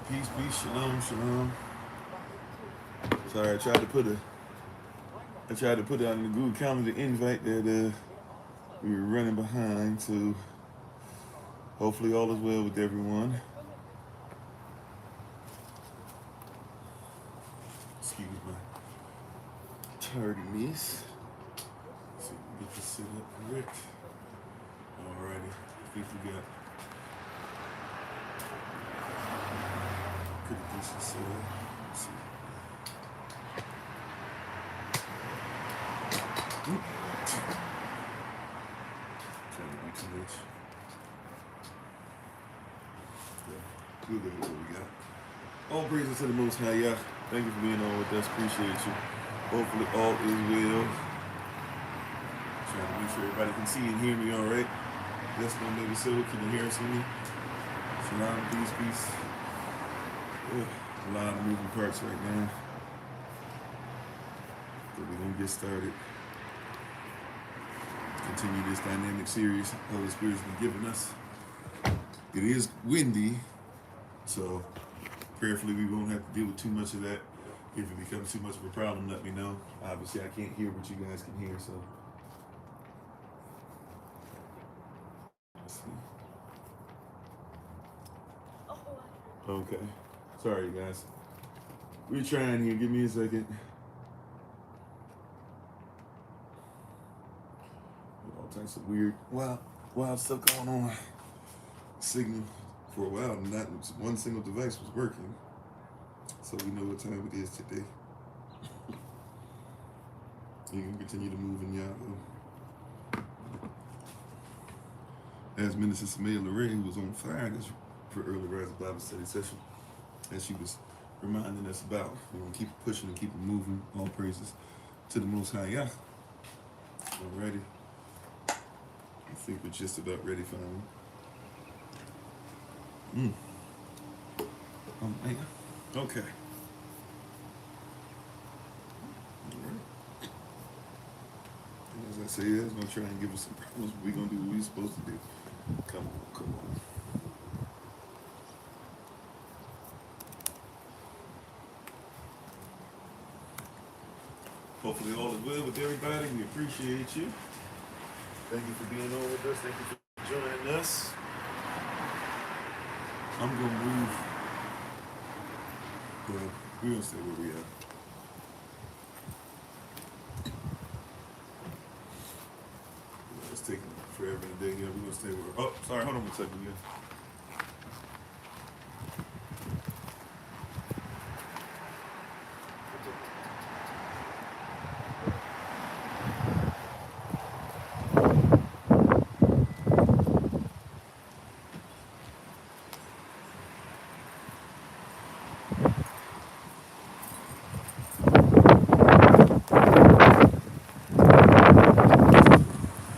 Peace, peace, shalom, shalom. Sorry, I tried to put it on the Google Calendar invite that we were running behind. So hopefully all is well with everyone. Excuse my tardiness. Let's see if we get this set up correct. Alrighty, I think we got pretty decent setup. Let's see. Trying to do too much. We'll go with what we got. All praises to the Most High, Yah. Thank you for being on with us. Appreciate you. Hopefully all is well. Trying to make sure everybody can see and hear me all right. Yes, no, maybe so. Can you hear us with me? Shalom, peace, peace. A lot of moving parts right now. But we're going to get started. Continue this dynamic series Holy Spirit's been giving us. It is windy, so prayerfully we won't have to deal with too much of that. If it becomes too much of a problem, let me know. Obviously, I can't hear what you guys can hear, so. Let's see. Okay. Sorry, you guys. We're trying here. Give me a second. All types of weird, wild stuff going on. Signal for a while, not one single device was working. So we know what time it is today. You can continue to move in y'all. As Minister Samaya Lorraine was on fire this for early rising Bible study session, as she was reminding us about, we're gonna keep it pushing and keep it moving. All praises to the Most High Yah. Alrighty. I think we're just about ready for them. Oh man. Okay. Alright. As I say, it's gonna try and give us some problems, but we're gonna do what we're supposed to do. Come on. Hopefully all is well with everybody. We appreciate you. Thank you for being on with us. Thank you for joining us. I'm going to move. Well, we're going to stay where we are. It's taking forever today. Yeah, we're going to stay where. Oh, sorry. Hold on one second. Yeah.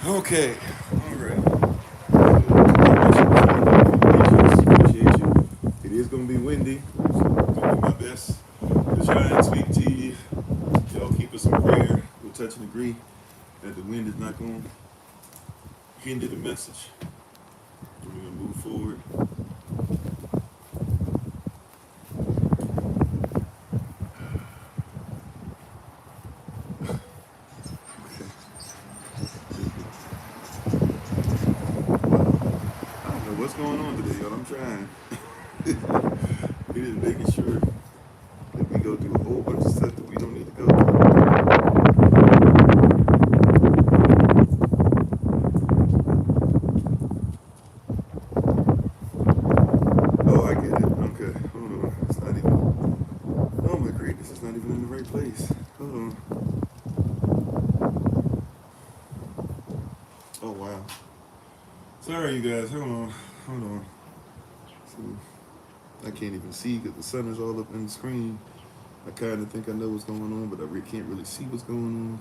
Okay, all right. Appreciate you. It is going to be windy. So I'm going to do my best to try and speak to you. Y'all keep us in prayer. We'll touch and agree that the wind is not going to hinder the message. We're going to move forward. What's going on today, y'all? I'm trying. We're just making sure that we go through a whole bunch of stuff that we don't need to go through. Oh, I get it. Okay, hold on. It's not even. Oh my greatness, it's not even in the right place. Hold on. Oh wow. Sorry, you guys. Hold on. So, I can't even see because the sun is all up in the screen. I kind of think I know what's going on, but I can't really see what's going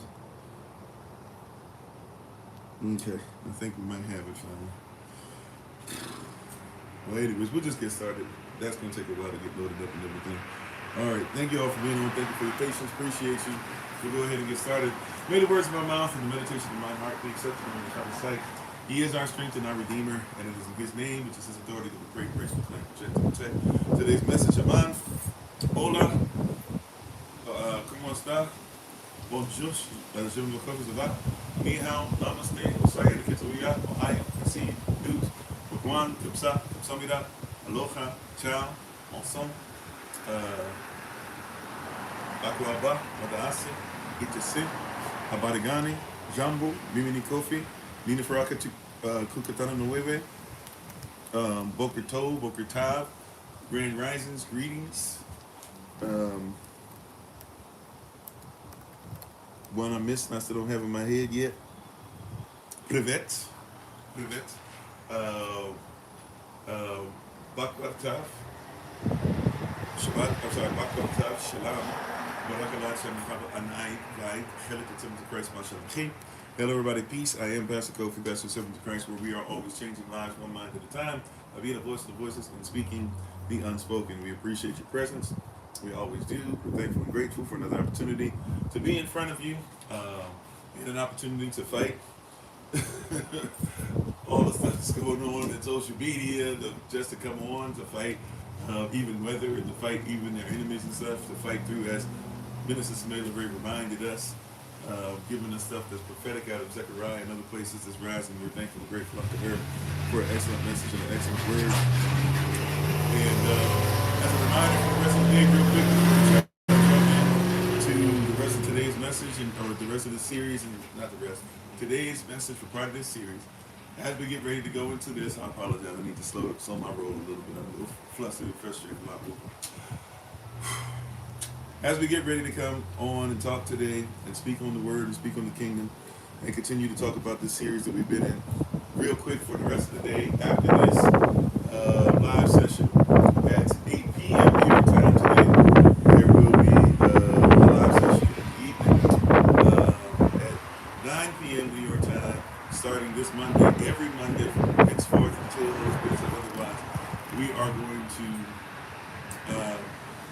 on. Okay, I think we might have it finally. Well, anyways, we'll just get started. That's going to take a while to get loaded up and everything. All right, thank you all for being on. Thank you for your patience. Appreciate you. We'll go ahead and get started. May the words of my mouth and the meditation of my heart be acceptable in the sight He is our strength and our Redeemer, and it is in His name, which is His authority, that we pray, grace, proclaim, project, and protect. Today's message, Aman. Hola. ¿Cómo está? Bonjour. Je me Kofi, ça va? Ni hao, namaste, osaya, kituya, ohio, kasi, dut, Juan, Kipsa, Kipsamida, Aloha, Ciao, Ensemble, Akuaba, Madaase, Itase, Abarigani, Jambo, Mimini Kofi, Nina Faraka, Kukatana Nueve, Boker Tov, Boker Tav, Grand Risings, greetings. One I missed and I still don't have in my head yet. Privet. Bakwatav. Shabbat, I'm sorry, Bakwatav, Shalom. Barakalat Shem Anai, Vai, Chelik to Christ, Mashalom. Hello, everybody, peace. I am Pastor Kofi, Pastor of Seventh to Christ, where we are always changing lives one mind at a time, by being a voice of the voiceless and speaking the unspoken. We appreciate your presence. We always do. We're thankful and grateful for another opportunity to be in front of you, and an opportunity to fight all the stuff that's going on in social media, just to come on to fight even weather, and to fight even their enemies and stuff, to fight through, as Minister Samela reminded us, giving us stuff that's prophetic out of Zechariah and other places that's rising. We're thankful and grateful unto her for an excellent message and an excellent word. And as a reminder for the rest of the day, real quick, we're to the rest of today's message, or the rest of the series, and not the rest, today's message for part of this series. As we get ready to go into this, I apologize, I need to slow my roll a little bit. I'm a little flustered and frustrated a lot. As we get ready to come on and talk today and speak on the word and speak on the kingdom and continue to talk about this series that we've been in, real quick for the rest of the day, after this live session at 8 p.m. your time today, there will be a live session in the evening at 9 p.m. New York time, starting this Monday, every Monday from henceforth until otherwise. We are going to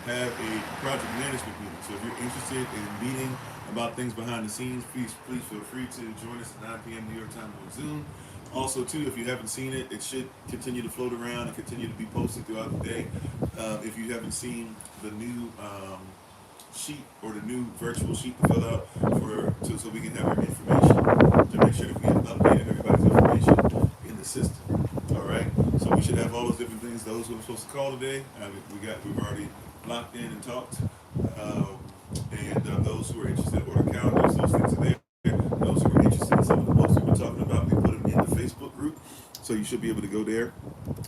have a project management meeting. So if you're interested in meeting about things behind the scenes, please feel free to join us at 9 p.m. New York time on Zoom. Also, too, if you haven't seen it, it should continue to float around and continue to be posted throughout the day. If you haven't seen the new sheet, or the new virtual sheet to fill out so we can have your information, to make sure that we have updated everybody's information in the system. All right. So we should have all those different things. Those who are supposed to call today, we've already locked in and talked. And those who are interested in order calendars, those things are there. Those who are interested in some of the books we've been talking about, we put them in the Facebook group. So you should be able to go there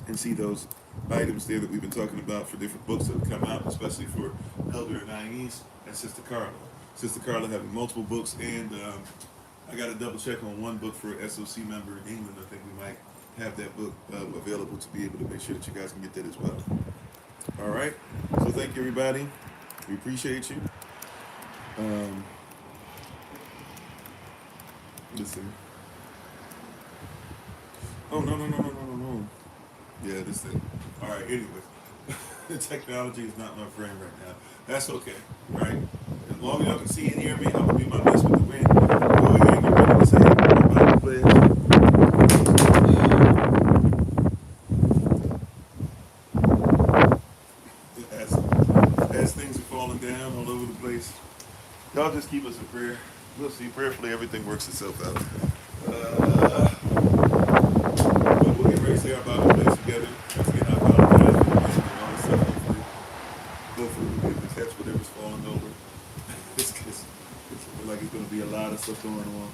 and see those items there that we've been talking about for different books that have come out, especially for Elder Anais and Sister Carla. Sister Carla having multiple books, and I got to double check on one book for an SOC member in England. I think we might have that book available to be able to make sure that you guys can get that as well. All right. So thank you, everybody. We appreciate you. Listen. Oh, no. Yeah, this thing. All right, anyways. Technology is not my friend right now. That's okay, right? As long as y'all can see and hear me, I'm going to do my best with the wind. Go ahead and get ready to say my Bible pledge. As things are falling down all over the place, y'all just keep us in prayer. We'll see. Prayerfully, everything works itself out. But we'll get ready to say our Bible pledge together. Once again, I apologize for the music and all this stuff. Hopefully we'll be able to catch whatever's falling over. It's like it's going to be a lot of stuff going on.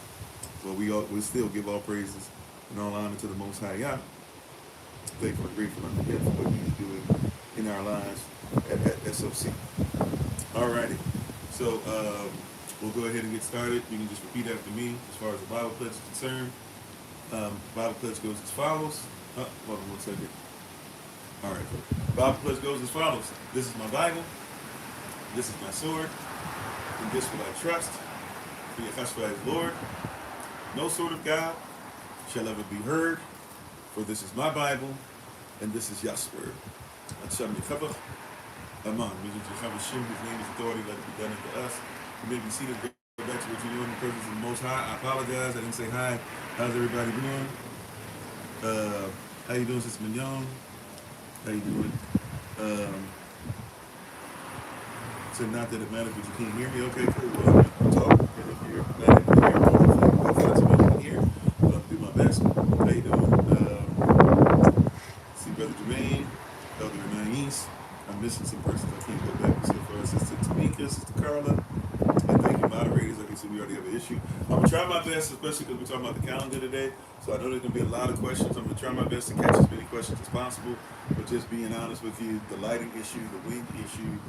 But we still give all praises and all honor to the Most High Yah. Thankful and grateful unto Him for what He's doing in our lives at SOC. Alrighty. So we'll go ahead and get started. You can just repeat after me as far as the Bible pledge is concerned. Bible pledge goes as follows. Hold on one second. All right. Bible pledge goes as follows. This is my Bible. This is my sword. In this will I trust. For Yahshua is Lord. No sword of God shall ever be heard. For this is my Bible, and this is Yah's word. Hashem Yekavach. Aman. His name is authority. Let it be done unto us. You may be seated. Go back to what you're doing in the presence of the Most High. I apologize. I didn't say hi. How's everybody doing? How you doing, Sister Mignon? How you doing? Um, so not that it matters, but you can't hear me. Okay, cool. Well, I'm talk, and if you're not able to hear me, hopefully that's what you can hear. But I'll do my best. How you doing? See Brother Jermaine, Elder Anais. I'm missing some persons. I can't go back so far. Sister Tamika, Sister Carla. And thank you, moderators. Like I said, we already have an issue. I'm going to try my best, especially because we're talking about the calendar today. So I know there's going to be a lot of questions. I'm going to try my best to catch as many questions as possible. But just being honest with you, the lighting issue, the wind issue,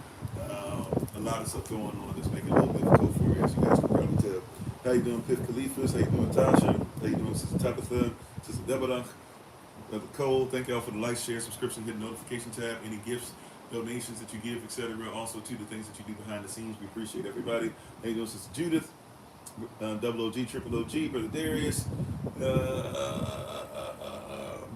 a lot of stuff going on that's making it a little difficult for me, as you guys can probably tell. How you doing, Pip Khalifa? How you doing, Tasha? How you doing, Sister Tabitha? Sister Deborah? Brother Cole, thank y'all for the like, share, subscription, hit the notification tab, any gifts, donations that you give, etc. Also, to the things that you do behind the scenes. We appreciate everybody. How you doing, Sister Judith? Double OG, Triple OG, Brother Darius,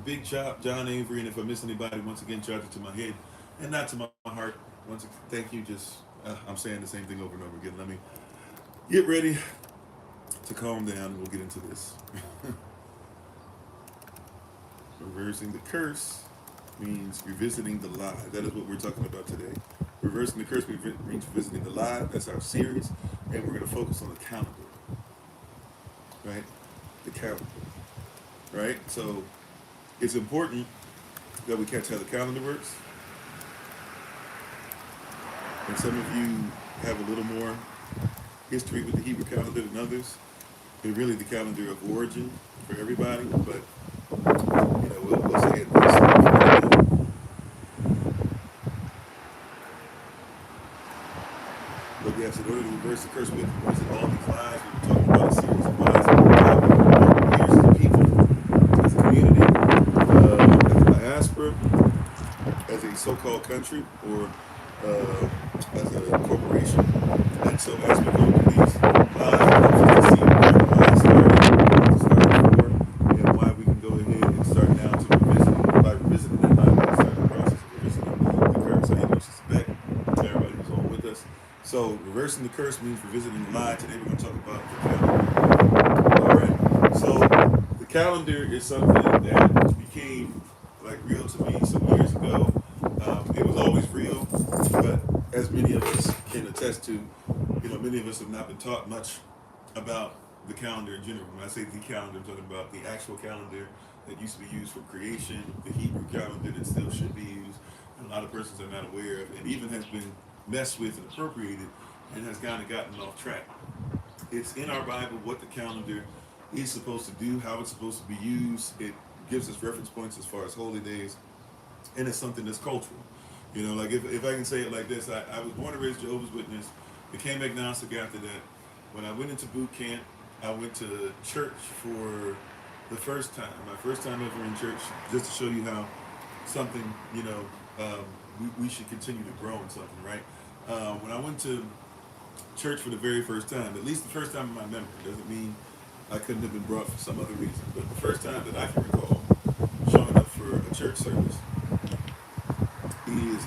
Big Chop, John Avery, and if I miss anybody, once again, charge it to my head and not to my heart. Once again, thank you. Just I'm saying the same thing over and over again. Let me get ready to calm down, and we'll get into this. Reversing the curse means revisiting the lie. That is what we're talking about today. Reversing the curse means revisiting the lie. That's our series, and we're going to focus on the calendar, right? The calendar, right? So it's important that we catch how the calendar works. And some of you have a little more history with the Hebrew calendar than others. It's really the calendar of origin for everybody, but we'll say it this. But yes, in order to reverse the curse, we have to revisit all these lies. We've been talking about a series of lies that we've taught years as a people, as a community, as a diaspora, as a so-called country, or as a corporation. And so as we go through these lies, we have to see where the lies started for, and why we can go ahead and start now to revisit. By revisiting that lie, we can start the process of revisiting the curse. So, Sister Beck, everybody who's on with us. So reversing the curse means revisiting the lie. Today we're going to talk about the calendar. All right. So the calendar is something that became like real to me some years ago. It was always real, but as many of us can attest to, many of us have not been taught much about the calendar in general. When I say the calendar, I'm talking about the actual calendar that used to be used for creation, the Hebrew calendar that still should be used, and a lot of persons are not aware of, and even has been messed with and appropriated, and has kind of gotten off track. It's in our Bible what the calendar is supposed to do, how it's supposed to be used. It gives us reference points as far as holy days, and it's something that's cultural. Like if I can say it like this, I was born and raised Jehovah's Witness, became agnostic after that. When I went into boot camp, I went to church for the first time, my first time ever in church, just to show you how something, we should continue to grow in something, right? When I went to church for the very first time, at least the first time in my memory, doesn't mean I couldn't have been brought for some other reason, but the first time that I can recall showing up for a church service is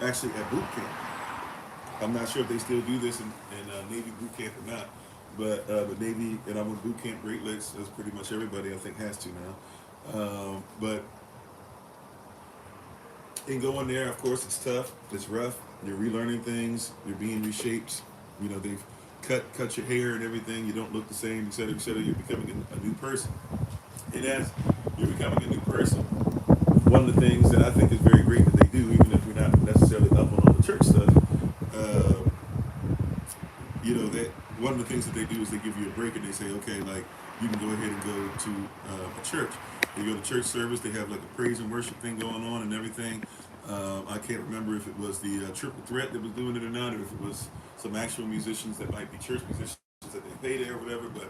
actually at boot camp. I'm not sure if they still do this in Navy boot camp or not, but Navy, and I went boot camp Great Lakes, as pretty much everybody I think has to now. But in going there, of course, it's tough, it's rough. You're relearning things, you're being reshaped. They've cut your hair and everything. You don't look the same, et cetera, et cetera. You're becoming a new person. And as you're becoming a new person, one of the things that I think is very great that they do, even if we're not necessarily up on all the church stuff, that one of the things that they do is they give you a break and they say, okay, like you can go ahead and go to a church. They go to church service. They have like a praise and worship thing going on and everything. I can't remember if it was the Triple Threat that was doing it or not, or if it was some actual musicians that might be church musicians that they pay there or whatever. But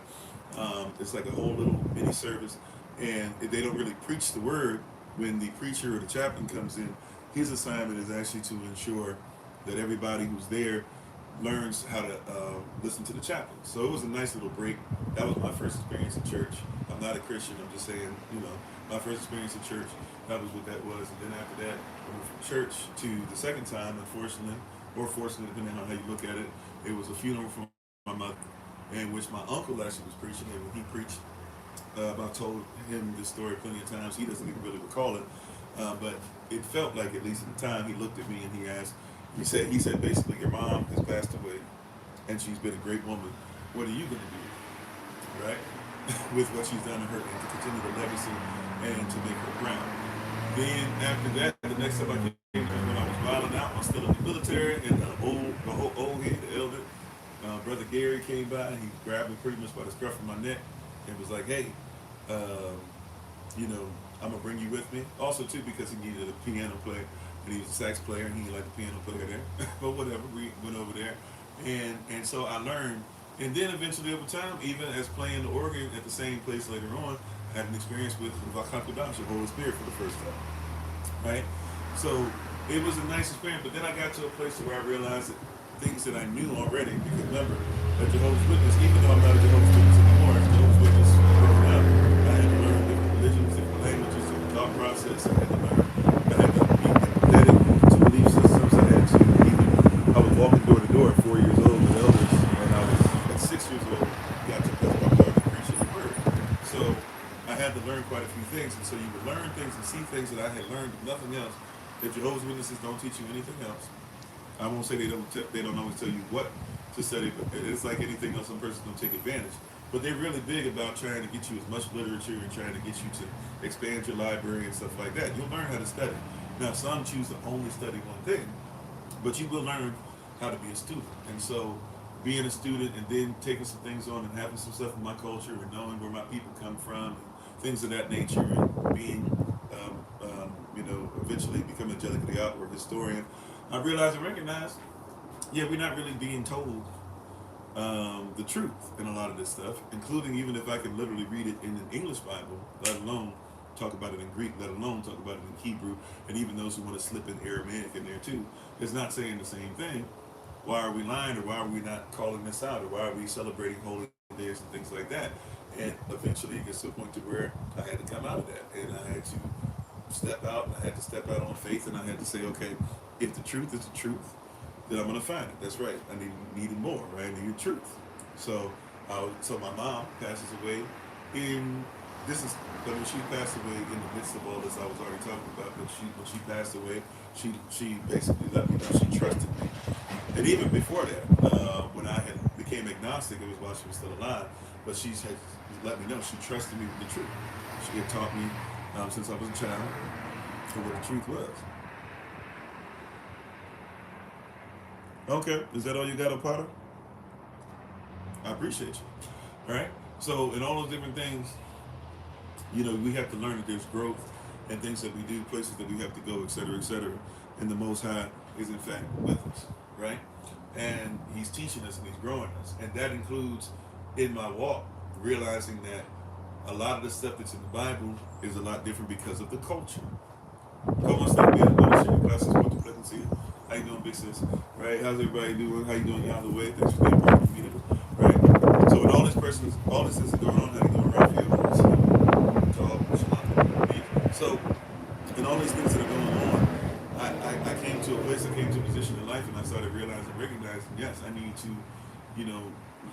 it's like a whole little mini service, and they don't really preach the word. When the preacher or the chaplain comes in, his assignment is actually to ensure that everybody who's there learns how to listen to the chaplain. So it was a nice little break. That was my first experience in church. I'm not a Christian. I'm just saying, my first experience in church, that was what that was. And then after that, I went from church to the second time, unfortunately, or fortunately, depending on how you look at it, it was a funeral for my mother, in which my uncle actually was preaching. And when he preached, I've told him this story plenty of times. He doesn't even really recall it, but it felt like, at least at the time, he looked at me and he asked. He said basically, your mom has passed away, and she's been a great woman. What are you going to do, right? With what she's done to her, and to continue the legacy and to make her proud. Then after that, the next time I came was when I was wilding out. I was still in the military, and the old head, the elder, brother Gary came by. He grabbed me pretty much by the scruff of my neck and was like, "Hey, um, I'm gonna bring you with me." Also, too, because he needed a piano player, and he was a sax player, and he liked the piano player there. But whatever, we went over there, and so I learned. And then eventually, over time, even as playing the organ at the same place later on, I had an experience with the Holy Spirit, for the first time, right? So it was a nice experience. But then I got to a place where I realized that things that I knew already. Because remember, a Jehovah's Witness, even though I'm not a Jehovah's Witness anymore, as a Jehovah's Witness growing up, I had to learn different religions, different languages, different thought process. I had to learn. I had to be empathetic to belief systems. I had to even. I was walking door to door at 4 years old with elders, and I was at 6 years old. Got to start preaching the word. So I had to learn quite a few things, and so you would learn things and see things that I had learned, if nothing else. If Jehovah's Witnesses don't teach you anything else, I won't say they don't always tell you what to study, but it's like anything else. Some persons don't take advantage, but they're really big about trying to get you as much literature and trying to get you to expand your library and stuff like that. You'll learn how to study. Now, some choose to only study one thing, but you will learn how to be a student. And so, being a student and then taking some things on and having some stuff in my culture and knowing where my people come from and things of that nature, and being, eventually become Angelically Outward historian, I realized and recognized, we're not really being told the truth in a lot of this stuff, including even if I can literally read it in an English Bible, let alone talk about it in Greek, let alone talk about it in Hebrew, and even those who want to slip in Aramaic in there too. It's not saying the same thing. Why are we lying, or why are we not calling this out, or why are we celebrating holy days and things like that? And eventually it gets to a point to where I had to come out of that, and I had to step out, and I had to step out on faith, and I had to say, okay, if the truth is the truth, then I'm going to find it. That's right. I needed more, right? I needed truth. So my mom passes away when she passed away in the midst of all this I was already talking about, but when she passed away, she basically let me know she trusted me. And even before that, when I had became agnostic, it was while she was still alive, but she had let me know she trusted me with the truth. She had taught me since I was a child what the truth was. Okay, is that all you got, Potter? I appreciate you. All right. So in all those different things, we have to learn that there's growth and things that we do, places that we have to go, et cetera, et cetera. And the Most High is in fact with us, right? And He's teaching us and He's growing us. And that includes in my walk, realizing that a lot of the stuff that's in the Bible is a lot different because of the culture. Come on, stop being classes, how you doing, big sis? Right? How's everybody doing? How you doing? You out of the way? Thanks for being part of the community. Right? So with all this is going on, how you doing, Raphael? So, and all these things that are going on, I came to a position in life, and I started recognizing, yes, I need to,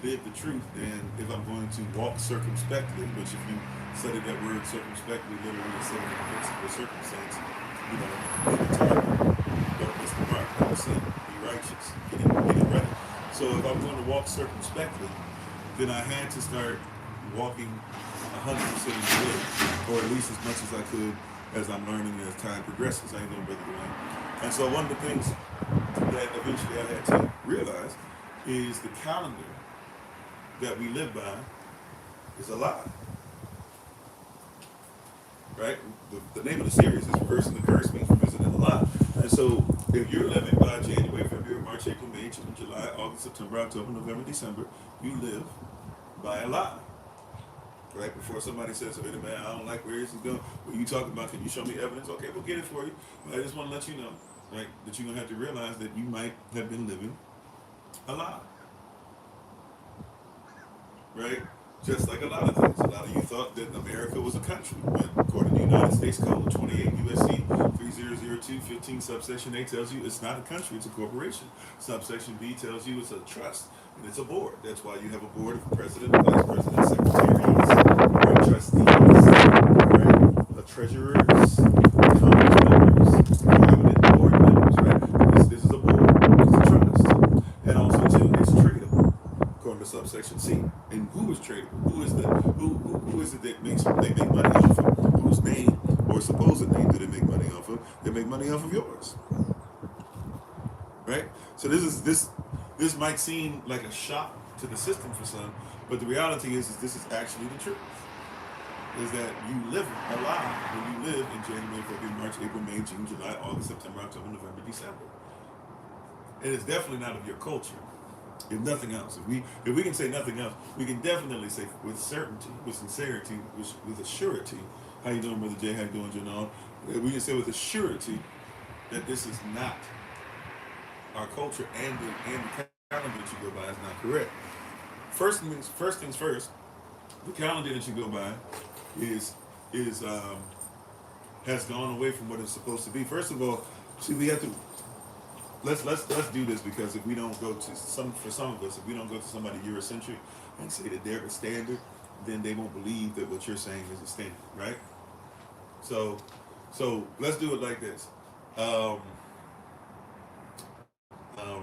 live the truth. And if I'm going to walk circumspectly, which if you study that word circumspectly, literally it's saying in the circumstance, be the target, don't miss the mark, don't sin, be righteous, get it right. So if I'm going to walk circumspectly, then I had to start walking 100% in the way, or at least as much as I could as I'm learning as time progresses. I ain't doing Brother Dwayne. And so one of the things that eventually I had to realize is the calendar that we live by is a lie. Right? The name of the series is Reversing the Curse, means revisiting the lie. And so if you're living by January, February, March, April, May, June, July, August, September, October, November, December, you live by a lie. Right? Before somebody says, wait a minute, I don't like where this is going. What you talking about? Can you show me evidence? Okay, we'll get it for you. But I just want to let you know, right, that you're going to have to realize that you might have been living a lie. Right? Just like a lot of things. A lot of you thought that America was a country. But according to the United States Code 28 U.S.C. 3002-15 subsection A tells you it's not a country, it's a corporation. Subsection B tells you it's a trust, and it's a board. That's why you have a board of president, vice president, secretaries, right? Trustees, right? Treasurers, Congress members, cabinet board members, right? This is a board, it's a trust. And also too, it's tradable, according to subsection C. And who is tradable? Who is it that they make money off of? Whose name or supposed name do they make money off of? They make money off of yours. Right? So this might seem like a shock to the system for some, but the reality is this is actually the truth. Is that you live a lie when you live in January, February, March, April, May, June, July, August, September, October, November, December. It is definitely not of your culture. If nothing else, if we can say nothing else, we can definitely say with certainty, with sincerity, with a surety. How you doing, Brother Jay? How you doing, Janelle? We can say with a surety that this is not our culture, and the calendar that you go by is not correct. First things first. The calendar that you go by is has gone away from what it's supposed to be. First of all, see, we have to let's do this, because if we don't go to for some of us, if we don't go to somebody Eurocentric and say that they're the standard, then they won't believe that what you're saying is a standard, right? So let's do it like this.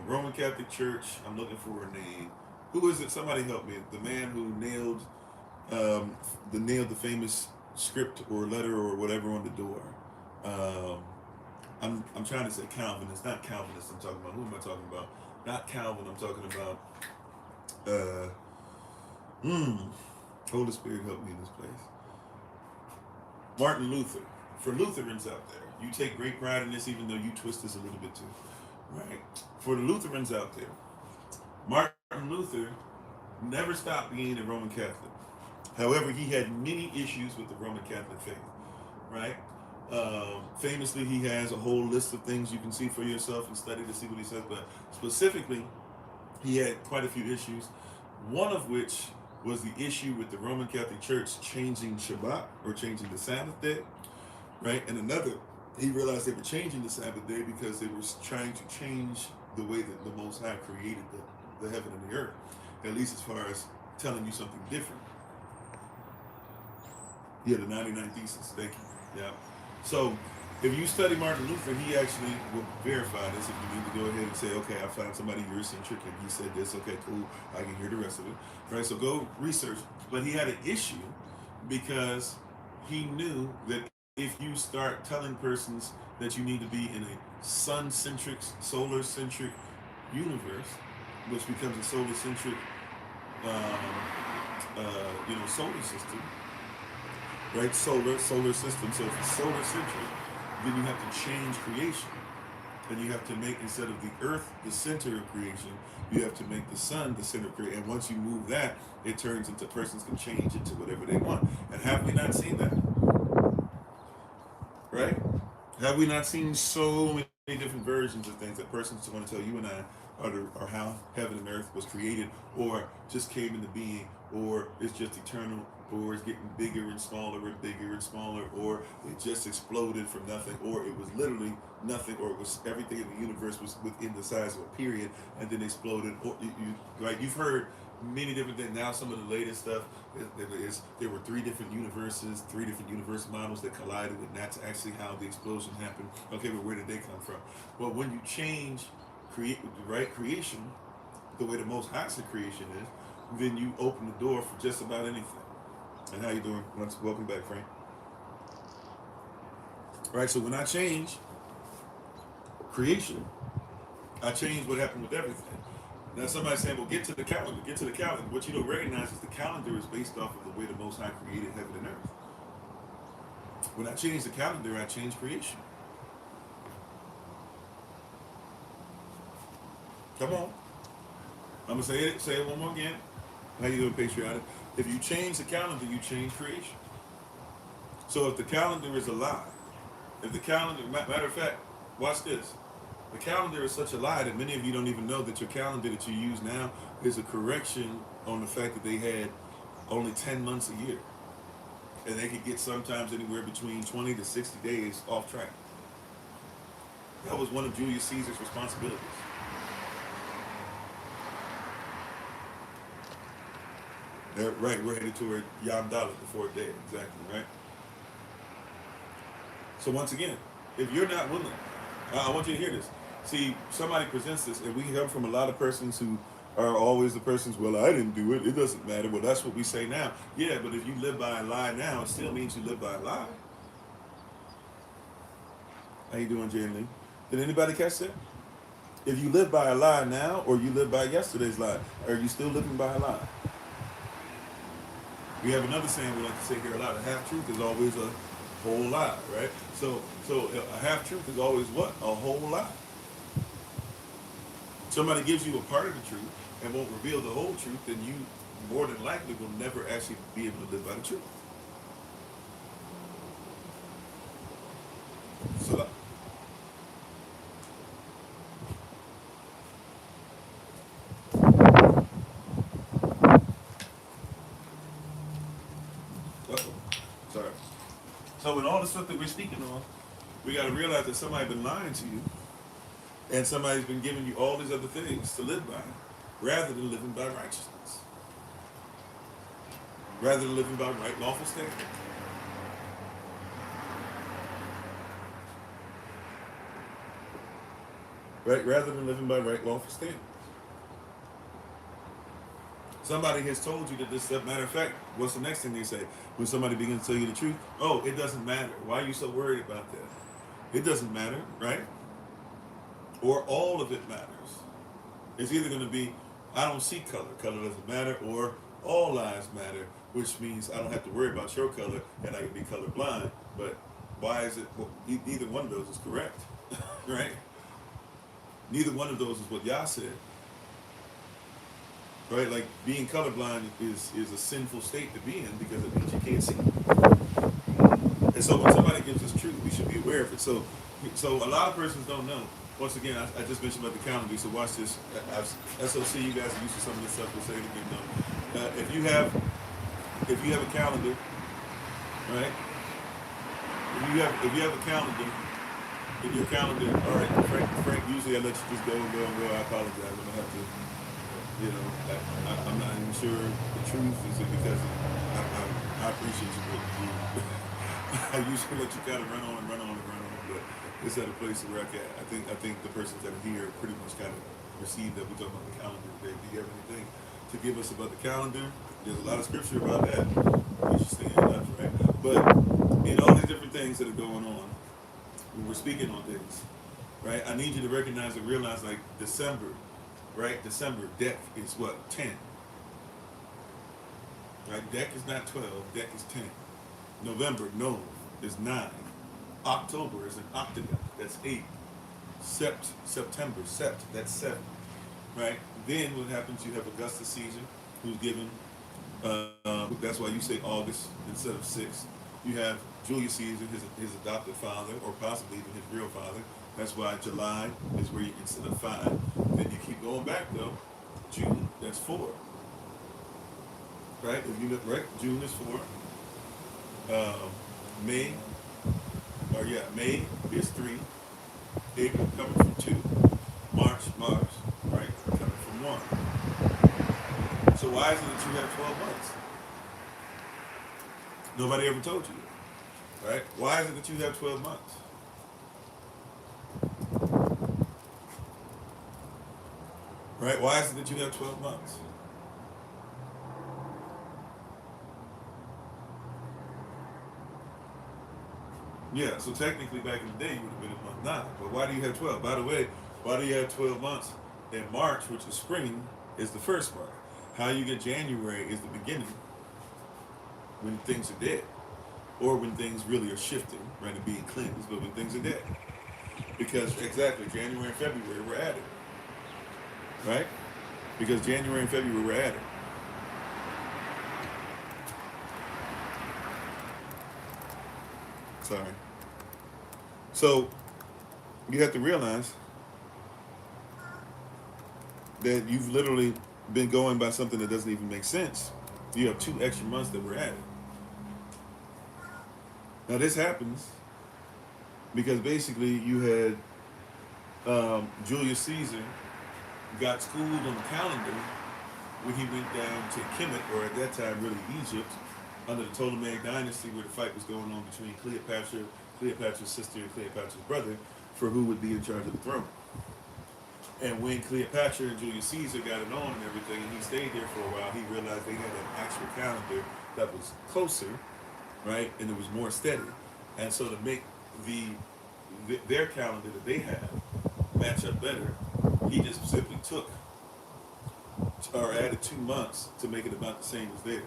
Roman Catholic Church. I'm looking for a name. Who is it? Somebody help me. The man who nailed the famous script or letter or whatever on the door. I'm trying to say Calvin. It's not Calvinist I'm talking about. Who am I talking about? Not Calvin. I'm talking about. Holy Spirit, help me in this place. Martin Luther. For Lutherans out there, you take great pride in this, even though you twist this a little bit too, right? For the Lutherans out there, Martin Luther never stopped being a Roman Catholic. However, he had many issues with the Roman Catholic faith, right? Famously, he has a whole list of things you can see for yourself and study to see what he says, but specifically, he had quite a few issues, one of which was the issue with the Roman Catholic Church changing Shabbat, or changing the Sabbath day, right? And another, he realized they were changing the Sabbath day because they were trying to change the way that the Most High created the heaven and the earth, at least as far as telling you something different. Yeah, the 99 Thesis, thank you. Yeah. So if you study Martin Luther, he actually will verify this if you need to go ahead and say, okay, I found somebody Eurocentric and he said this, okay, cool, I can hear the rest of it. Right, so go research. But he had an issue because he knew that if you start telling persons that you need to be in a sun-centric, solar-centric universe, which becomes a solar-centric, solar system, right? Solar system. So if it's solar-centric, then you have to change creation. And you have to make, instead of the earth the center of creation, you have to make the sun the center of creation. And once you move that, it turns into, persons can change it to whatever they want. And have we not seen that? Right? Have we not seen so many different versions of things that persons want to tell you and I are how heaven and earth was created, or just came into being, or it's just eternal, or it's getting bigger and smaller, or it just exploded from nothing, or it was literally nothing, or it was everything in the universe was within the size of a period and then exploded. Or right? You've heard many different things. Now some of the latest stuff is there were three different universe models that collided, and that's actually how the explosion happened. Okay, but where did they come from? Well, when you change creation, the way the Most High said creation is, then you open the door for just about anything. And how you doing? Welcome back, Frank. Right, so when I change creation, I change what happened with everything. Now somebody's saying, well, get to the calendar. What you don't recognize is the calendar is based off of the way the Most High created heaven and earth. When I change the calendar, I change creation. Come on. I'm going to say it one more again. How you doing, patriotic? If you change the calendar, you change creation. So if the calendar is a lie, matter of fact, watch this. The calendar is such a lie that many of you don't even know that your calendar that you use now is a correction on the fact that they had only 10 months a year. And they could get sometimes anywhere between 20 to 60 days off track. That was one of Julius Caesar's responsibilities. Right, we're headed toward Yom Dalet, the fourth day, exactly, right? So once again, if you're not willing, I want you to hear this. See, somebody presents this, and we hear from a lot of persons who are always the persons, well, I didn't do it, it doesn't matter. Well, that's what we say now. Yeah, but if you live by a lie now, it still means you live by a lie. How you doing, Jane Lee? Did anybody catch that? If you live by a lie now, or you live by yesterday's lie, are you still living by a lie? We have another saying we like to say here a lot: a half truth is always a whole lie, right? So a half truth is always what? A whole lie. Somebody gives you a part of the truth and won't reveal the whole truth, then you more than likely will never actually be able to live by the truth. So sorry. So in all the stuff that we're speaking on, we got to realize that somebody's been lying to you, and somebody's been giving you all these other things to live by, rather than living by righteousness, rather than living by right lawful standard. Right, rather than living by right lawful standard. Somebody has told you that this stuff. Matter of fact, what's the next thing they say when somebody begins to tell you the truth? Oh, it doesn't matter. Why are you so worried about that? It doesn't matter, right? Or all of it matters. It's either going to be, I don't see color. Color doesn't matter, or all lives matter, which means I don't have to worry about your color, and I can be colorblind. But why is it? Well, neither one of those is correct, right? Neither one of those is what Yah said. Right, like being colorblind is a sinful state to be in because it means you can't see. And so when somebody gives us truth, we should be aware of it. So a lot of persons don't know. Once again, I just mentioned about the calendar. So watch this. SOC, you guys are used to some of this stuff. We'll say it again though. If you have a calendar, right? If you have a calendar, in your calendar, all right, Frank. Usually I let you just go. I apologize. I'm gonna have to. I'm not even sure the truth is it because I appreciate you, but I usually let you kind of run on, but it's at a place where I think the persons that are here pretty much kind of received that we're talking about the calendar today. Do you have anything to give us about the calendar? There's a lot of scripture about that. Interesting enough, right? But in all these different things that are going on, when we're speaking on things, right? I need you to recognize and realize, like December. Right? December, deck is what? 10. Right? Deck is not 12, deck is 10. November, no, is 9. October is an octagon, that's 8. September, sept, that's 7. Right? Then what happens, you have Augustus Caesar, who's given, that's why you say August instead of 6. You have Julius Caesar, his adopted father, or possibly even his real father. That's why July is where you instead of 5. Then you keep going back though. June, that's 4. Right? If you look right, June is 4. May is 3. April coming from 2. March, right, coming from 1. So why is it that you have 12 months? Nobody ever told you. Right? Why is it that you have 12 months? Right? Why is it that you have 12 months? Yeah, so technically back in the day you would have been in month 9. But why do you have 12? By the way, why do you have 12 months? In March, which is spring, is the first month. How you get January is the beginning, when things are dead. Or when things really are shifting, right, and being cleansed, but when things are dead. Because exactly, January and February were added. Right? Because January and February were added. Sorry. So, you have to realize that you've literally been going by something that doesn't even make sense. You have 2 extra months that were added. Now, this happens because basically you had Julius Caesar got schooled on the calendar when he went down to Kemet, or at that time really Egypt, under the Ptolemaic dynasty, where the fight was going on between Cleopatra, Cleopatra's sister, and Cleopatra's brother, for who would be in charge of the throne. And when Cleopatra and Julius Caesar got it on and everything, and he stayed there for a while, he realized they had an actual calendar that was closer, right, and it was more steady. And so to make their calendar that they have match up better, he just simply took or added 2 months to make it about the same as theirs.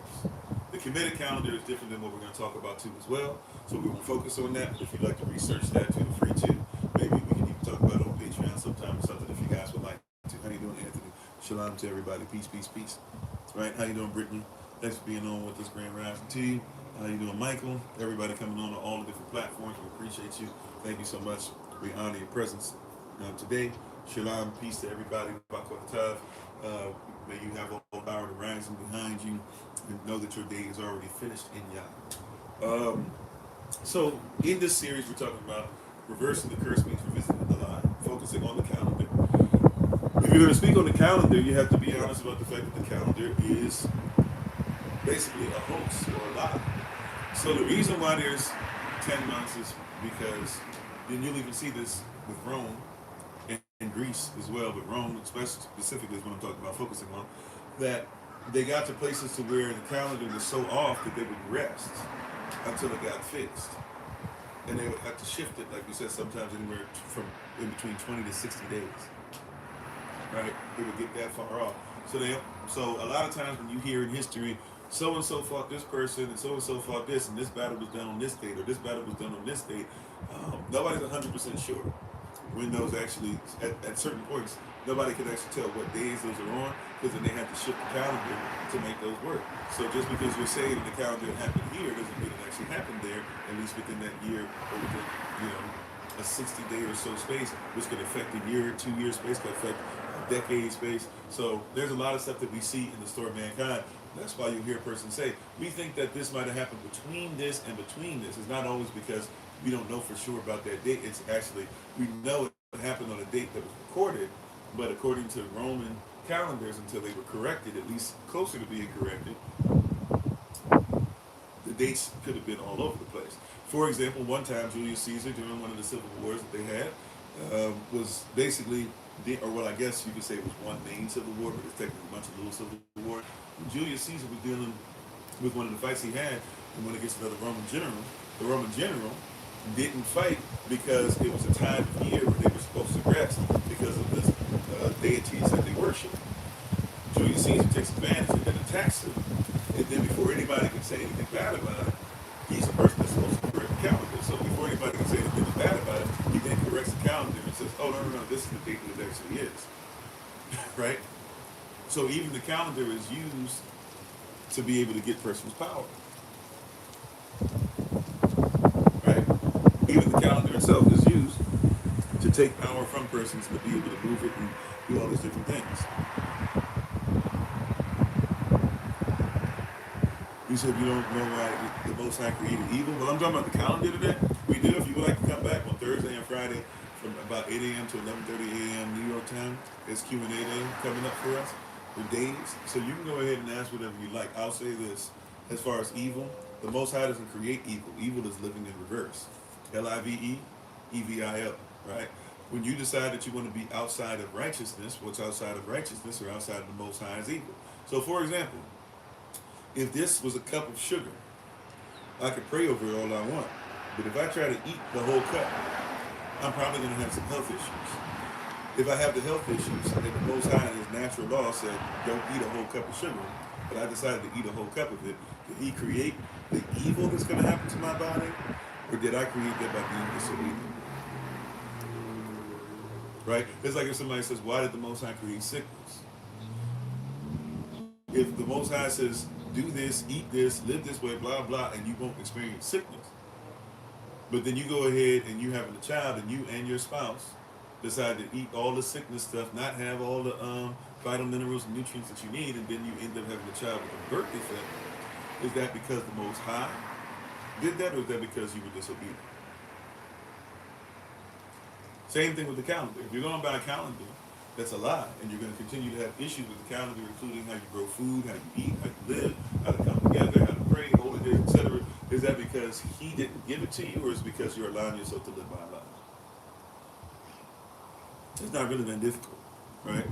The Kemetic calendar is different than what we're going to talk about too as well. So we won't focus on that. But if you'd like to research that, feel free to. Maybe we can even talk about it on Patreon sometime or something if you guys would like to. How you doing, Anthony? Shalom to everybody. Peace, peace, peace. Right? How you doing, Brittany? Thanks for being on with us, Grand Rising to you. How you doing, Michael? Everybody coming on all the different platforms. We appreciate you. Thank you so much. We honor your presence today. Shalom, peace to everybody. May you have all power to rising behind you and know that your day is already finished in Yah. So in this series, we're talking about reversing the curse means revisiting the line, focusing on the calendar. If you're going to speak on the calendar, you have to be honest about the fact that the calendar is basically a hoax or a lie. So the reason why there's 10 months is because, and you'll even see this with Rome and Greece as well, but Rome especially specifically is what I'm talking about, focusing on, that they got to places to where the calendar was so off that they would rest until it got fixed. And they would have to shift it, like we said, sometimes anywhere from in between 20 to 60 days. Right? They would get that far off. So a lot of times when you hear in history, so-and-so fought this person, and so-and-so fought this, and this battle was done on this date, or this battle was done on this date, nobody's 100% sure when those actually, at certain points, nobody can actually tell what days those are on, because then they have to shift the calendar to make those work. So just because you're saying that the calendar happened here doesn't mean it actually happened there, at least within that year, or within, a 60-day or so space, which could affect a year, 2 year space, could affect a decade space. So there's a lot of stuff that we see in the story of mankind. That's why you hear a person say, we think that this might have happened between this and between this. It's not always because we don't know for sure about that date. It's actually, we know it happened on a date that was recorded, but according to Roman calendars, until they were corrected, at least closer to being corrected, the dates could have been all over the place. For example, one time Julius Caesar, during one of the civil wars that they had, was basically, I guess you could say it was one main civil war, but it's technically a bunch of little civil wars. Julius Caesar was dealing with one of the fights he had, and went against another Roman general. The Roman general didn't fight because it was a time of year where they were supposed to rest because of the deities that they worship. Julius Caesar takes advantage and then attacks him. And then before anybody can say anything bad about it, he's the person that's supposed to correct the calendar. So before anybody can say anything bad about it, he then corrects the calendar and says, oh, no, this is the date that it actually is. Right? So even the calendar is used to be able to get person's power. Right? Even the calendar itself is used to take power from persons to be able to move it and do all these different things. You said you don't know why the Most High created evil. Well, I'm talking about the calendar today. We do. If you would like to come back on Thursday and Friday from about 8 a.m. to 11:30 a.m. New York time, there's Q&A day coming up for us. The days. So you can go ahead and ask whatever you like. I'll say this. As far as evil, the Most High doesn't create evil. Evil is living in reverse. L-I-V-E, E-V-I-L, right? When you decide that you want to be outside of righteousness, what's outside of righteousness or outside of the Most High is evil. So for example, if this was a cup of sugar, I could pray over it all I want. But if I try to eat the whole cup, I'm probably going to have some health issues. If I have the health issues, and the Most High in His natural law said, don't eat a whole cup of sugar, but I decided to eat a whole cup of it, did He create the evil that's going to happen to my body? Or did I create that by being disobedient? Right? It's like if somebody says, why did the Most High create sickness? If the Most High says, do this, eat this, live this way, blah, blah, and you won't experience sickness. But then you go ahead and you having a child and you and your spouse decide to eat all the sickness stuff, not have all the vital minerals and nutrients that you need, and then you end up having a child with a birth defect. Is that because the Most High did that, or is that because you were disobedient? Same thing with the calendar. If you're going by a calendar, That's a lie. And you're going to continue to have issues with the calendar, including how you grow food, how you eat, how you live, how to come together, how to pray, holy days, etc. Is that because he didn't give it to you, or is it because you're allowing yourself to live by a lie? It's not really that difficult, right?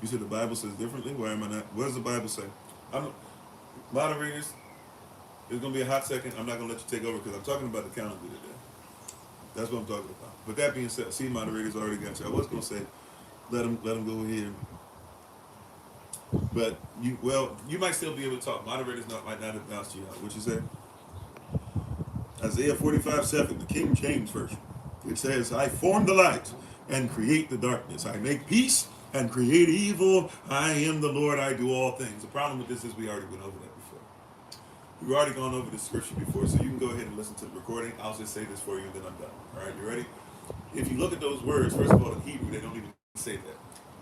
You said the Bible says differently. Why am I not? What does the Bible say? Moderators, it's going to be a hot second. I'm not going to let you take over because I'm talking about the calendar today. That's what I'm talking about. But that being said, see, moderators already got you. I was going to say, let them go ahead. But you might still be able to talk. Moderators might not have bounced you out. What you say? Isaiah 45:7, the King James Version. It says, I form the light and create the darkness. I make peace and create evil. I am the Lord, I do all things. The problem with this is we already went over that before. We've already gone over the scripture before, so you can go ahead and listen to the recording. I'll just say this for you and then I'm done. All right, you ready? If you look at those words, first of all, in Hebrew, they don't even say that.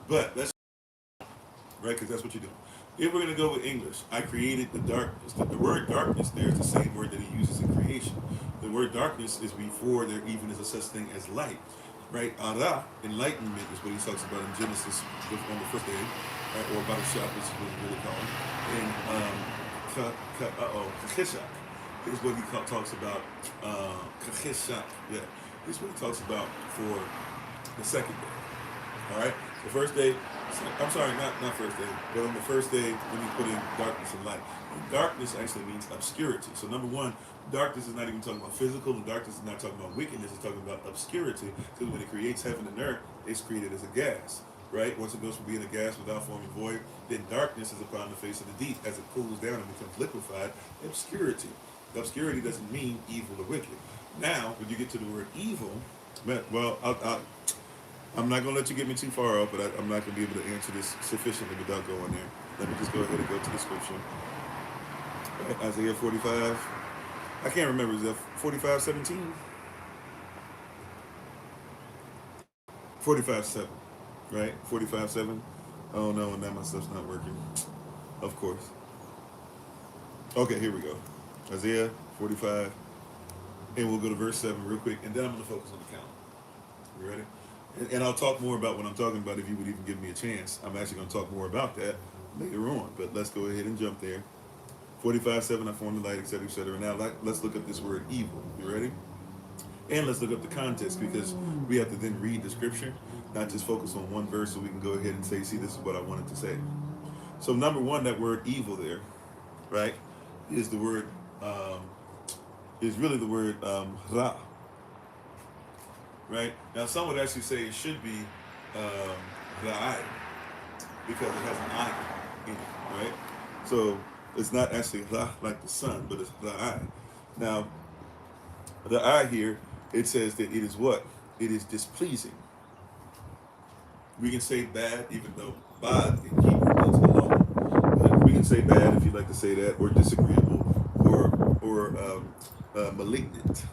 But let's, right, because that's what you're doing. If we're going to go with English, I created the darkness. The word darkness there is the same word that he uses in creation. The word darkness is before there even is a such thing as light. Right? Ara, enlightenment, is what he talks about in Genesis on the first day, right? Or about a shop, which is what it's really called. And Kachishak is what he talks about. Kachishak, yeah, is what he talks about for the second day. All right, the first day. I'm sorry, not first day, but on the first day when you put in darkness and light. And darkness actually means obscurity. So number one, darkness is not even talking about physical, and darkness is not talking about wickedness, it's talking about obscurity. Because when it creates heaven and earth, it's created as a gas, right? Once it goes from being a gas without forming void, then darkness is upon the face of the deep. As it cools down and becomes liquefied, obscurity. Obscurity doesn't mean evil or wicked. Now, when you get to the word evil, well, I'm not going to let you get me too far off, but I'm not going to be able to answer this sufficiently without going there. Let me just go ahead and go to the scripture. Right, Isaiah 45. I can't remember. Is that 45:17? 45:7. Right? 45:7. Oh no, now my stuff's not working. Of course. Okay, here we go. Isaiah 45. And we'll go to verse 7 real quick, and then I'm going to focus on the calendar. You ready? And I'll talk more about what I'm talking about if you would even give me a chance. I'm actually going to talk more about that later on, but let's go ahead and jump there. 45:7, I formed the light, etc., etc. Now let's look up this word evil. You ready? And let's look up the context, because we have to then read the scripture, not just focus on one verse, so we can go ahead and say, see, this is what I wanted to say. So number one, that word evil there, right, is the word, is really the word ra. Right? Now, some would actually say it should be ra'ai, because it has an eye in it, right? So it's not actually ra like the sun, but it's ra'ai. Now, the eye here, it says that it is what? It is displeasing. We can say bad, even though bad in Hebrew means alone. But we can say bad, if you'd like to say that, or disagreeable, or malignant.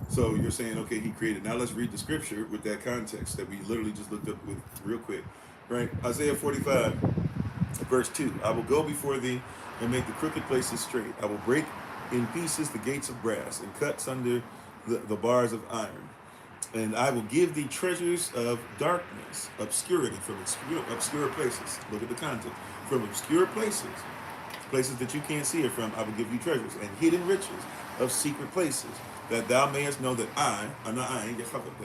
So you're saying, okay, he created. Now let's read the scripture with that context that we literally just looked up with real quick. Right? Isaiah 45, verse 2. I will go before thee and make the crooked places straight. I will break in pieces the gates of brass and cut asunder the bars of iron. And I will give thee treasures of darkness, obscurity, from obscure places. Look at the context. From obscure places that you can't see it from, I will give you treasures, and hidden riches of secret places, that thou mayest know that I am Yahweh,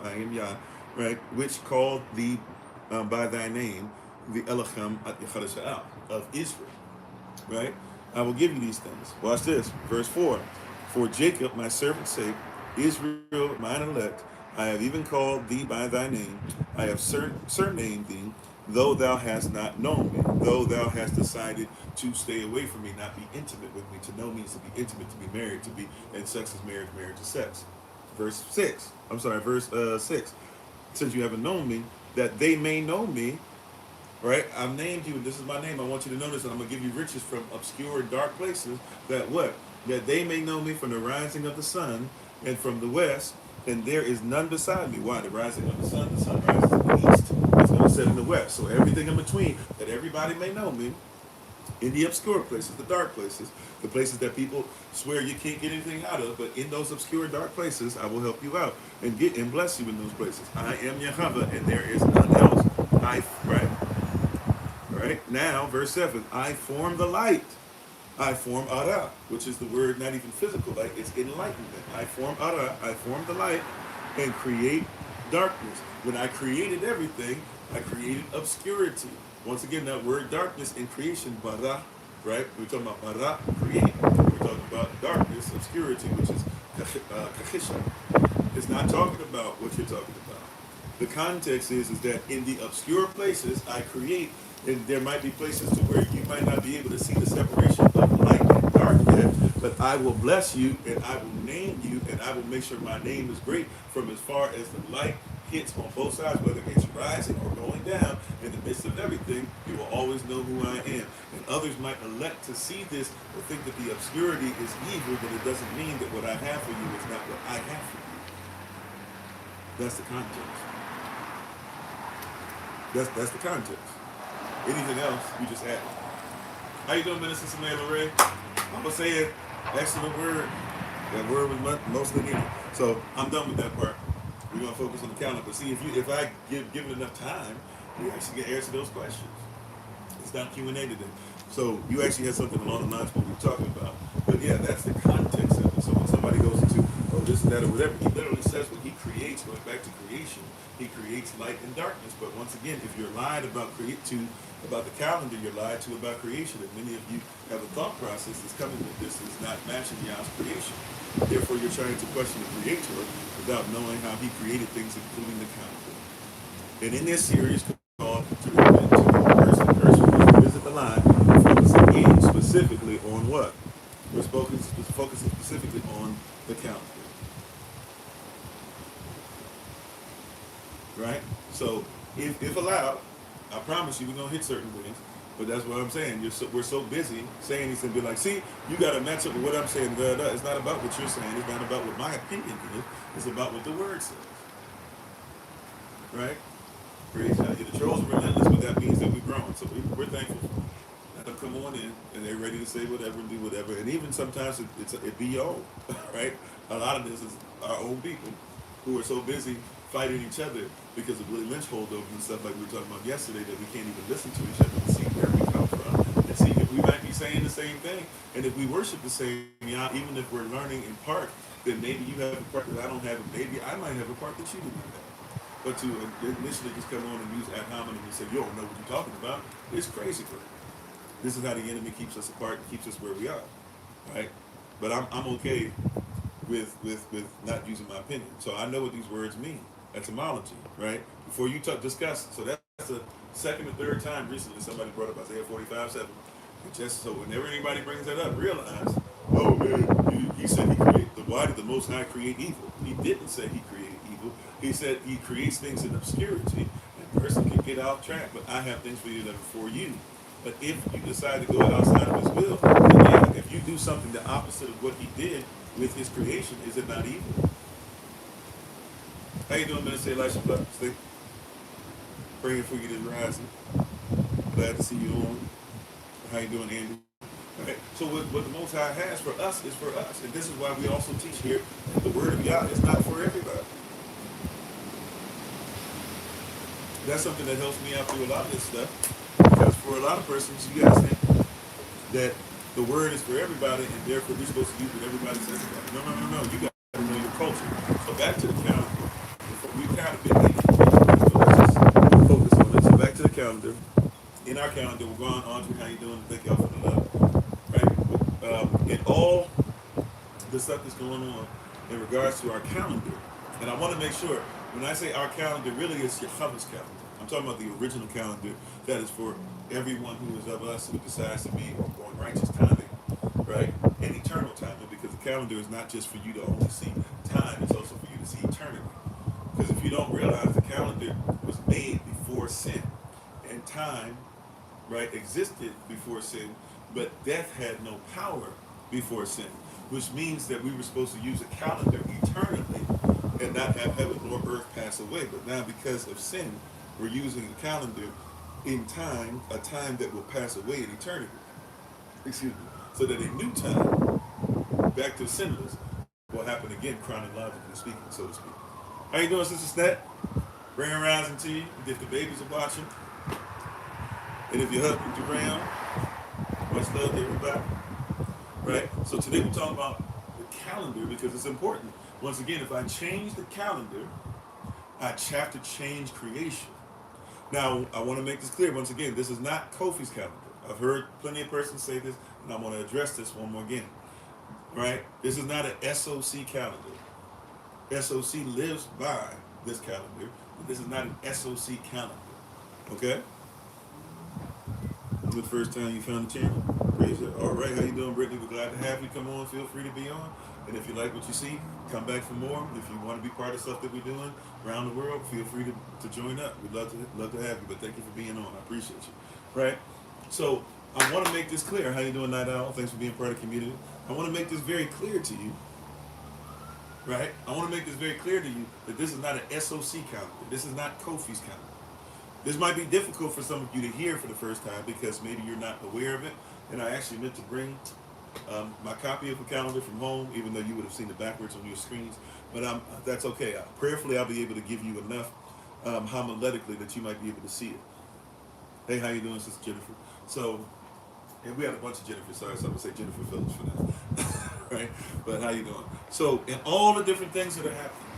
I am Yah, right, which called thee by thy name, the Elohim at Yechad of Israel, right? I will give you these things. Watch this, verse 4. For Jacob, my servant's sake, Israel, mine elect, I have even called thee by thy name. I have surnamed thee, though thou hast not known me, though thou hast decided to stay away from me, not be intimate with me. To know means to be intimate, to be married, to be, and sex is marriage, marriage is sex. Verse 6. Since you haven't known me, that they may know me, right? I've named you, and this is my name. I want you to know this, and I'm going to give you riches from obscure, dark places, that what? That they may know me from the rising of the sun and from the west, and there is none beside me. Why? The rising of the sun rises in the east. It's going to set in the west. So everything in between, that everybody may know me, In the obscure places, the dark places, the places that people swear you can't get anything out of, but in those obscure dark places, I will help you out and get and bless you in those places. I am Yahweh, and there is none else. Right now, verse 7. I form the light. I form Ara, which is the word not even physical light, it's enlightenment. I form Ara, I form the light, and create darkness. When I created everything, I created obscurity. Once again, that word darkness in creation, bara, right? We're talking about bara, create. We're talking about darkness, obscurity, which is kakhisha. It's not talking about what you're talking about. The context is that in the obscure places I create, and there might be places to where you might not be able to see the separation of light and dark yet, but I will bless you and I will name you and I will make sure my name is great from as far as the light hits on both sides, whether it's rising or going down. In the midst of everything, you will always know who I am. And others might elect to see this or think that the obscurity is evil, but it doesn't mean that what I have for you is not what I have for you. That's the context. That's the context. Anything else, we just add. How you doing, Minister Samantha Ray? I'm gonna say it. Excellent word. That word was mostly needed. So I'm done with that part. We're gonna focus on the calendar. But see, if I give it enough time, we actually get answer those questions. It's not Q&A today. So you actually had something along the lines of what we were talking about. But yeah, that's the context of it. So when somebody goes into, oh, this and that or whatever, he literally says what he creates, going back to creation, he creates light and darkness. But once again, if you're lied about the calendar, you're lied to about creation. And many of you have a thought process that's coming with this is not matching Yah's creation. Therefore, you're trying to question the Creator without knowing how he created things, including the calendar. And in this series called To Repent to Person, visit the line, we're focusing in specifically on what? We're focusing specifically on the calendar. Right? So, if allowed, I promise you we're going to hit certain things. But that's what I'm saying. We're so busy saying these and be like, see, you got to match up with what I'm saying. It's not about what you're saying. It's not about what my opinion is. It's about what the word says. Right? Praise God. The trolls are relentless, but that means that we're growing. So we're thankful. Let them come on in, and they're ready to say whatever and do whatever. And even sometimes it be your own. Right? A lot of this is our own people who are so busy fighting each other because of Willie Lynch holdovers and stuff like we were talking about yesterday that we can't even listen to each other and see where we come from and see if we might be saying the same thing. And if we worship the same Yah, even if we're learning in part, then maybe you have a part that I don't have, and maybe I might have a part that you do not have. But to initially just come on and use ad hominem and say, you don't know what you're talking about, it's crazy for you. This is how the enemy keeps us apart and keeps us where we are. Right? But I'm okay with not using my opinion. So I know what these words mean. Etymology, right? Before you discuss, so that's the second or third time recently somebody brought up Isaiah 45:7. And just so whenever anybody brings that up, realize, oh man, he said he created. Why did the Most High create evil? He didn't say he created evil. He said he creates things in obscurity, and a person can get off track. But I have things for you that are for you. But if you decide to go outside of His will, then yeah, if you do something the opposite of what He did with His creation, is it not evil? How you doing, Minister Elisha? Stay praying for you this rising. Glad to see you on. How you doing, Andrew? All right. So what the Most High has for us is for us. And this is why we also teach here that the Word of Yah is not for everybody. That's something that helps me out through a lot of this stuff. Because for a lot of persons, you guys think that the Word is for everybody and therefore we're supposed to use what everybody says about it. No. You got to know your culture. So back to the calendar. We've kind of been so let's just focus on it. So back to the calendar. In our calendar, we're going on to how you doing. Thank y'all for the love. Right? In all the stuff that's going on in regards to our calendar, and I want to make sure, when I say our calendar, really it's Yahweh's calendar. I'm talking about the original calendar that is for everyone who is of us who decides to be on righteous timing, right? And eternal timing, because the calendar is not just for you to only see time, it's also for you to see eternity. Because if you don't realize, the calendar was made before sin, and time, right, existed before sin, but death had no power before sin, which means that we were supposed to use a calendar eternally and not have heaven nor earth pass away. But now, because of sin, we're using a calendar in time, a time that will pass away in eternity. excuse me, so that a new time, back to sinless, will happen again chronologically speaking, so to speak. How you doing, Sister Snap? Grand rising to you. If the babies are watching, and if your husband's around, much love to everybody. Right? So today we're talking about the calendar because it's important. Once again, if I change the calendar, I have to change creation. Now, I want to make this clear. Once again, this is not Kofi's calendar. I've heard plenty of persons say this, and I want to address this one more again. Right? This is not an SOC calendar. SOC lives by this calendar, but this is not an SOC calendar. Okay? The first time you found the channel, praise it. All right, how you doing, Brittany? We're glad to have you. Come on, feel free to be on. And if you like what you see, come back for more. If you want to be part of stuff that we're doing around the world, feel free to join up. We'd love to have you. But thank you for being on. I appreciate you. Right? So I want to make this clear. How you doing, Night Owl? Thanks for being part of the community. I want to make this very clear to you. Right? I want to make this very clear to you that this is not an SOC calendar. This is not Kofi's calendar. This might be difficult for some of you to hear for the first time because maybe you're not aware of it. And I actually meant to bring my copy of the calendar from home, even though you would have seen it backwards on your screens. But that's okay. Prayerfully, I'll be able to give you enough homiletically that you might be able to see it. Hey, how you doing, Sister Jennifer? So, and we had a bunch of Jennifer. Sorry, so I'm going to say Jennifer Phillips for now. Right? But how you doing? So, in all the different things that are happening,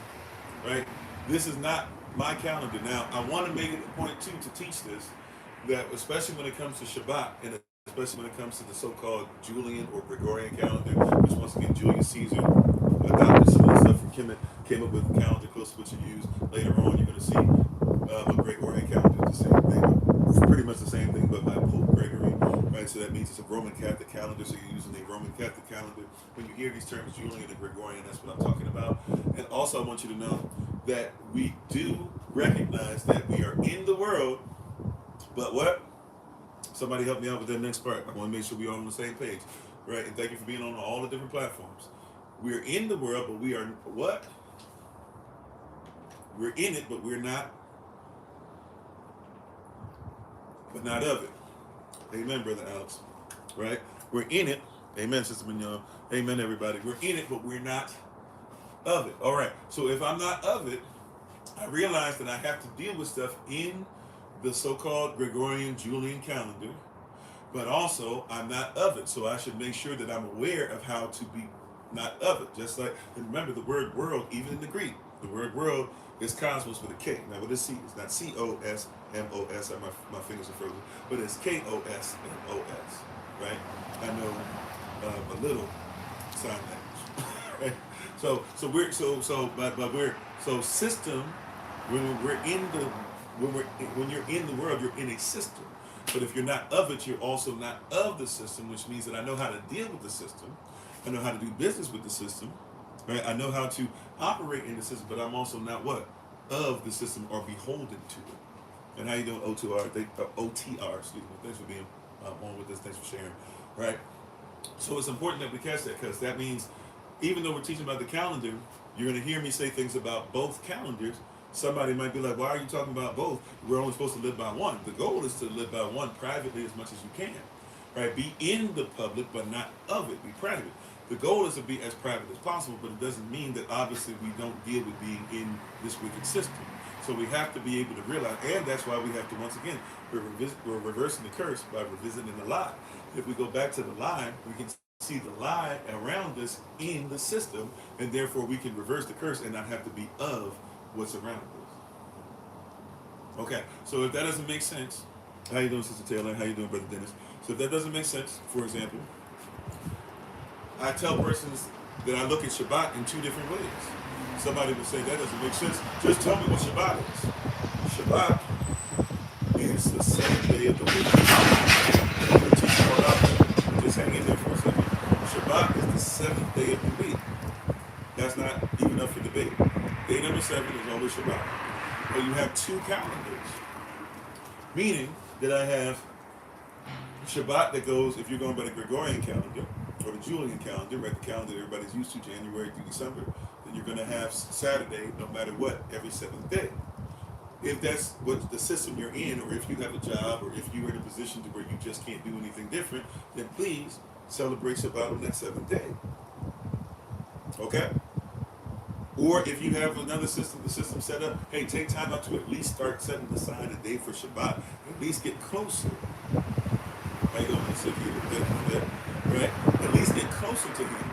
right, this is not my calendar. Now, I want to make it a point, too, to teach this, that especially when it comes to Shabbat, and especially when it comes to the so-called Julian or Gregorian calendar, which once again, Julius Caesar adopted some of the stuff from Kemet, came up with a calendar close to what you use. Later on, you're going to see a Gregorian calendar, the same thing. It's pretty much the same thing, but by Pope Gregory, right? So that means it's a Roman Catholic calendar, so you're using a Roman Catholic calendar. When you hear these terms, Julian and Gregorian, that's what I'm talking about. And also, I want you to know that we do recognize that we are in the world, but what? Somebody help me out with that next part. I want to make sure we're all on the same page, right? And thank you for being on all the different platforms. We're in the world, but we are what? We're in it, but we're not of it. Amen, Brother Alex. Right? We're in it. Amen, Sister Mignon. Amen, everybody. We're in it, but we're not of it. All right. So if I'm not of it, I realize that I have to deal with stuff in the so-called Gregorian Julian calendar, but also I'm not of it. So I should make sure that I'm aware of how to be not of it. Just like, and remember the word world, even in the Greek, the word world is cosmos with a K. Now what is C? It's not C-O-S-M-O-S, my fingers are frozen, but it's K-O-S-M-O-S, right? I know a little sign language, right? So system, when you're in the world, you're in a system. But if you're not of it, you're also not of the system, which means that I know how to deal with the system. I know how to do business with the system. Right? I know how to operate in the system, but I'm also not what? Of the system or beholden to it. And how you doing, OTR? OTR, excuse me. Thanks for being on with this. Thanks for sharing. Right? So it's important that we catch that because that means even though we're teaching about the calendar, you're going to hear me say things about both calendars. Somebody might be like, why are you talking about both? We're only supposed to live by one. The goal is to live by one privately as much as you can. Right? Be in the public, but not of it. Be private. The goal is to be as private as possible, but it doesn't mean that obviously we don't deal with being in this wicked system. So we have to be able to realize, and that's why we have to, once again, we're reversing the curse by revisiting the lie. If we go back to the lie, we can see the lie around us in the system, and therefore we can reverse the curse and not have to be of what's around us. Okay, so if that doesn't make sense, how you doing, Sister Taylor? How you doing, Brother Dennis? So if that doesn't make sense, for example, I tell persons that I look at Shabbat in two different ways. Somebody would say, that doesn't make sense. Just tell me what Shabbat is. Shabbat is the seventh day of the week. Just hang in there for a second. Shabbat is the seventh day of the week. That's not even up for debate. Day number 7 is always Shabbat. But you have two calendars. Meaning that I have Shabbat that goes, if you're going by the Gregorian calendar, or the Julian calendar, right, the calendar that everybody's used to, January through December, then you're going to have Saturday, no matter what, every 7th day. if that's what the system you're in, or if you have a job, or if you're in a position to where you just can't do anything different, then please celebrate Shabbat on that seventh day. Okay? Or if you have another system, the system set up, hey, take time out to at least start setting aside a day for Shabbat. At least get closer. How you doing? Right? At least get closer to him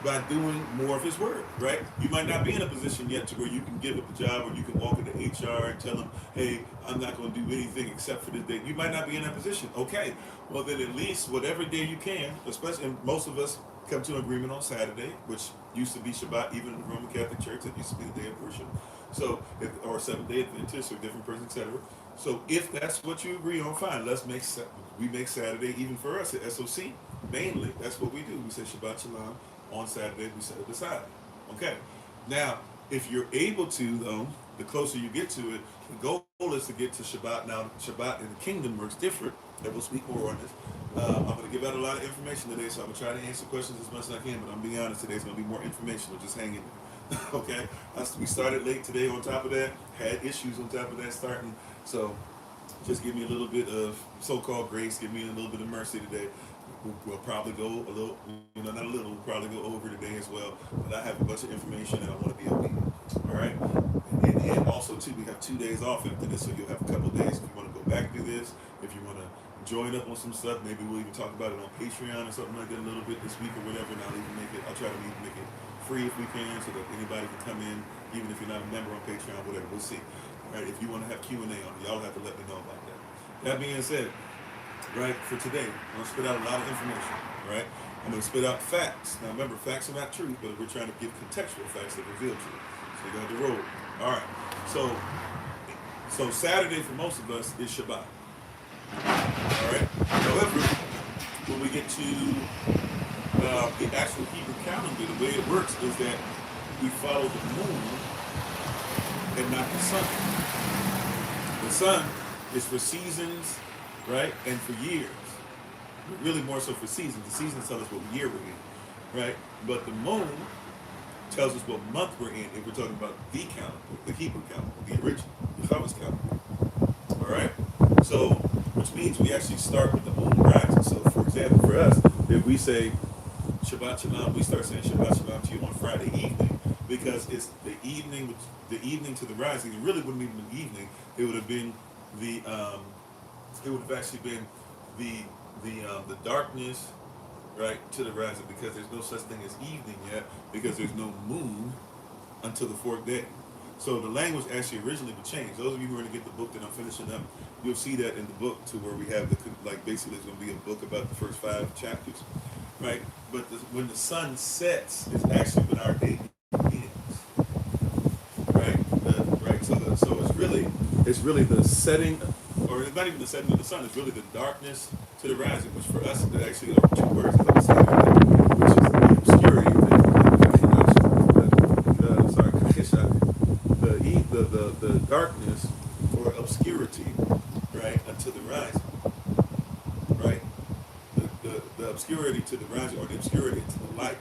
by doing more of his word, right? You might not be in a position yet to where you can give up a job, or you can walk into HR and tell them, hey, I'm not going to do anything except for this day. You might not be in that position. Okay, well then at least whatever day you can, especially, and most of us come to an agreement on Saturday, which used to be Shabbat, even in the Roman Catholic Church, it used to be the day of worship. So, or Seventh-day Adventist, or different person, etc. So if that's what you agree on, fine. We make Saturday, even for us at SOC, mainly, that's what we do. We say Shabbat Shalom. On Saturday, we set it aside. Okay. Now, if you're able to, though, the closer you get to it, the goal is to get to Shabbat. Now, Shabbat in the kingdom works different, and we'll speak more on this. I'm going to give out a lot of information today, so I'm going to try to answer questions as much as I can, but I'm being honest, today's going to be more informational. Just hang in there. Okay? We started late today on top of that, had issues on top of that starting, so just give me a little bit of so-called grace, give me a little bit of mercy today. We'll probably go a little, not a little, we'll probably go over today as well. But I have a bunch of information and I want to be obedient. All right? And also, too, we have 2 days off after this, so you'll have a couple of days if you want to go back to this, if you want to join up on some stuff. Maybe we'll even talk about it on Patreon or something like that a little bit this week or whatever, and I'll try to make it free if we can, so that anybody can come in, even if you're not a member on Patreon, whatever, we'll see. All right? If you want to have Q&A on it, y'all have to let me know about that. That being said, right, for today, I'm going to spit out a lot of information, right? I'm going to spit out facts. Now remember, facts are not truth, but we're trying to give contextual facts that reveal truth. So you got to roll. All right. So Saturday for most of us is Shabbat. All right. However, when we get to the actual Hebrew calendar, the way it works is that we follow the moon and not the sun. The sun is for seasons, right, and for years. Really more so for seasons. The seasons tell us what year we're in, right? But the moon tells us what month we're in if we're talking about the calendar, the Hebrew calendar, the original, the Chava's calendar. All right? So, which means we actually start with the moon rising. So, for example, for us, if we say Shabbat Shalom, we start saying Shabbat Shalom to you on Friday evening, because it's the evening to the rising. It really wouldn't even been evening. It would have been it would have actually been the darkness, right, to the rising, because there's no such thing as evening yet, because there's no moon until the fourth day. So the language actually originally would change. Those of you who are going to get the book that I'm finishing up, you'll see that in the book, to where we have basically it's going to be a book about the first 5 chapters, right? But when the sun sets is actually when our day begins, right? So it's really the setting, or it's not even the setting of the sun. It's really the darkness to the rising, which for us actually are 2 words, as I was saying earlier, which is the obscurity, the darkness or obscurity, right, until the rising, right? The obscurity to the rising, or the obscurity to the light.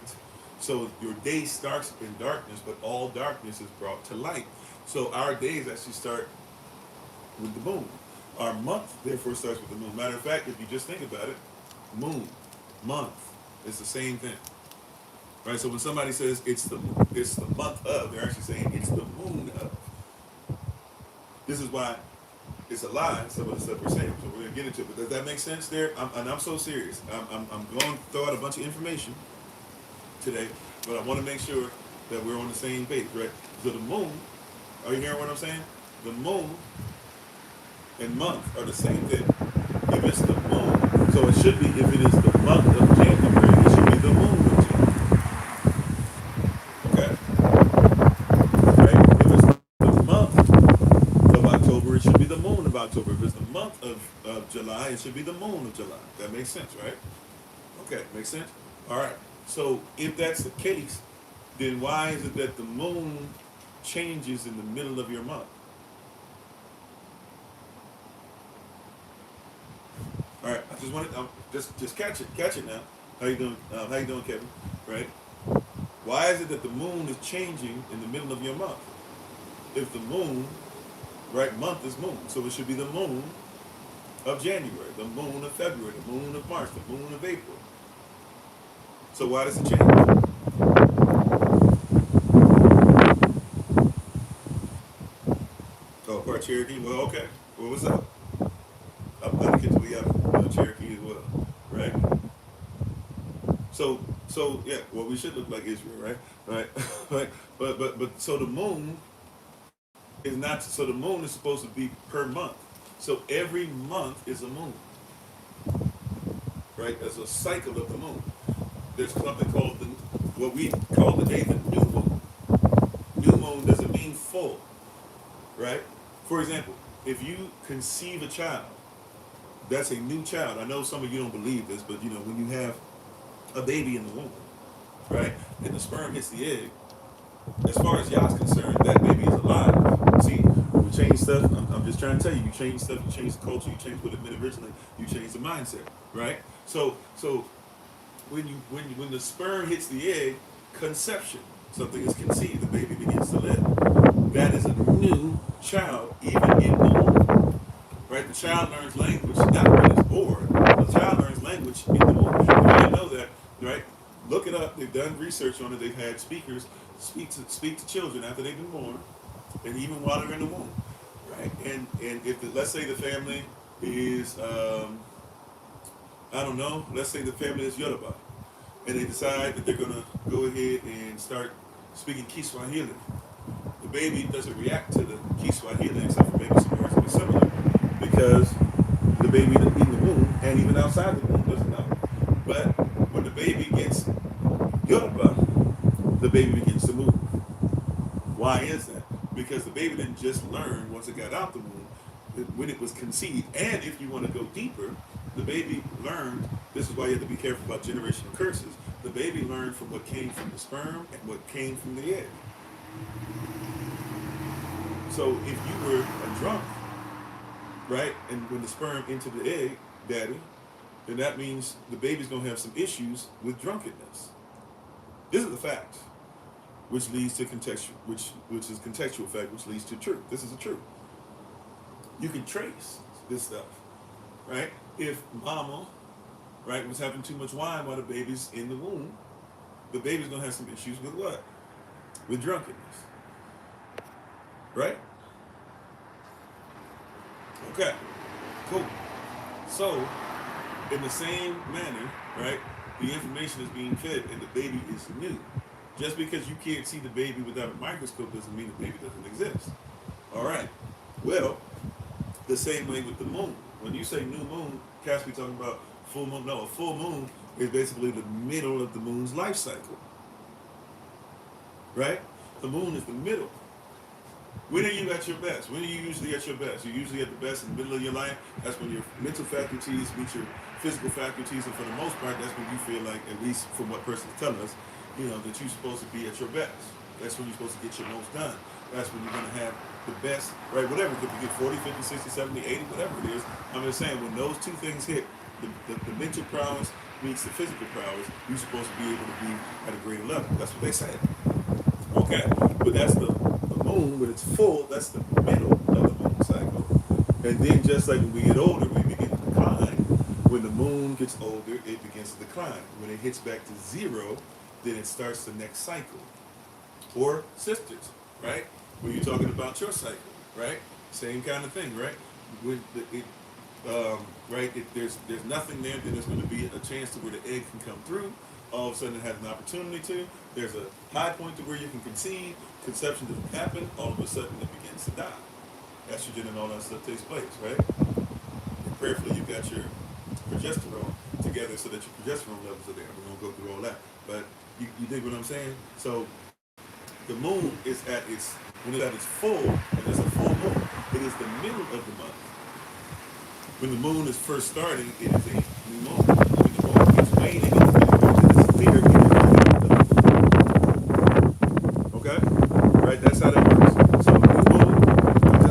So your day starts in darkness, but all darkness is brought to light. So our days actually start with the moon. Our month, therefore, starts with the moon. Matter of fact, if you just think about it, moon, month, it's the same thing, right? So when somebody says it's the month of, they're actually saying it's the moon of. This is why it's a lie, some of the stuff we're saying. So we're gonna get into it. But does that make sense there? I'm so serious. I'm going to throw out a bunch of information today, but I want to make sure that we're on the same page, right? So the moon, are you hearing what I'm saying? The moon and month are the same thing. If it's the moon, so it should be, if it is the month of January, it should be the moon of January. Okay? Right? If it's the month of October, it should be the moon of October. If it's the month of July, it should be the moon of July. That makes sense, right? Okay, makes sense? All right. So if that's the case, then why is it that the moon changes in the middle of your month? All right, I just wanted just catch it now. How you doing? How you doing, Kevin? Right? Why is it that the moon is changing in the middle of your month? If the moon right? Month is moon. So it should be the moon of January, the moon of February, the moon of March, the moon of April. So why does it change? Oh, part Cherokee? Well, okay. Well, what's up? I'm glad to get to we have Cherokee as well, right? So yeah, well, we should look like Israel, right? Right, right. But so the moon is not. So the moon is supposed to be per month. So every month is a moon, right? There's a cycle of the moon. There's something called what we call today the new moon. New moon doesn't mean full, right? For example, if you conceive a child, that's a new child. I know some of you don't believe this, but when you have a baby in the womb, right, and the sperm hits the egg, as far as y'all's concerned, that baby is alive. See, we change stuff. I'm just trying to tell you, you change stuff, you change the culture, you change what it meant originally, you change the mindset, right? So when the sperm hits the egg, conception, something is conceived, the baby begins to live. That is a new child, even in the womb, right? The child learns language not when it's born. The child learns language in the womb. You didn't know that, right? Look it up. They've done research on it. They've had speakers speak to children after they've been born, and even while they're in the womb, right? And if let's say the family is I don't know, let's say the family is Yoruba, and they decide that they're gonna go ahead and start speaking Kiswahili. The baby doesn't react to the Kiswahili except for maybe some words that be similar, because the baby in the womb and even outside the womb doesn't know. But when the baby gets Yoruba, the baby begins to move. Why is that? Because the baby didn't just learn once it got out the womb, when it was conceived. And if you want to go deeper, the baby learned, this is why you have to be careful about generational curses, the baby learned from what came from the sperm and what came from the egg. So if you were a drunk, right, and when the sperm entered the egg, daddy, then that means the baby's going to have some issues with drunkenness. This is the fact, which leads to contextual, which is contextual fact, which leads to truth. This is the truth. You can trace this stuff, right? If mama, right, was having too much wine while the baby's in the womb, the baby's gonna have some issues with what? With drunkenness, right? Okay, cool. So, in the same manner, right, the information is being fed and the baby is new. Just because you can't see the baby without a microscope doesn't mean the baby doesn't exist. All right. Well, the same way with the moon. When you say new moon, Cass, we talking about full moon. No, a full moon is basically the middle of the moon's life cycle. Right? The moon is the middle. When are you at your best? When are you usually at your best? You're usually at the best in the middle of your life. That's when your mental faculties meet your physical faculties, and for the most part, that's when you feel like, at least from what person's telling us, that you're supposed to be at your best. That's when you're supposed to get your most done. That's when you're going to have the best, right? Whatever, if you get 40, 50, 60, 70, 80, whatever it is, I'm just saying, when those two things hit, the mental prowess meets the physical prowess, you're supposed to be able to be at a greater level. That's what they say. Okay, but that's the moon, when it's full, that's the middle of the moon cycle. And then just like when we get older, we begin to decline. When the moon gets older, it begins to decline. When it hits back to zero, then it starts the next cycle. Or sisters, right? When you're talking about your cycle, right? Same kind of thing, right? When there's nothing there, then there's going to be a chance to where the egg can come through. All of a sudden it has an opportunity to. There's a high point to where you can conceive. Conception doesn't happen. All of a sudden it begins to die. Estrogen and all that stuff takes place, right? And prayerfully you got your progesterone together so that your progesterone levels are there. We won't go through all that. But you dig what I'm saying? So the moon is when it's at its full, and it's a full moon, it is the middle of the month. When the moon is first starting, it is a new moon. When the moon gets waning, it's clear. Okay? Right? That's how that works. So new moon,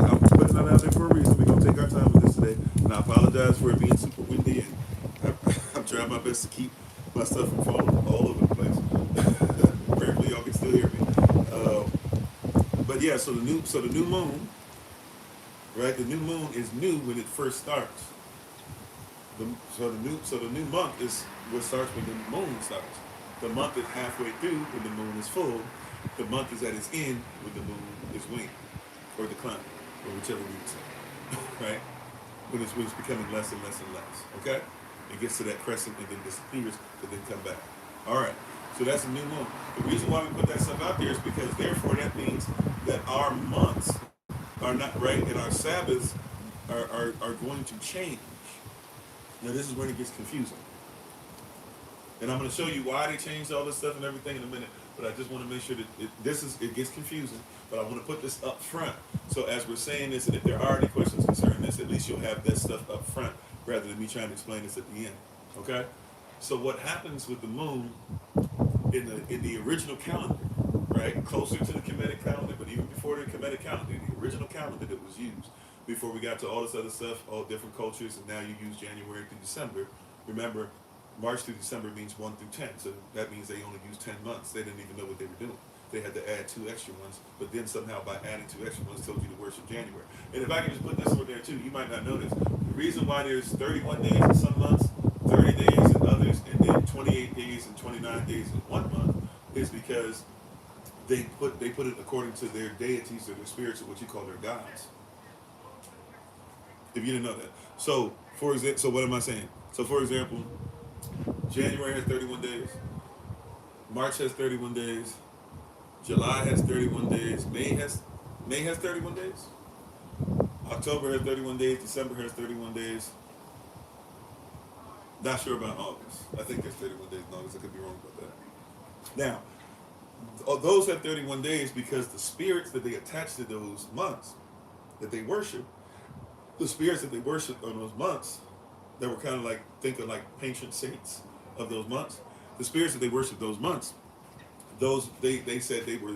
I'm putting that out there for a reason. We're going to take our time with this today. And I apologize for it being super windy, and I'm trying my best to keep my stuff from falling all over the place. Prayerfully y'all can still hear me. But yeah, so the new moon right? The new moon is new when it first starts. So the new month is what starts when the moon starts. The month is halfway through when the moon is full. The month is at its end when the moon is waning or declining, or whichever we would say, right? When it's becoming less and less and less. Okay, it gets to that crescent and then disappears to then come back. All right. So that's a new moon. The reason why we put that stuff out there is because therefore that means that our months are not right and our Sabbaths are going to change. Now this is when it gets confusing. And I'm going to show you why they changed all this stuff and everything in a minute. But I just want to make sure that it gets confusing. But I want to put this up front. So as we're saying this, and if there are any questions concerning this, at least you'll have that stuff up front rather than me trying to explain this at the end. Okay? So what happens with the moon in the original calendar, right? Closer to the Kemetic calendar, but even before the Kemetic calendar, the original calendar that was used before we got to all this other stuff, all different cultures, and now you use January through December. Remember, March through December means 1 through 10, so that means they only used 10 months. They didn't even know what they were doing. They had to add 2 extra ones, but then somehow by adding 2 extra ones told you to worship January. And if I can just put this over there too, you might not know this. The reason why there's 31 days in some months, 30 days in others, and then 28 days and 29 days in one month is because they put it according to their deities or their spirits or what you call their gods. If you didn't know that. So what am I saying? So for example, January has 31 days. March has 31 days. July has 31 days. May has 31 days. October has 31 days. December has 31 days. Not sure about August. I think there's 31 days in August. I could be wrong about that. Now, those have 31 days because the spirits that they attach to those months that they worship, the spirits that they worship on those months that were kind of like, think of like patron saints of those months, the spirits that they worship those months, those they said they were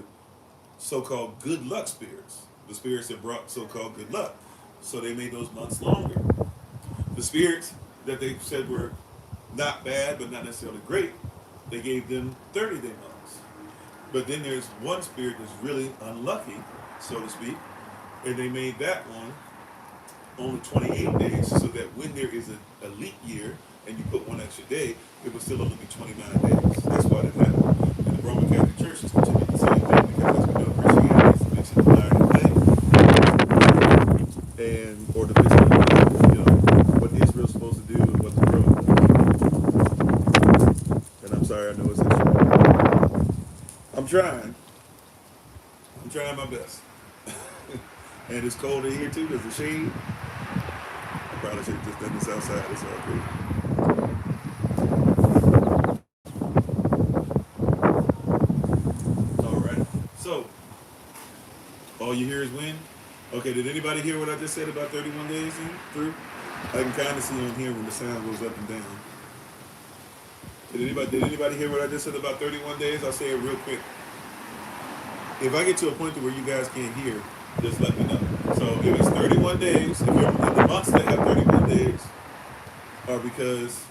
so-called good luck spirits, the spirits that brought so-called good luck. So they made those months longer. The spirits that they said were not bad but not necessarily great, they gave them 30-day months. But then there's one spirit that's really unlucky, so to speak, and they made that one only 28 days, so that when there is a leap year and you put one extra day, it would still only be 29 days. That's why that happened. And the Roman Catholic Church is continuing the same thing because as we know, Christianity is the mix of the iron and clay, or the mix of what Israel's supposed to do and what the world. And I'm sorry, I know it's extra. I'm trying my best. And it's cold in here too. There's a shade. I probably should have just done this outside. It's all good. All right. So, all you hear is wind. Okay. Did anybody hear what I just said about 31 days through? I can kind of see on here when the sound goes up and down. Did anybody hear what I just said about 31 days? I'll say it real quick. If I get to a point to where you guys can't hear, just let me know. So if it's 31 days, if you're in the months that have 31 days, are because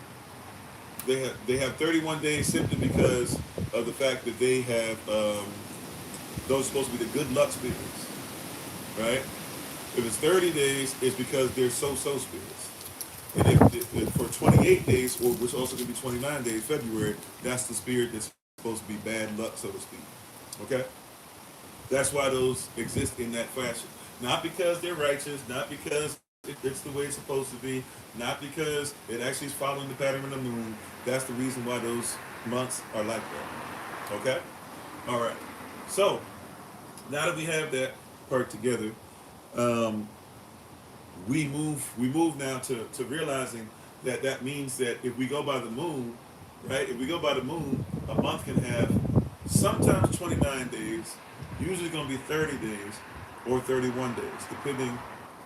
they have 31 days simply because of the fact that they have those are supposed to be the good luck spirits, right? If it's 30 days, it's because they're so-so spirits. And if for 28 days, or which also could be 29 days, February, that's the spirit that's supposed to be bad luck, so to speak. Okay? That's why those exist in that fashion. Not because they're righteous, not because it's the way it's supposed to be, not because it actually is following the pattern of the moon. That's the reason why those months are like that. Okay? All right. So, now that we have that part together, we move now to realizing that means that if we go by the moon, right? If we go by the moon, a month can have sometimes 29 days, usually going to be 30 days or 31 days, depending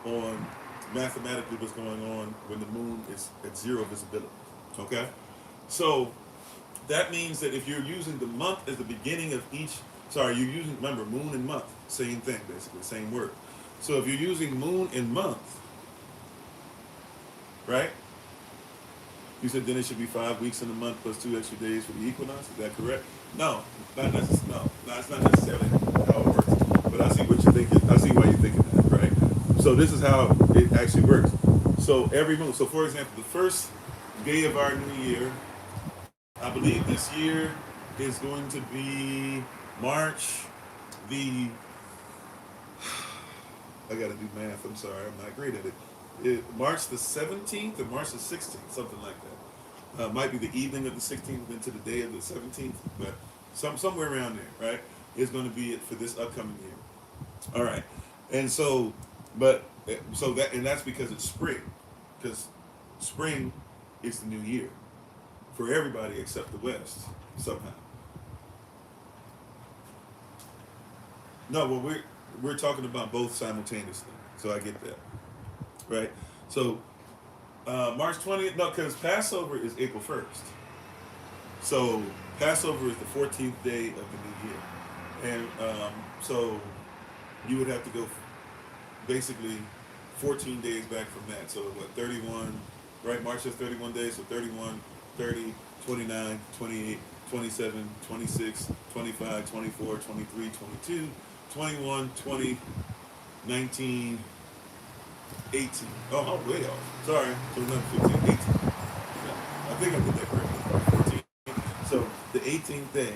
on mathematically what's going on when the moon is at zero visibility. Okay? So that means that if you're using the month as the beginning of you're using, remember, moon and month, same thing, basically, same word. So if you're using moon and month, right? You said then it should be 5 weeks in a month plus 2 extra days for the equinox. Is that correct? No, not necessarily. No, it's not necessarily how it works. But I see what you're thinking. I see why you're thinking that, right? So this is how it actually works. So every moon. So for example, the first day of our new year, I believe this year is going to be March the. I gotta do math. I'm sorry, I'm not great at it. March the 17th or March the 16th, something like that. Might be the evening of the 16th into the day of the 17th, but somewhere around there, right? Is going to be it for this upcoming year. All right, and so, that's because it's spring, because spring is the new year for everybody except the West somehow. No, well we're talking about both simultaneously, so I get that, right? So March 20th, no, because Passover is April 1st. So Passover is the 14th day of the new year, and so you would have to go basically 14 days back from that. So what, 31, right? March is 31 days, so 31, 30, 29, 28, 27, 26, 25, 24, 23, 22, 21, 20, 19, 18. Oh, I'm way off. Sorry. So another 15, 18. Yeah, I think I did that correctly. 14. So the 18th day,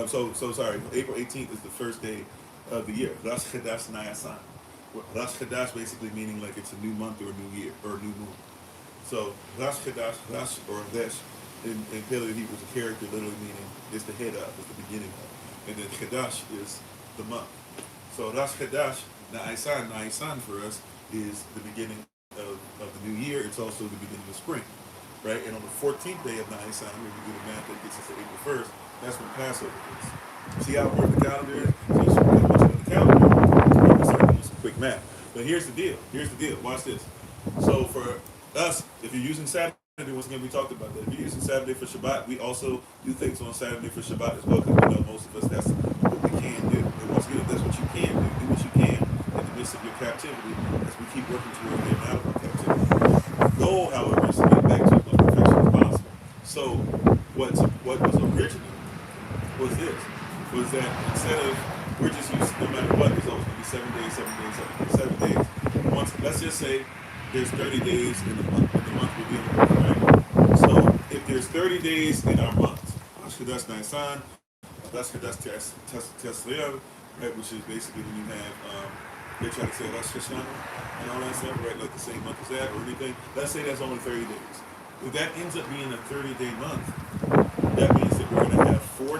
so sorry, April 18th is the first day of the year. Rosh Chodesh Nisan. Rosh Chodesh basically meaning like it's a new month or a new year or a new moon. So Rosh Chodesh, Rosh or Chodesh in Paleo Hebrew is a character literally meaning it's the head of, it's the beginning of. And then Chodesh is the month. So Rosh Chodesh Nisan for us is the beginning of the new year. It's also the beginning of spring, right? And on the 14th day of Nisan, when we do the math that gets us to April 1st, that's when Passover is. See how important the calendar is? So it's much of the calendar. Let's start doing some quick math. But here's the deal. Watch this. So for us, if you're using Saturday, once again we talked about that. If you're using Saturday for Shabbat, we also do things on Saturday for Shabbat as well, because we know most of us that's what we can do. And once again, if that's what you can do what you can in the midst of your captivity as we keep working toward getting out of our captivity. The goal, however, is to get back to as much perfection as possible. So what was original was that instead of we're just used no matter what, there's always going to be 7 days, 7 days, 7 days. Once, let's just say there's 30 days in the month. The month will be in the month, right? So if there's 30 days in our month, that's Nisan, that's Tesla, right? Which is basically when you have they try to say that's Shoshana and all that stuff, right? Like the same month as that or anything. Let's say that's only 30 days. If that ends up being a 30-day month, that means that we're going to have 4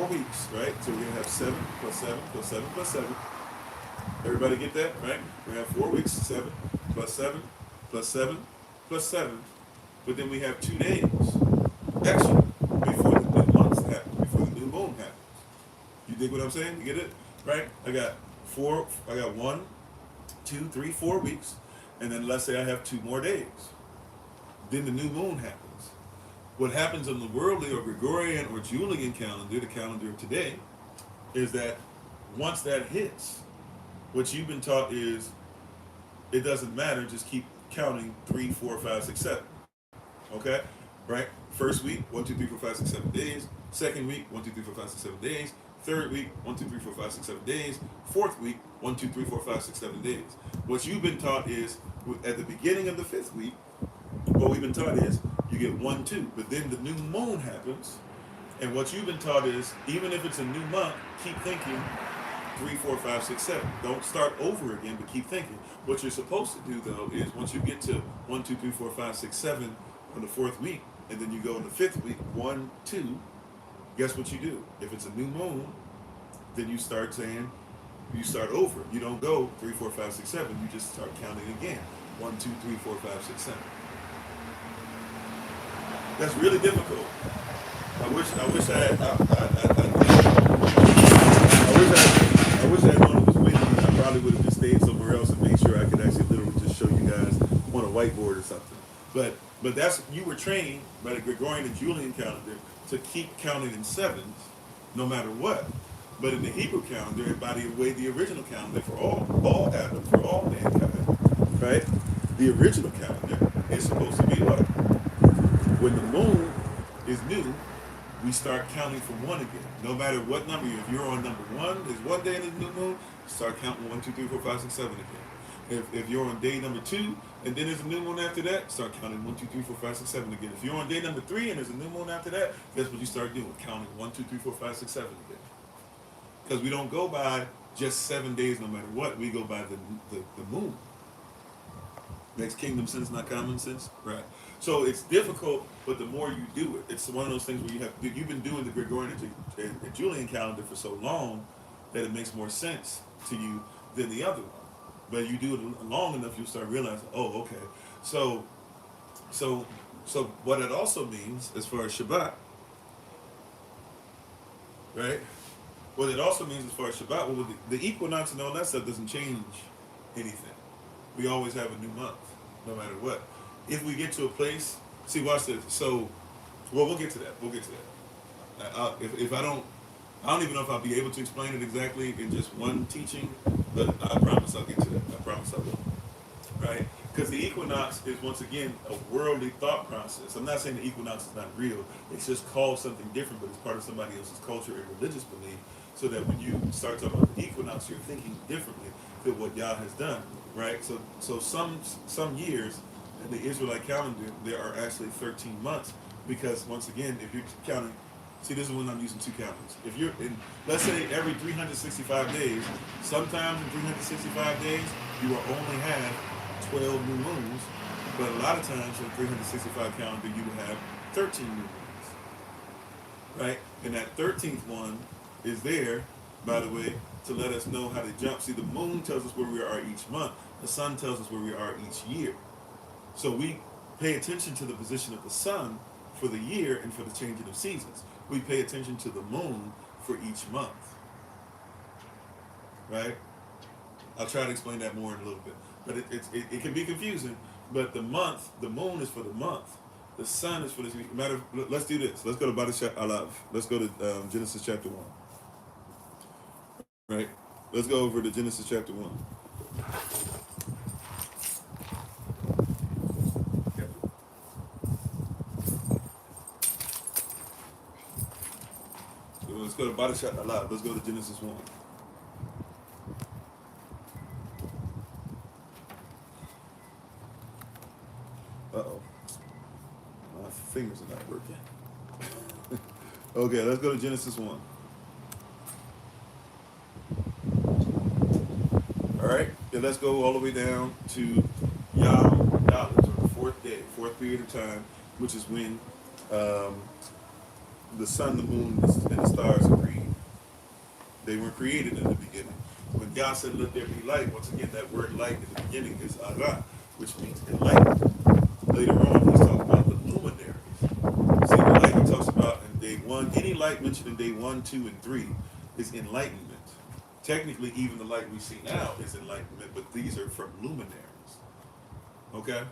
weeks, right? So we're going to have 7 plus 7 plus 7 plus 7. Everybody get that, right? We're going to have 4 weeks, 7 plus 7 plus 7 plus 7. But then we have 2 days extra before the new months happen, before the new moon happens. You dig what I'm saying? You get it? Right? I got 1, 2, 3, 4 weeks. And then let's say I have 2 more days. Then the new moon happens. What happens on the worldly or Gregorian or Julian calendar, the calendar of today, is that once that hits, what you've been taught is it doesn't matter, just keep counting 3, 4, 5, 6, 7. Okay? Right? First week, 1, 2, 3, 4, 5, 6, 7 days. Second week, 1, 2, 3, 4, 5, 6, 7 days. Third week, 1, 2, 3, 4, 5, 6, 7 days. Fourth week, 1, 2, 3, 4, 5, 6, 7 days. What you've been taught is at the beginning of the 5th week, what we've been taught is you get 1, 2, but then the new moon happens, and what you've been taught is even if it's a new month, keep thinking 3, 4, 5, 6, 7. Don't start over again, but keep thinking. What you're supposed to do though is once you get to 1, 2, 3, 4, 5, 6, 7 on the 4th week, and then you go in the 5th week, 1, 2. Guess what you do? If it's a new moon, then you start over. You don't go 3, 4, 5, 6, 7. You just start counting again. 1, 2, 3, 4, 5, 6, 7. That's really difficult. I wish I had known it was with me. I probably would have just stayed somewhere else and made sure I could actually literally just show you guys on a whiteboard or something. But that's, you were trained by the Gregorian and Julian calendar to keep counting in 7s no matter what. But in the Hebrew calendar, and by the way, the original calendar for all Adam, for all mankind, right? The original calendar is supposed to be what? When the moon is new, we start counting from 1 again. No matter what number, if you're on number 1, there's 1 day in the new moon, start counting 1, 2, 3, 4, 5, 6, 7 again. If you're on day number 2 and then there's a new moon after that, start counting 1, 2, 3, 4, 5, 6, 7 again. If you're on day number 3 and there's a new moon after that, that's what you start doing, counting 1, 2, 3, 4, 5, 6, 7 again. Because we don't go by just 7 days no matter what. We go by the moon. Makes kingdom sense, not common sense, right? So it's difficult, but the more you do it, it's one of those things where you've been doing the Gregorian and Julian calendar for so long that it makes more sense to you than the other one. But you do it long enough, you'll start realizing, oh, okay. So what it also means as far as Shabbat, right? What it also means as far as Shabbat, well, the equinox and all that stuff doesn't change anything. We always have a new month, no matter what. If we get to a place, see, watch this. So, well, we'll get to that. We'll get to that. If I don't even know if I'll be able to explain it exactly in just one teaching, but I promise I'll get to that. I promise I will. Right? Because the equinox is, once again, a worldly thought process. I'm not saying the equinox is not real. It's just called something different, but it's part of somebody else's culture and religious belief, so that when you start talking about the equinox, you're thinking differently than what Yah has done. Right? So some years in the Israelite calendar, there are actually 13 months, because, once again, if you're counting, see, this is when I'm using 2 calendars. If you're in, let's say, every 365 days, sometimes in 365 days, you will only have 12 new moons, but a lot of times in 365 calendar, you will have 13 new moons, right? And that 13th one is there, by the way, to let us know how to jump. See, the moon tells us where we are each month. The sun tells us where we are each year. So we pay attention to the position of the sun for the year and for the changing of seasons. We pay attention to the moon for each month, right? I'll try to explain that more in a little bit, but it can be confusing. But the moon is for the month. The sun is for the matter. Let's do this. Let's go to Badashat Alav. Let's go to Genesis chapter 1. Right? Let's go over to Genesis chapter 1. Let's go to Badashat Alav. Let's go to Genesis 1. Uh-oh. My fingers are not working. Okay, let's go to Genesis 1. Alright, then let's go all the way down to Yom Dalet, or the 4th day, 4th period of time, which is when the sun, the moon, and the stars are created. They were created in the beginning. When God said, let there be light, once again, that word light in the beginning is Ara, which means enlightenment. Later on, he's talking about the luminaries. See, the light he talks about in day 1, any light mentioned in day 1, 2, and 3 is enlightenment. Technically, even the light we see now is enlightenment, but these are from luminaries. Okay?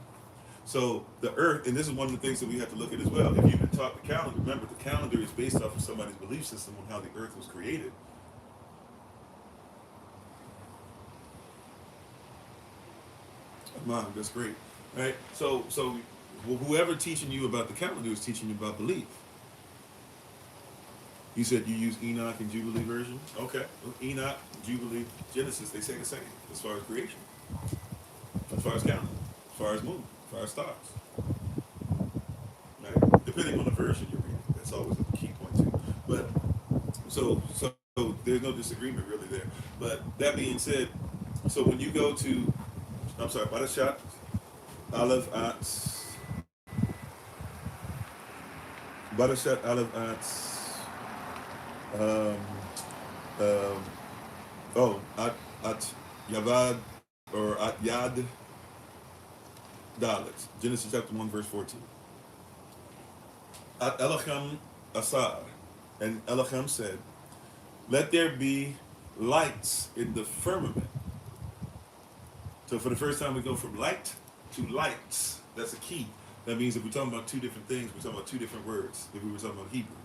So the earth, and this is one of the things that we have to look at as well. If you've been taught the calendar, remember the calendar is based off of somebody's belief system on how the earth was created. Mom, that's great. Right? So whoever teaching you about the calendar is teaching you about belief. You said you use Enoch and Jubilee version? Okay. Enoch, Jubilee, Genesis, they say the same as far as creation, as far as calendar, as far as moon, as far as stars. Right? Depending on the version you're reading. That's always a key point too. But so there's no disagreement really there. But that being said, so when you go to, I'm sorry, Badashat Aleph at Badashat Aleph at at Yavad or at Yad Dalet, Genesis chapter 1 verse 14. At Elohim Asar, and Elohim said, let there be lights in the firmament. So for the first time we go from light to lights. That's a key. That means if we're talking about 2 different things, we're talking about 2 different words. If we were talking about Hebrew,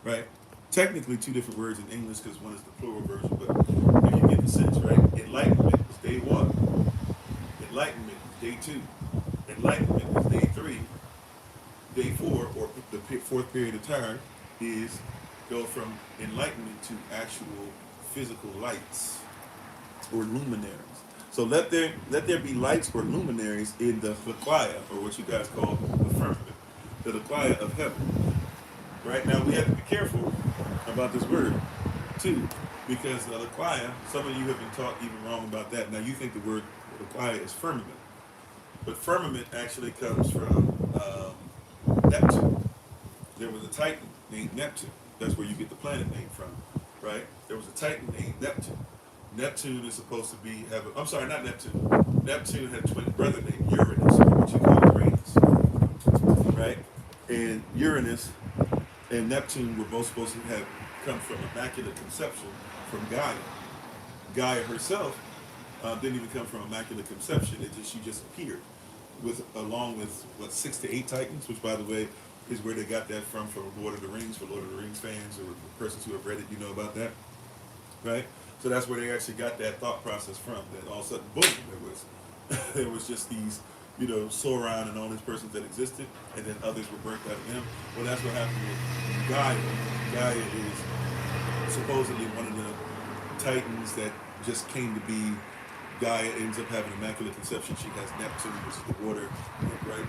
right? Technically 2 different words in English because one is the plural version, but if you get the sense, right? Enlightenment is day 1. Enlightenment is day 2. Enlightenment is day 3. Day 4, or the 4th period of time, is go from enlightenment to actual physical lights or luminaries. So let there be lights or luminaries in the laquaya, or what you guys call the firmament, the laquaya of heaven. Right now, we have to be careful about this word too, because the laquaya. Some of you have been taught even wrong about that. Now you think the word laquaya is firmament, but firmament actually comes from Neptune. There was a Titan named Neptune. That's where you get the planet name from, right? There was a Titan named Neptune. Neptune is supposed to be I'm sorry, not Neptune. Neptune had a twin brother named Uranus, or what you call Uranus, right? And Uranus and Neptune were both supposed to have come from immaculate conception from Gaia. Gaia herself didn't even come from immaculate conception. She just appeared along with 6 to 8 Titans, which by the way is where they got that from Lord of the Rings. For Lord of the Rings fans or persons who have read it, you know about that, right? So that's where they actually got that thought process from. That all of a sudden, boom, there was just these, Sauron and all these persons that existed, and then others were birthed out of them. Well, that's what happened with Gaia. Gaia is supposedly one of the Titans that just came to be. Gaia ends up having immaculate conception. She has Neptune, which is the water, right?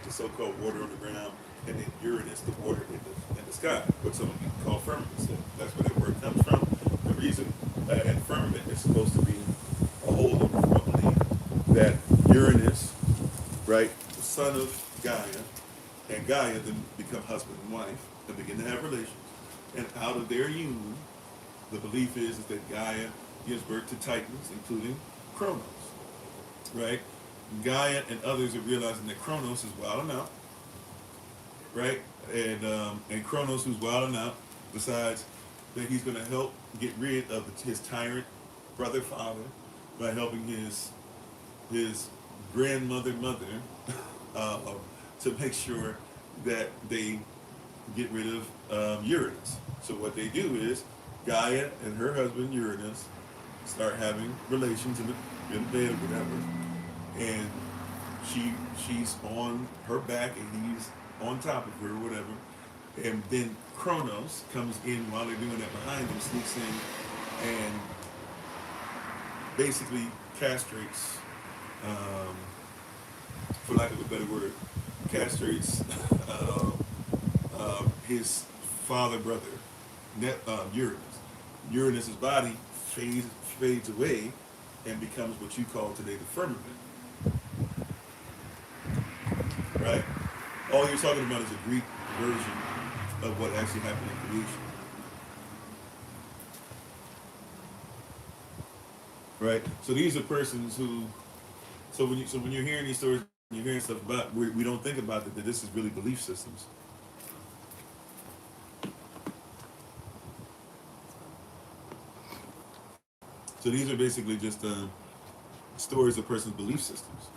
The so-called water on the ground, and then Uranus, the water in the sky, what some people call firmament. So that's where that word comes from. The reason that firmament is supposed to be a hold over firmament, that Uranus, right, the son of Gaia, and Gaia then become husband and wife, and begin to have relations. And out of their union, the belief is that Gaia gives birth to Titans, including Kronos, right? Gaia and others are realizing that Kronos is wilding out, right? And Kronos, who's wilding out, decides that he's going to help get rid of his tyrant father by helping his grandmother to make sure that they get rid of Uranus. So what they do is Gaia and her husband Uranus start having relations in bed or whatever, and she's on her back and he's on top of her or whatever, and then Kronos comes in while they're doing that behind them, sneaks in and basically castrates, for lack of a better word, his brother Uranus. Uranus's body fades away and becomes what you call today the firmament, right? All you're talking about is a Greek version of what actually happened in creation, right? So these are persons who, when you're hearing these stories, you're hearing stuff about, we don't think about that this is really belief systems. So these are basically just stories of person's belief systems.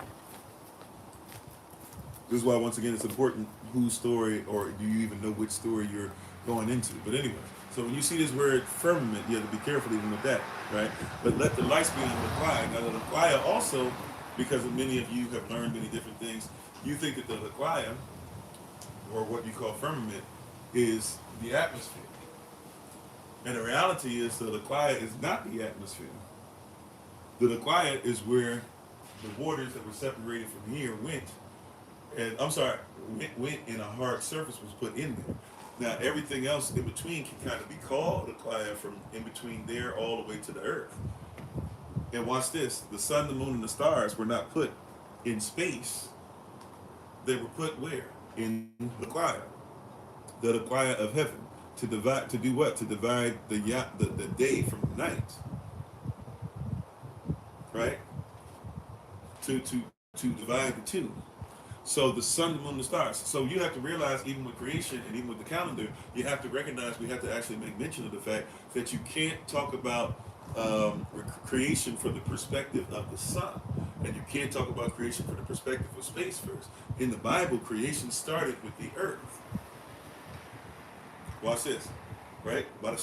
This is why, once again, it's important whose story, or do you even know which story you're going into. But anyway, so when you see this word firmament, you have to be careful even with that, right? But let the lights be on the laquaya. Now the laquaya also, because many of you have learned many different things, you think that the laquaya, or what you call firmament, is the atmosphere. And the reality is the laquaya is not the atmosphere. The laquaya is where the waters that were separated from here went and a hard surface was put in there. Now everything else in between can kind of be called laquaya, from in between there all the way to the earth. And watch this: the sun, the moon, and the stars were not put in space. They were put where? In laquaya, the laquaya of heaven. To divide, to do what? To divide the day from the night, right? To divide the two. So the sun, the moon, the stars. So you have to realize, even with creation and even with the calendar, you have to recognize, we have to actually make mention of the fact that you can't talk about creation from the perspective of the sun, and you can't talk about creation from the perspective of space first. In the Bible, creation started with the earth. Watch this, right? In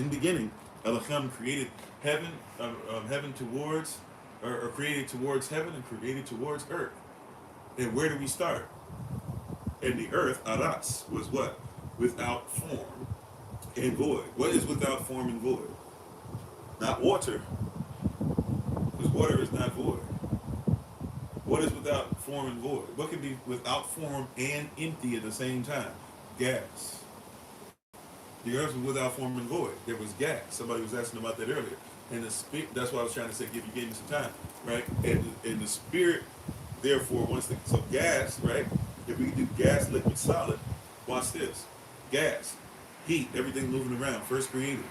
the beginning, Elohim created heaven, towards, or created towards heaven and created towards earth. And where do we start? And the earth, aratz, was what? Without form and void. What is without form and void? Not water. water is not void. What is without form and void? What can be without form and empty at the same time? Gas. The earth was without form and void. There was gas. Somebody was asking about that earlier. And the spirit, that's why I was trying to say, give you gave me some time, right? And the spirit, therefore, so gas, right? If we do gas, liquid, solid, watch this. Gas, heat, everything moving around, first created,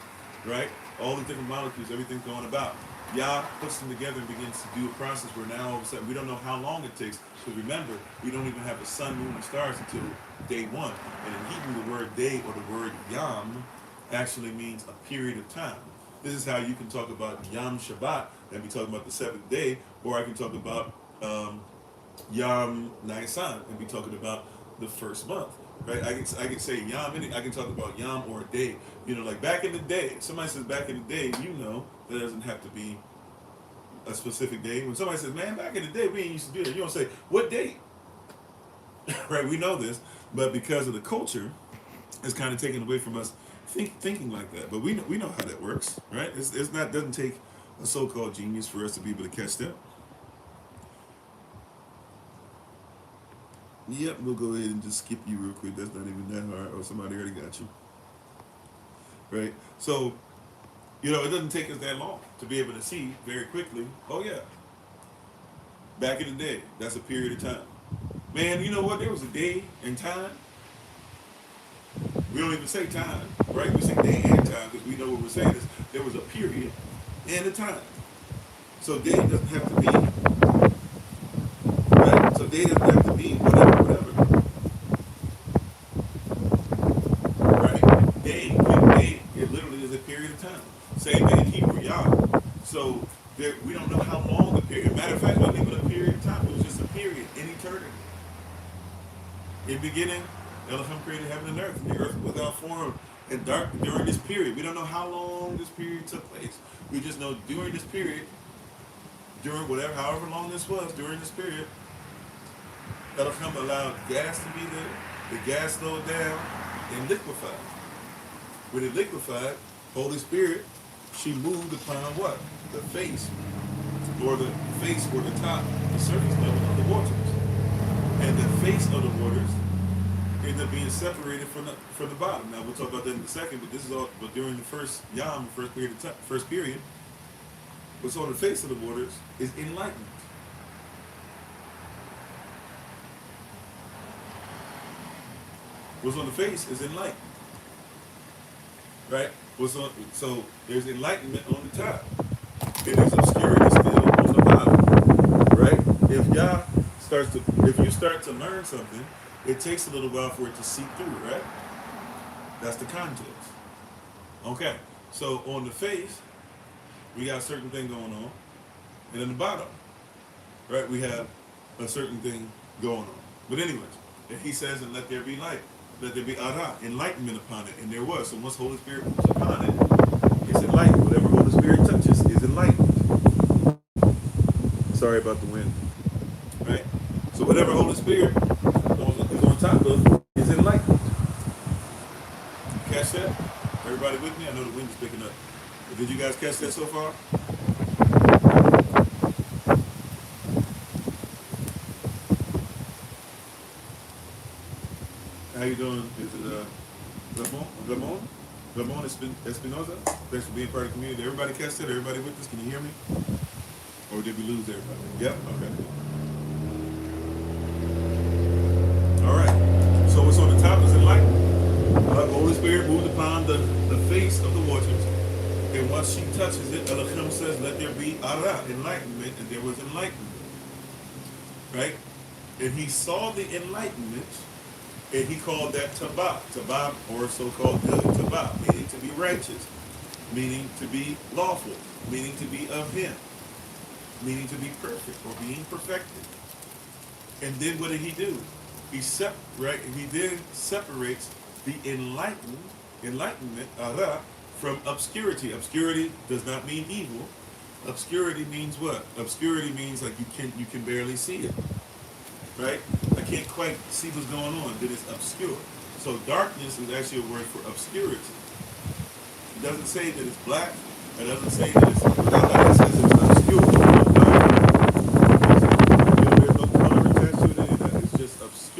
right? All the different molecules, everything's going about. Yah puts them together and begins to do a process where now all of a sudden we don't know how long it takes. Because remember, we don't even have the sun, moon, and stars until day one. And in Hebrew, the word day or the word yam actually means a period of time. This is how you can talk about Yom Shabbat and be talking about the seventh day, or I can talk about Yom Nisan and be talking about the first month, right? I can say Yom, I can talk about Yom or a day. You know, like back in the day, somebody says back in the day, you know, that doesn't have to be a specific day. When somebody says, man, back in the day, we ain't used to do that, you don't say, what date? Right, we know this, but because of the culture, it's kind of taken away from us thinking like that. But we know how that works, right? It's not, doesn't take a so-called genius for us to be able to catch that. Yep, we'll go ahead and just skip you real quick. That's not even that hard. Or somebody already got you. Right? So, you know, it doesn't take us that long to be able to see very quickly, oh yeah, back in the day, that's a period of time. Man, you know what? There was a day and time. We don't even say time, right? We say day and time because we know what we're saying is there was a period and a time. So day doesn't have to be, right? So day doesn't have to be whatever. Right? Day, it literally is a period of time. Same thing in Hebrew, Yah. So we don't know how long the period. Matter of fact, it wasn't even a period of time. It was just a period in eternity. In the beginning, Elohim created heaven and earth. The earth was without form and dark during this period. We don't know how long this period took place. We just know during this period, during whatever, however long this was, during this period, Elohim allowed gas to be there. The gas slowed down and liquefied. When it liquefied, Holy Spirit, she moved upon what? The face, or the top, the surface level of the waters. And the face of the waters ended up being separated from the bottom. Now we'll talk about that in a second, but this is all. But during the first Yom, first period, what's on the face of the waters is enlightenment. What's on the face is enlightenment, right? So there's enlightenment on the top. It is obscurity still on the bottom, right? If you start to learn something, it takes a little while for it to seep through, right? That's the context. Okay, so on the face, we got a certain thing going on, and in the bottom, right, we have a certain thing going on. But anyways, he says, and let there be light. Let there be ara, enlightenment upon it, and there was. So once Holy Spirit moves upon it, it's enlightened. Whatever Holy Spirit touches is enlightened. Sorry about the wind. Right? So whatever Holy Spirit is on top of is enlightened. Catch that? Everybody with me? I know the wind is picking up. But did you guys catch that so far? How you doing? Is it Ramon Espinoza? Thanks for being part of the community. Everybody catch that? Everybody with us? Can you hear me? Or did we lose everybody? Yep, okay. All right. So what's on the top is enlightenment. The Holy Spirit moved upon the face of the waters. And once she touches it, Elohim says, let there be ara, enlightenment, and there was enlightenment. Right? And he saw the enlightenment, and he called that tabah. Tabah, or so-called good. Tabah, meaning to be righteous, meaning to be lawful, meaning to be of him, meaning to be perfect, or being perfected. And then what did he do? He then separates the enlightenment, ara, from obscurity. Obscurity does not mean evil. Obscurity means what? Obscurity means like you can barely see it. Right? I can't quite see what's going on. Then it's obscure. So darkness is actually a word for obscurity. It doesn't say that it's black. It doesn't say that it's without light. It says it's obscure.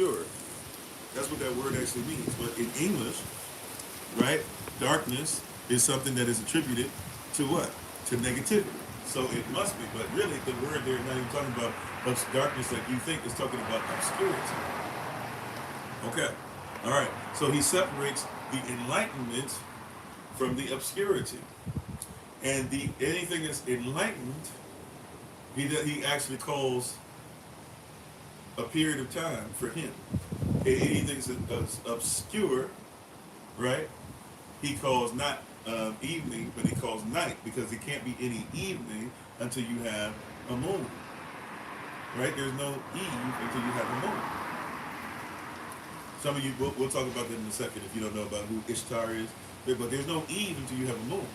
obscure. That's what that word actually means. But in English, right, darkness is something that is attributed to what? To negativity. So it must be, but really the word there is not even talking about darkness like you think, it's talking about obscurity. Okay. All right. So he separates the enlightenment from the obscurity. And the anything that's enlightened, he actually calls a period of time for him. Anything that's obscure, right? He calls not evening, but he calls night, because it can't be any evening until you have a moon. Right? There's no eve until you have a moon. Some of you, we'll talk about that in a second if you don't know about who Ishtar is. But there's no eve until you have a moon.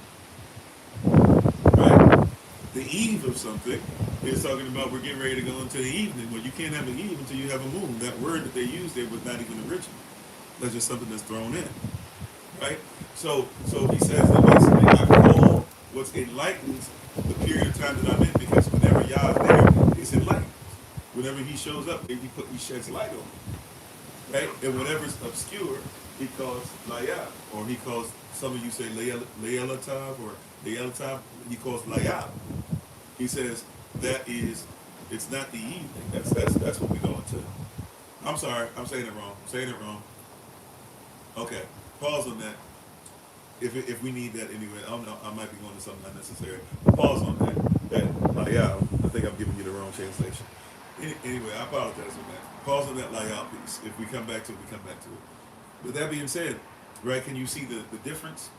Right? The eve of something is talking about we're getting ready to go into the evening. Well, you can't have an eve until you have a moon. That word that they used there was not even original. That's just something that's thrown in. Right? So he says that basically I call what's enlightened the period of time that I'm in, because whenever Yah is there, it's enlightened. Whenever he shows up, he sheds light on it. Right? And whatever's obscure, he calls Layab, or he calls, some of you say Layelatab or Layelatab, he calls Layab. He says that is, it's not the evening. That's what we're going to. I'm sorry, I'm saying it wrong. Okay, pause on that. If we need that anyway, I might be going to something unnecessary. Pause on that. Layab, I think I'm giving you the wrong translation. Anyway, I apologize on that. Pause on that Layab piece. If we come back to it, we come back to it. With that being said, right, can you see the difference?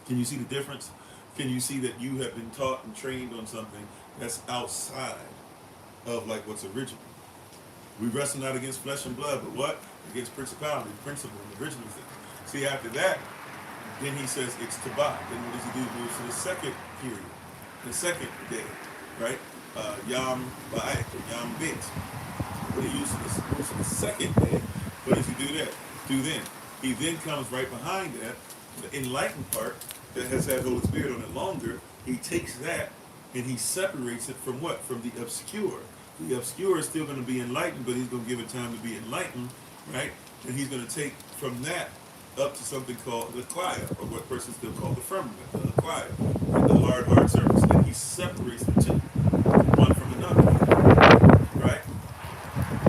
Can you see the difference? Can you see that you have been taught and trained on something that's outside of like what's original? We wrestle not against flesh and blood, but what? Against principality, principle, and original thing. See, after that, then he says it's Tabah. Then what does he do? He moves to the second period, the second day, right? Yam Ba'at, or Yam Bit. But he uses moves to the second day. What does he do that? He then comes right behind that, the enlightened part that has had Holy Spirit on it longer. He takes that and he separates it from what? From the obscure. The obscure is still going to be enlightened, but he's going to give it time to be enlightened, right? And he's going to take from that up to something called the Klaya, or what persons still call the firmament, the Klaya, the hard surface. And he separates the two, one from another, right?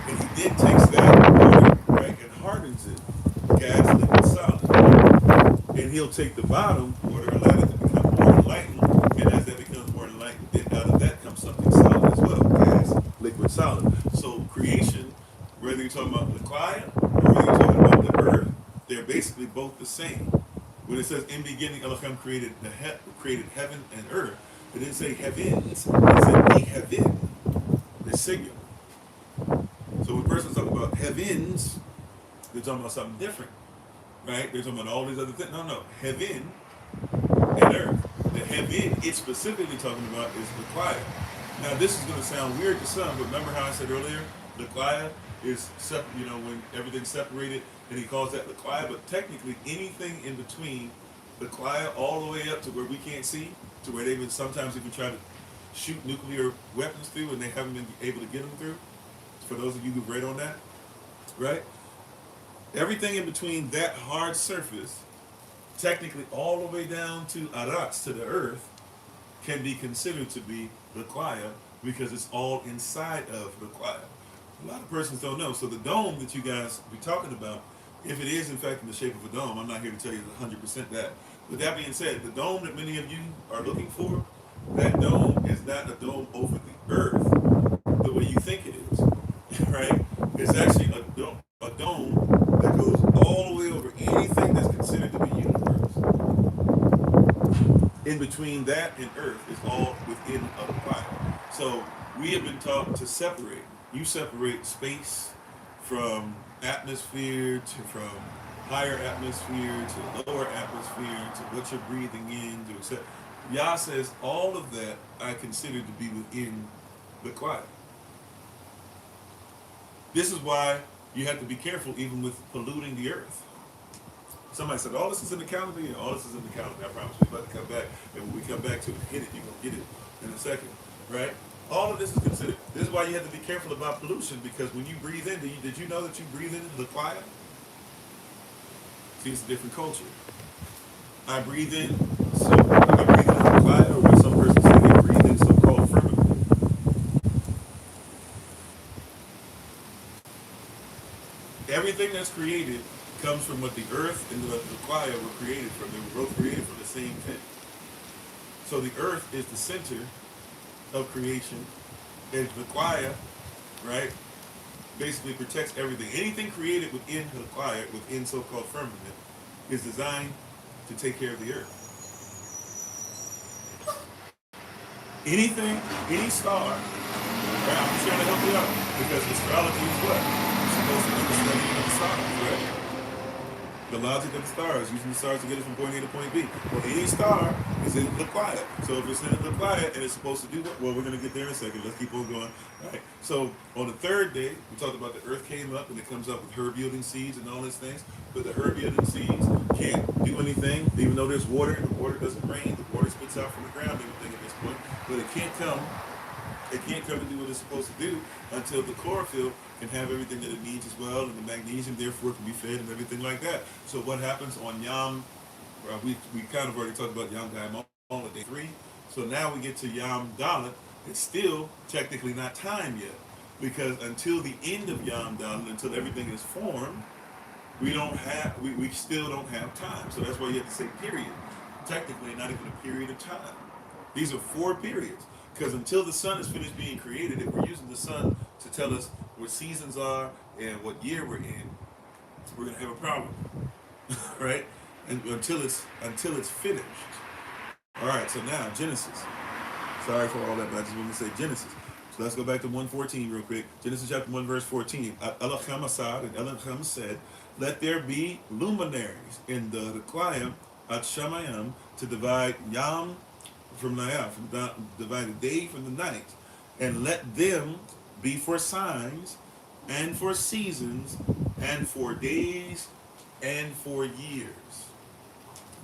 And he then takes that water, right, and hardens it, gas, liquid, solid. And he'll take the bottom water, allow it to become more enlightened, and as that becomes more enlightened, then out of that comes something solid as well, gas, liquid, solid. So creation, whether you're talking about the Klaya or whether you're talking about the earth, they're basically both the same. When it says in beginning Elohim created created heaven and earth, it didn't say heavens, it said the heaven. It's singular. So when persons talk about heavens, they're talking about something different, right? They're talking about all these other things. No, heaven and earth. The heaven it's specifically talking about is the Klaya. Now this is going to sound weird to some, but remember how I said earlier, the Klaya is when everything's separated, and he calls that the Klaya. But technically, anything in between the Klaya all the way up to where we can't see, to where they sometimes even try to shoot nuclear weapons through, and they haven't been able to get them through. For those of you who've read on that, right? Everything in between that hard surface, technically all the way down to Aratz, to the earth, can be considered to be the Klaya, because it's all inside of the Klaya. A lot of persons don't know. So the dome that you guys be talking about, if it is in fact in the shape of a dome, I'm not here to tell you 100% that. With that being said, the dome that many of you are looking for, that dome is not a dome over the earth the way you think it is, right? It's actually a dome that goes all the way over anything that's considered to be universe. In between that and earth is all within a fire. So we have been taught to separate. You separate space from atmosphere from higher atmosphere to lower atmosphere to what you're breathing in to accept. Yah says all of that I consider to be within the quiet. This is why you have to be careful even with polluting the earth. Somebody said, all this is in the calendar? Yeah, all this is in the calendar. I promise you, about to come back. And when we come back to it, hit it, you're going to get it in a second, right? All of this is considered. This is why you have to be careful about pollution, because when you breathe in, did you know that you breathe in the quiet? See, it's a different culture. I breathe in, I breathe in the quiet, or what some persons say they breathe in so-called firmament. Everything that's created comes from what the earth and the quiet were created from. They were both created from the same thing. So the earth is the center of creation, and the quiet, right, basically protects everything. Anything created within the quiet, within so-called firmament, is designed to take care of the earth. Anything, any star, right? I'm just trying to help you out, because astrology is what? You're supposed to do the studying of the stars, right? The logic of the stars, using the stars to get us from point A to point B. Well, any star is in the quiet. So if it's in the quiet and it's supposed to do what? Well, we're going to get there in a second. Let's keep on going. All right. So on the third day, we talked about the earth came up and it comes up with herb-yielding seeds and all these things. But the herb-yielding seeds can't do anything, even though there's water. The water doesn't rain. The water spits out from the ground, everything at this point. But it can't come. It can't come and do what it's supposed to do until the chlorophyll can have everything that it needs as well, and the magnesium therefore can be fed and everything like that. So what happens on Yom? We kind of already talked about Yom Daimon at day 3. So now we get to Yom Dalet. It's still technically not time yet, because until the end of Yom Dalet, until everything is formed, we still don't have time. So that's why you have to say period. Technically, not even a period of time. These are 4 periods. Because until the sun is finished being created, if we're using the sun to tell us what seasons are and what year we're in, we're going to have a problem, right? And until it's finished. All right, so now Genesis. Sorry for all that, but I just want to say Genesis. So let's go back to 1:14 real quick. Genesis chapter 1, verse 14. Elohim Asad, and Elohim said, "Let there be luminaries in the Requiem at Shamayim to divide Yam from Nayah, divide the day from the night, and let them be for signs and for seasons and for days and for years."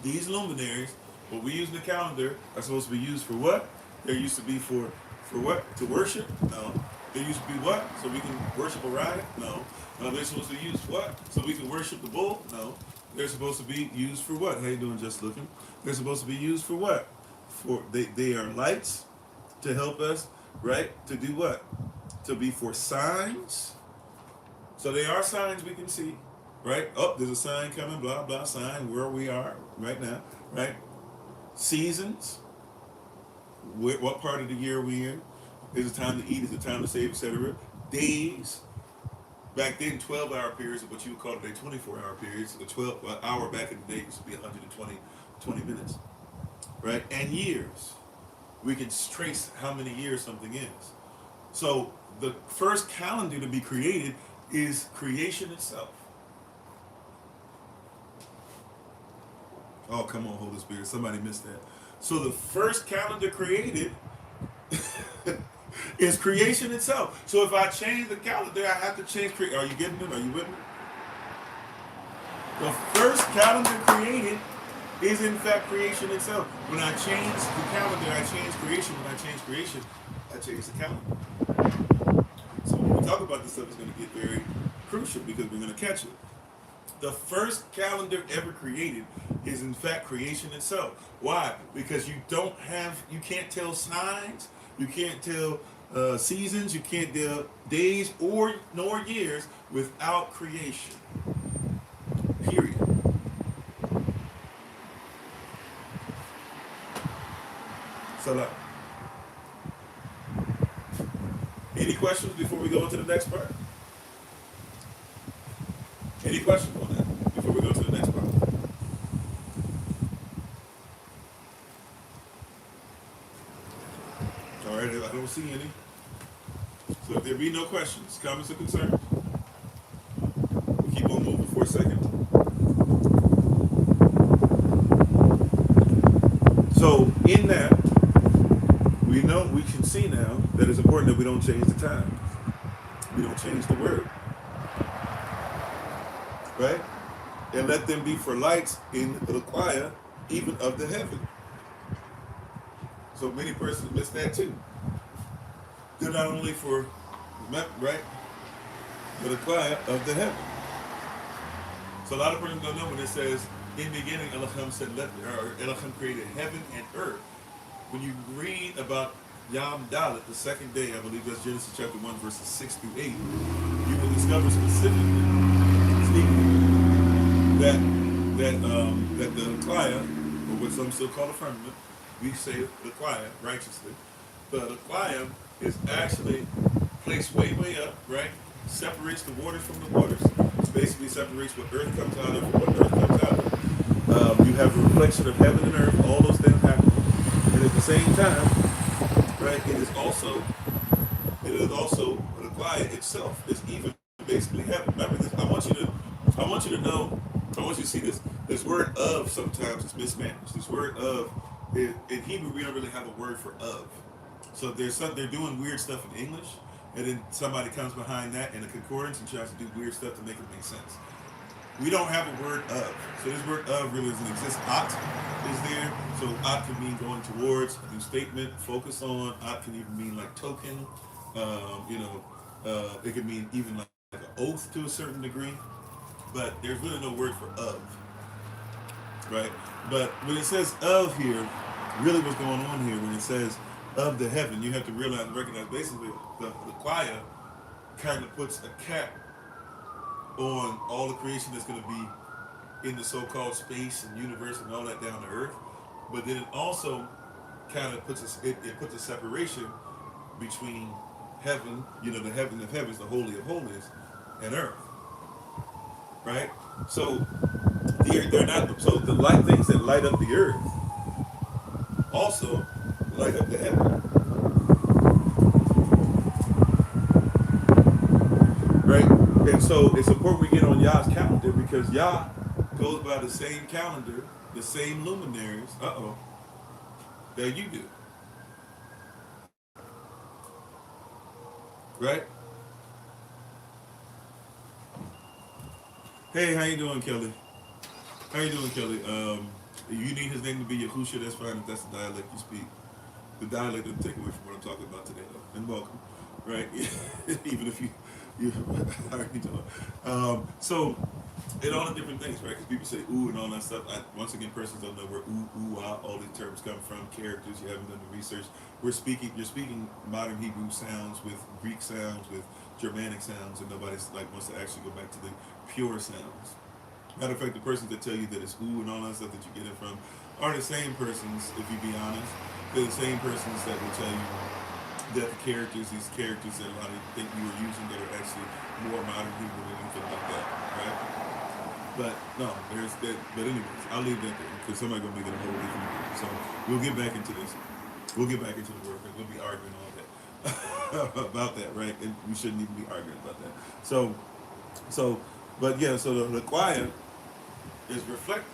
These luminaries, what we use in the calendar, are supposed to be used for what? They're used to be for what? To worship? No. They used to be what? So we can worship Orion? No. No, they're supposed to be used for what? So we can worship the bull? No. They're supposed to be used for what? How you doing, Just Looking? They're supposed to be used for what? They are lights to help us, right? To do what? To be for signs. So they are signs we can see, right? Oh, there's a sign coming, blah, blah, sign where we are right now, right? Seasons. What part of the year are we in? Is it time to eat? Is it time to save, etc.? Days. Back then, 12-hour periods of what you would call today 24-hour periods. A 12-hour back in the day used to be 120 minutes. Right? And years. We can trace how many years something is. So the first calendar to be created is creation itself. Oh, come on, Holy Spirit. Somebody missed that. So the first calendar created is creation itself. So if I change the calendar, I have to change creation. Are you getting it? Are you with me? The first calendar created is in fact creation itself. When I change the calendar, I change creation. When I change creation, I change the calendar. So when we talk about this stuff, it's going to get very crucial because we're going to catch it. The first calendar ever created is in fact creation itself. Why? Because you can't tell signs, you can't tell seasons, you can't tell days nor years without creation. Period. So, any questions before we go into the next part? Any questions on that before we go to the next part? All right, I don't see any. So if there be no questions, comments, or concerns, we'll keep on moving for a second. So in that, we can see now that it's important that we don't change the time. We don't change the word. Right? And let them be for lights in the choir, even of the heaven. So many persons miss that too. They're not only for, right, but a choir of the heaven. So a lot of persons don't know when it says, in the beginning, Elohim said, or Elohim created heaven and earth. When you read about Yom Dalet, the second day, I believe that's Genesis chapter 1, verses 6 through 8, you will discover specifically, that the choir, or what some still call the firmament, we say the choir righteously, but the choir is actually placed way, way up, right? Separates the waters from the waters. It basically separates what earth comes out of from what earth comes out of. You have a reflection of heaven and earth, all those things happen. And at the same time, right, it is also the choir itself is even basically heaven. Remember this, I want you to know, I want you to see this. This word of sometimes is mismanaged. This word of, in Hebrew we don't really have a word for of. So they're doing weird stuff in English, and then somebody comes behind that in a concordance and tries to do weird stuff to make it make sense. We don't have a word of. So this word of really doesn't exist. Ot is there. So ot can mean going towards, a new statement, focus on. Ot can even mean like token. It can mean even like an oath to a certain degree. But there's really no word for of. Right? But when it says of here, really what's going on here, when it says of the heaven, you have to realize and recognize basically the choir kind of puts a cap on all the creation that's going to be in the so-called space and universe and all that down to earth. But then it also kind of puts it puts a separation between heaven, the heaven of heavens, the holy of holies, and earth. Right? So they're not, so the light things that light up the earth also light up the heaven. Right? And so it's important we get on Yah's calendar because Yah goes by the same calendar, the same luminaries, that you do. Right? Hey, how you doing, Kelly? How you doing, Kelly? You need his name to be Yahusha, that's fine if that's the dialect you speak. The dialect doesn't take away from what I'm talking about today, though. And welcome. Right? Even if you how are you doing? So, and all the different things, right? Because people say ooh and all that stuff. Once again, persons don't know where ooh, ah, all these terms come from. Characters, you haven't done the research. You're speaking modern Hebrew sounds with Greek sounds, with Germanic sounds, and nobody's wants to actually go back to the pure sounds. Matter of fact, the persons that tell you that it's ooh and all that stuff that you get it from are the same persons, if you be honest. They're the same persons that will tell you that these characters that a lot of you think you were using that are actually more modern Hebrew than anything like that, right? But no, there's that. But anyways, I'll leave that there because somebody's gonna make it a whole different thing. So we'll get back into this. We'll get back into the work and we'll be arguing all that about that, right? And we shouldn't even be arguing about that. But yeah, so the choir is reflective.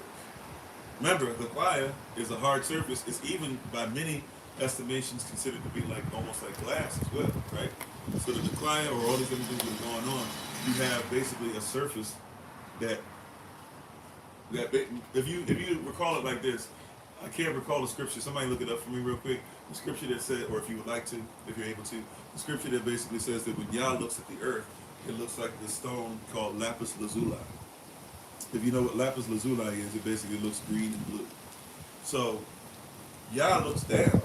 Remember, the choir is a hard surface. It's even by many estimations considered to be almost like glass as well, right? So the choir or all these other things that are going on, you have basically a surface that if you recall it like this, I can't recall the scripture. Somebody look it up for me real quick. The scripture that said, or if you would like to, if you're able to, the scripture that basically says that when Yah looks at the earth, it looks like this stone called lapis lazuli. If you know what lapis lazuli is, it basically looks green and blue. So Yah looks down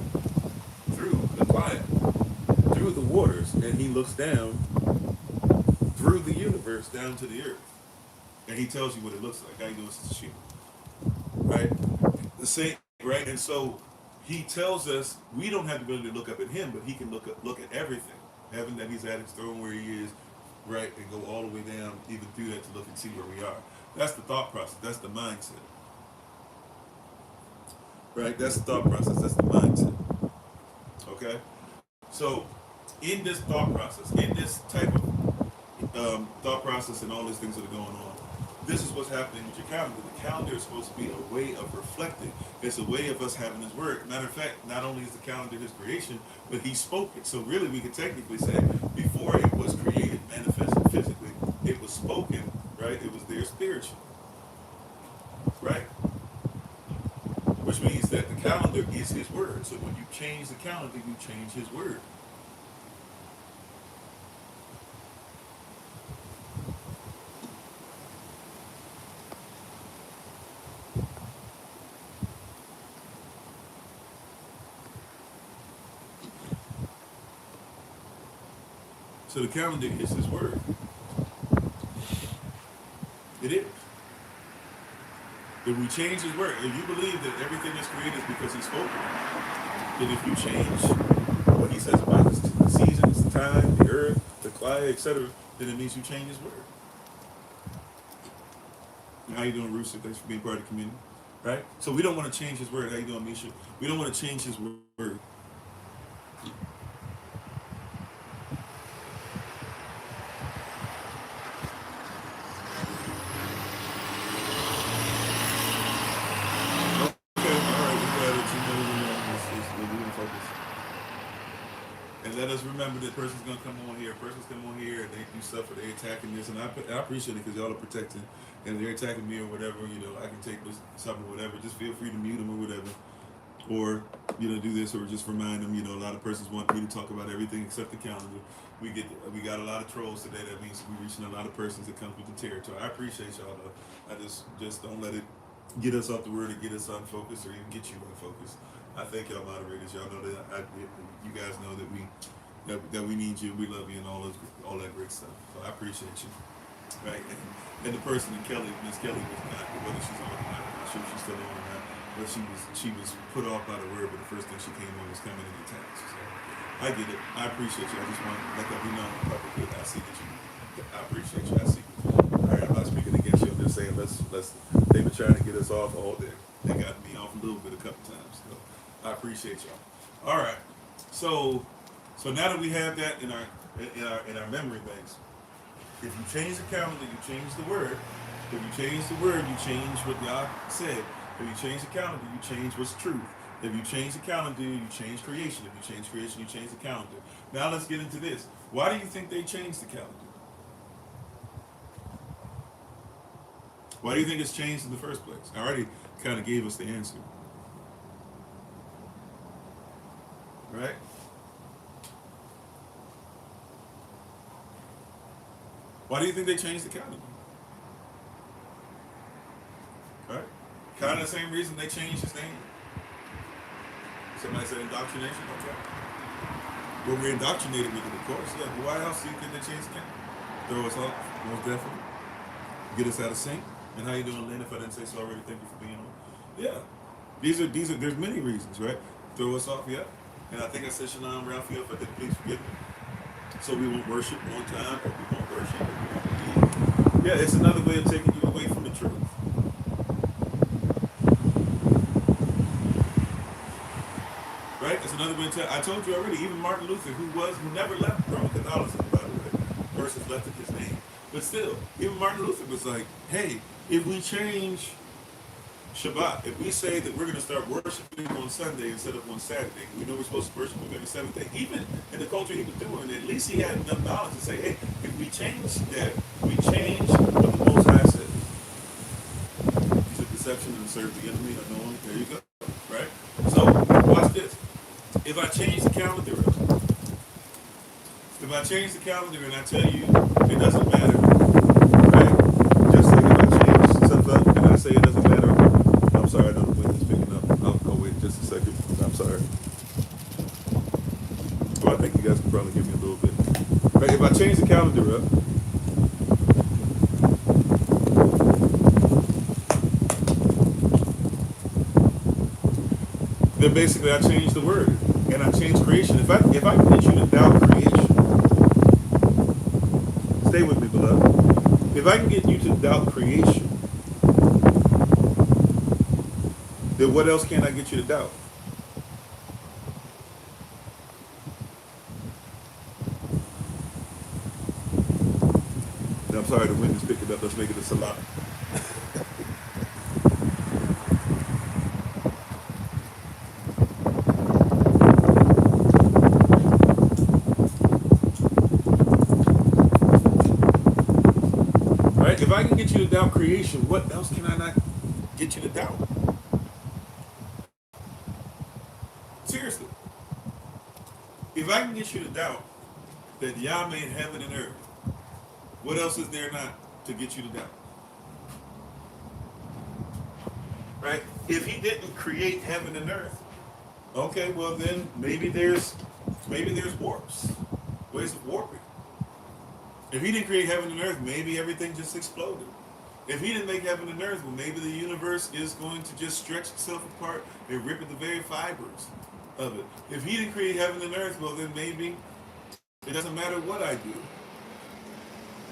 through the choir, through the waters, and he looks down through the universe down to the earth. And he tells you what it looks like. How you doing, Sister Sheila? Right? The same, right? And so he tells us we don't have the ability to look up at him, but he can look at everything. Heaven that he's at, his throne where he is, right? And go all the way down, even through that to look and see where we are. That's the thought process. That's the mindset. Right? That's the thought process. That's the mindset. Okay? So, in this thought process, in this type of thought process and all these things that are going on, this is what's happening with your calendar. The calendar is supposed to be a way of reflecting. It's a way of us having his word. Matter of fact, not only is the calendar his creation, but he spoke it. So really we could technically say before it was created, manifested physically, it was spoken, right? It was there spiritually. Right? Which means that the calendar is his word. So when you change the calendar, you change his word. So the calendar is his word. It is. If we change his word, if you believe that everything is created is because he spoke it, then if you change what he says about the seasons, the time, the earth, the climate, etc., then it means you change his word. How you doing, Rooster? Thanks for being part of the community. Right? So we don't want to change his word. How you doing, Misha? We don't want to change his word. And let us remember that person's gonna come on here. Person's come on here and they do stuff or they attacking this, and I appreciate it because y'all are protecting, and they're attacking me or whatever. You know, I can take this something or whatever. Just feel free to mute them or whatever, or do this or just remind them. A lot of persons want me to talk about everything except the calendar. We got a lot of trolls today. That means we're reaching a lot of persons that comes with the territory. I appreciate y'all though. I just don't let it get us off the word or get us unfocused or even get you unfocused. I thank y'all moderators. Y'all know that you guys know that we need you. We love you and all that great stuff. So I appreciate you. Right? And the person in Kelly, Miss Kelly was not, whether she's on or not, I'm not sure if she's still on or not, but she was put off by the word, but the first thing she came on was coming in the text. So I get it. I appreciate you. I just want to let that be known publicly. I see that I appreciate you. I see you. All right, I'm not speaking against you. I'm just saying let's they've been trying to get us off all day. They got me off a little bit a couple times. So I appreciate y'all. All right. So now that we have that in our memory banks, if you change the calendar, you change the word. If you change the word, you change what God said. If you change the calendar, you change what's truth. If you change the calendar, you change creation. If you change creation, you change the calendar. Now let's get into this. Why do you think they changed the calendar? Why do you think it's changed in the first place? I already kind of gave us the answer. Right? Why do you think they changed the calendar? Right? Kind of the same reason they changed his name. Somebody said indoctrination, okay. Well, we're indoctrinated with it, of course. Yeah, but why else do you think they changed the calendar? Throw us off, most definitely. Get us out of sync. And how you doing, Lynn? If I didn't say so already, thank you for being on. Yeah. These are there's many reasons, right? Throw us off, yeah. And I think I said Shalom, Raphael, if I did, please forgive me. So we won't worship on time, or we won't worship, or we won't believe. Yeah, it's another way of taking you away from the truth. Right? It's another way to I told you already, even Martin Luther, who never left Roman Catholicism, by the way, versus left in his name. But still, even Martin Luther was like, hey, if we change Shabbat, if we say that we're going to start worshiping on Sunday instead of on Saturday, we know we're supposed to worship on every seventh day. Even in the culture he was doing, at least he had enough knowledge to say, hey, if we change that, we change what the Most High says. Use of deception and serve the enemy unknowingly. There you go. Right? So, watch this. If I change the calendar up, if I change the calendar and I tell you it doesn't matter, right? Just like if I change something up and I say it doesn't matter, I'm sorry, I know the wind is picking up. I'll wait just a second. I'm sorry. Well, I think you guys can probably give me a little bit. Right, if I change the calendar up, then basically I change the word and I change creation. If I can get you to doubt creation, stay with me, beloved. If I can get you to doubt creation, then what else can I get you to doubt? I'm sorry, the wind is picking up. Let's make it a salon. Right? If I can get you to doubt creation, what else can I not get you to doubt? Seriously. If I can get you to doubt that Yah made heaven and earth, what else is there not to get you to doubt? Right? If he didn't create heaven and earth, okay, well then maybe there's warps, ways of warping. If he didn't create heaven and earth, maybe everything just exploded. If he didn't make heaven and earth, well, maybe the universe is going to just stretch itself apart and rip at the very fibers of it. If he didn't create heaven and earth, well, then maybe it doesn't matter what I do,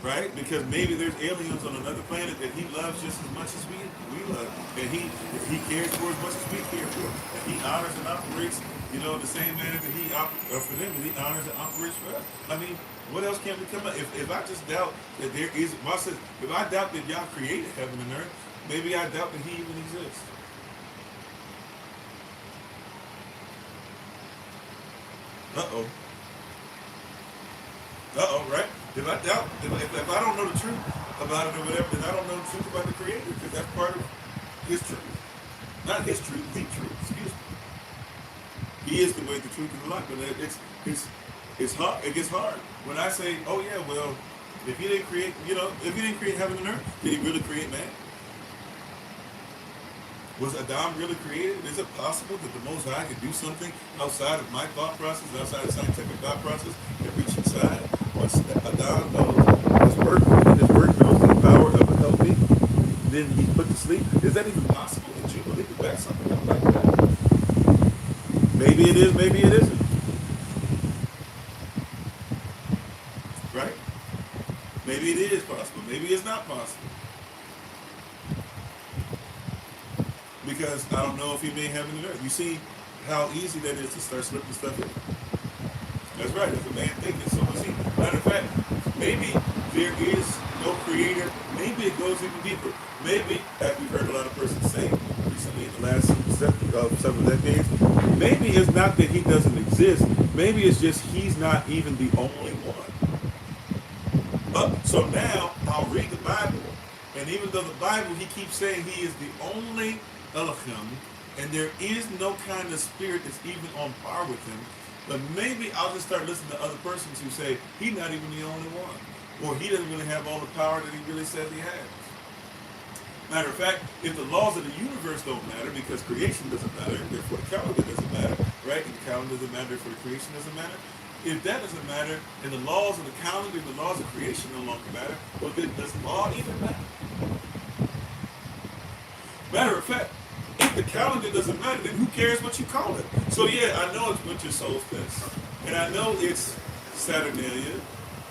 right? Because maybe there's aliens on another planet that he loves just as much as we love, and he cares for as much as we care for, and he honors and operates, the same manner that for them, that he honors and operates for us. I mean, what else can we come up? If I just doubt that there is, if I doubt that y'all created heaven and earth, maybe I doubt that he even exists. Uh-oh. Right? If I doubt, if I don't know the truth about it or whatever, then I don't know the truth about the Creator, because that's part of his truth. Not his truth, the truth. Excuse me. He is the way, the truth, and the life. But it's hard. It gets hard when I say, oh yeah, well, if he didn't create, if he didn't create heaven and earth, did he really create man? Was Adam really created? Is it possible that the Most High could do something outside of my thought process, outside of scientific thought process, and reach inside? Once Adam knows his work knows the power of a healthy, then he's put to sleep. Is that even possible that you believe back something like that? Maybe it is, maybe it isn't. Right? Maybe it is possible, maybe it's not possible. Because I don't know if he made heaven and earth. You see how easy that is to start slipping stuff in. That's right, it's a man thinking, so is he. Matter of fact, maybe there is no creator. Maybe it goes even deeper. Maybe, as we've heard a lot of persons say recently in the last several decades, maybe it's not that he doesn't exist. Maybe it's just he's not even the only one. So now I'll read the Bible, and even though the Bible, he keeps saying he is the only Elohim, and there is no kind of spirit that's even on par with him, but maybe I'll just start listening to other persons who say he's not even the only one, or he doesn't really have all the power that he really says he has. Matter of fact, if the laws of the universe don't matter because creation doesn't matter, therefore the calendar doesn't matter, right? And the calendar doesn't matter, therefore the creation doesn't matter. If that doesn't matter, and the laws of the calendar, the laws of creation no longer matter, well then does law even matter? Matter of fact, if the calendar doesn't matter, then who cares what you call it? So yeah, I know it's winter solstice, and I know it's Saturnalia,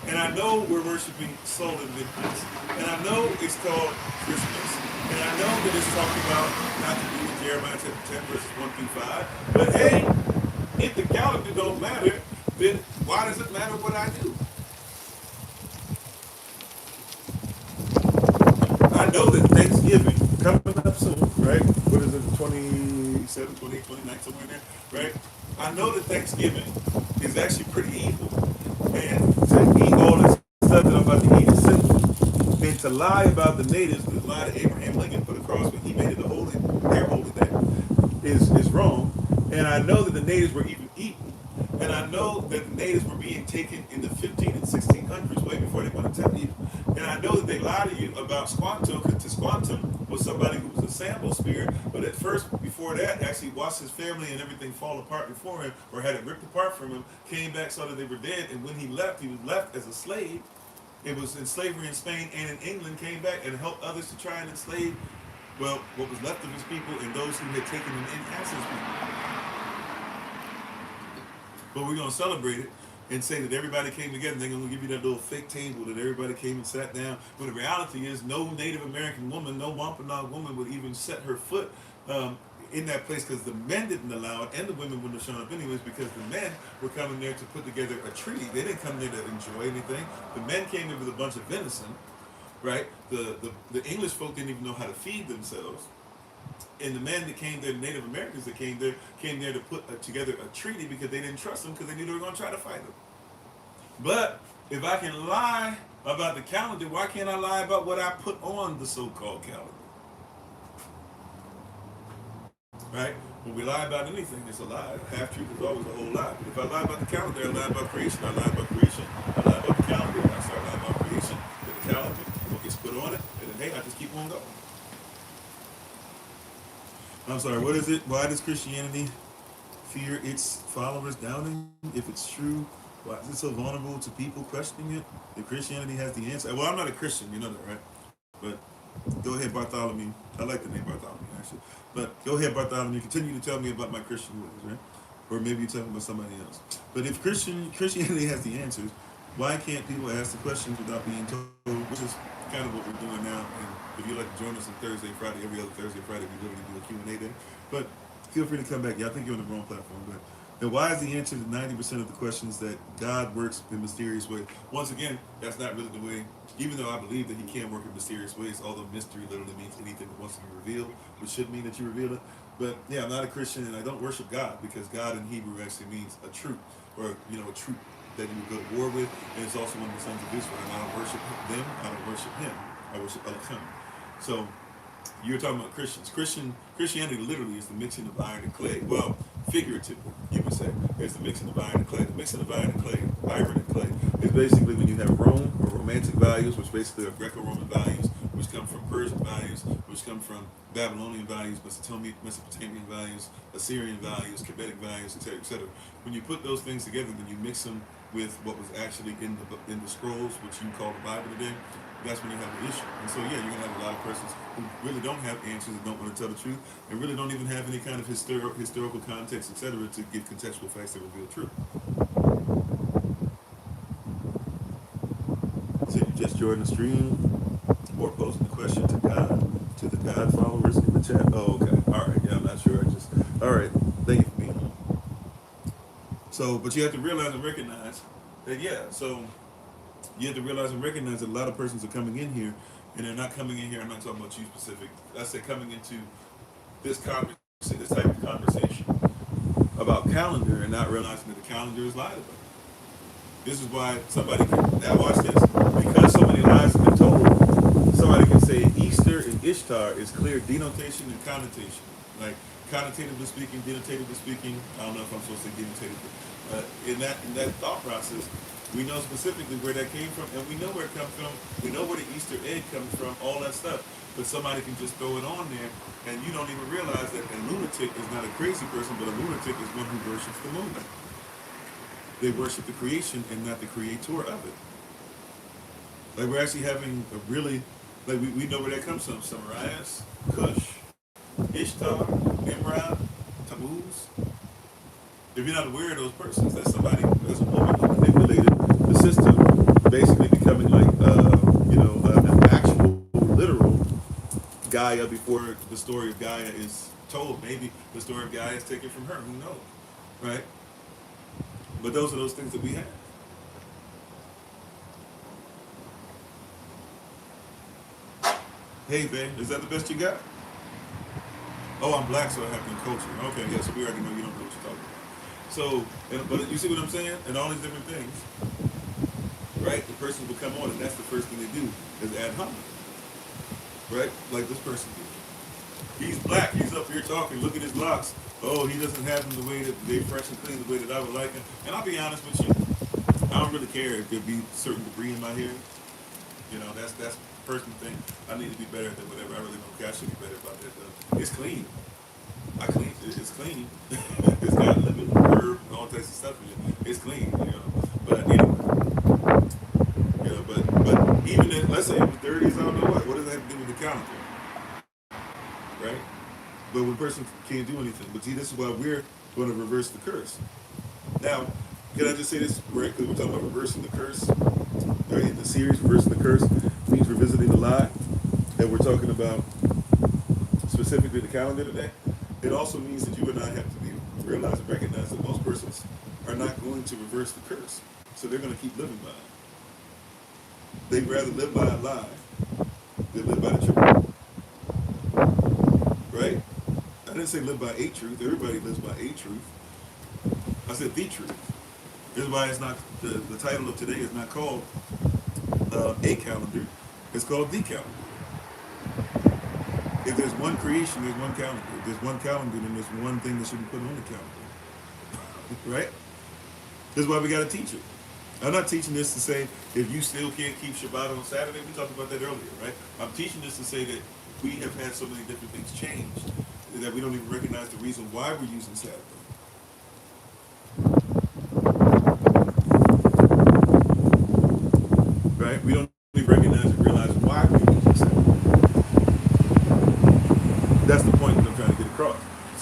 and I know we're worshiping solar eclipse, and I know it's called Christmas, and I know that it's talking about not to do with Jeremiah chapter 10 verses 1 through 5. But hey, if the calendar don't matter, then why does it matter what I do? I know that Thanksgiving coming up soon, right? What is it, 27, 28, 29, somewhere in there, right? I know that Thanksgiving is actually pretty evil. And to eat all this stuff that I'm about to eat is sinful. And to lie about the natives, to lie to Abraham Lincoln for the cross when he made it their holy day, is wrong. And I know that the natives were even eaten. And I know that the natives were being taken in the 15 and 1600s, way before they want to tell you. And I know that they lied to you about Squanto, because Squantum was somebody who was a sample spirit, but at first, before that, actually watched his family and everything fall apart before him, or had it ripped apart from him, came back, saw that they were dead, and when he was left as a slave. It was in slavery in Spain and in England, came back and helped others to try and enslave, well, what was left of his people and those who had taken him in as his people. But we're going to celebrate it and say that everybody came together, and they're going to give you that little fake table that everybody came and sat down. When the reality is no Native American woman, no Wampanoag woman would even set her foot in that place, because the men didn't allow it, and the women wouldn't have shown up anyways, because the men were coming there to put together a treaty. They didn't come there to enjoy anything. The men came there with a bunch of venison, right? The English folk didn't even know how to feed themselves. And the men that came there, the Native Americans that came there to put together a treaty, because they didn't trust them, because they knew they were going to try to fight them. But if I can lie about the calendar, why can't I lie about what I put on the so-called calendar? Right? When we lie about anything, it's a lie. Half-truth is always a whole lie. But if I lie about the calendar, I lie about creation. I lie about creation. I lie about the calendar. I start lying about creation. Then the calendar, what gets put on it, and then, hey, I just keep on going. I'm sorry, what is it? Why does Christianity fear its followers doubting if it's true Why is it so vulnerable to people questioning it? If Christianity has the answer. Well, I'm not a Christian, you know that, right? But go ahead, Bartholomew. I like the name Bartholomew, actually. But go ahead, Bartholomew. Continue to tell me about my Christian ways, right? Or maybe you tell me about somebody else. But if Christianity has the answers, why can't people ask the questions without being told? Which is kind of what we're doing now. And if you'd like to join us on Thursday, Friday, every other Thursday, Friday, we literally do a Q&A day. But feel free to come back. Yeah, I think you're on the wrong platform. But then why is the answer to 90% of the questions that God works in mysterious ways? Once again, that's not really the way, even though I believe that he can work in mysterious ways, although mystery literally means anything that wants to be revealed, which should mean that you reveal it. But yeah, I'm not a Christian and I don't worship God because God in Hebrew actually means a truth, or a truth that you would go to war with, and it's also one of the sons of Israel. And I don't worship them, I don't worship him. I worship Elohim. So you're talking about Christians. Christianity literally is the mixing of iron and clay. Well, figuratively, you would say, it's the mixing of iron and clay. The mixing of iron and clay, is basically when you have Rome, or Romantic values, which basically are Greco-Roman values, which come from Persian values, which come from Babylonian values, Mesopotamian values, Assyrian values, Kemetic values, etc., etc. When you put those things together, then you mix them with what was actually in the scrolls, which you call the Bible today. That's when you have the issue. And so, yeah, you're going to have a lot of persons who really don't have answers and don't want to tell the truth and really don't even have any kind of historical context, etc., to give contextual facts that reveal truth. So you just joined the stream or posing the question to God, to the God followers in the chat. Oh, okay. All right. Yeah, I'm not sure. All right. Thank you for being on. So, but you have to realize and recognize that, yeah, so you have to realize and recognize that a lot of persons are coming in here, and they're not coming in here. I'm not talking about you specific. I said coming into this type of conversation about calendar and not realizing that the calendar is lied about. This is why somebody can, now watch this, because so many lies have been told, somebody can say Easter and Ishtar is clear denotation and connotation. Like, connotatively speaking, denotatively speaking, I don't know if I'm supposed to say denotatively, but in that thought process, we know specifically where that came from, and we know where it comes from. We know where the Easter egg comes from, all that stuff. But somebody can just throw it on there, and you don't even realize that a lunatic is not a crazy person, but a lunatic is one who worships the moon. They worship the creation and not the creator of it. Like, we're actually having a really, like, we know where that comes from. Samaras, Cush, Ishtar, Nimrod, Tammuz. If you're not aware of those persons, that's somebody, that's a woman who manipulated the system, basically becoming like, an actual, literal Gaia before the story of Gaia is told. Maybe the story of Gaia is taken from her, who knows, right? But those are those things that we have. Hey, babe, is that the best you got? Oh, I'm black, so I have to culture. Okay, yeah, so we already know you don't know what you're talking about. So, but you see what I'm saying? And all these different things, right? The person will come on, and that's the first thing they do is ad hominem, right? Like this person did. He's black. He's up here talking. Look at his locks. Oh, he doesn't have them the way that they fresh and clean, the way that I would like them. And I'll be honest with you, I don't really care if there be certain debris in my hair. You know, that's a personal thing. I need to be better than whatever. I really don't care. I should be better about that though. It's clean. I clean. It's clean. It's got lemon, herb, and all types of stuff in it. It's clean, But anyway, but even if, let's say it was dirty, I don't know what does that have to do with the calendar, right? But one person can't do anything. But see, this is why we're going to reverse the curse. Now, can I just say this, right? Because we're talking about reversing the curse. Right? In the series, reversing the curse means revisiting the lie that we're talking about, specifically the calendar today. It also means that you and I have to realize and recognize that most persons are not going to reverse the curse. So they're going to keep living by it. They'd rather live by a lie than live by the truth. Right? I didn't say live by a truth. Everybody lives by a truth. I said the truth. This is why it's not, the title of today is not called a calendar. It's called the calendar. If there's one creation, there's one calendar. If there's one calendar, then there's one thing that should be put on the calendar. Right? This is why we got to teach it. I'm not teaching this to say if you still can't keep Shabbat on Saturday. We talked about that earlier, right? I'm teaching this to say that we have had so many different things change that we don't even recognize the reason why we're using Saturday.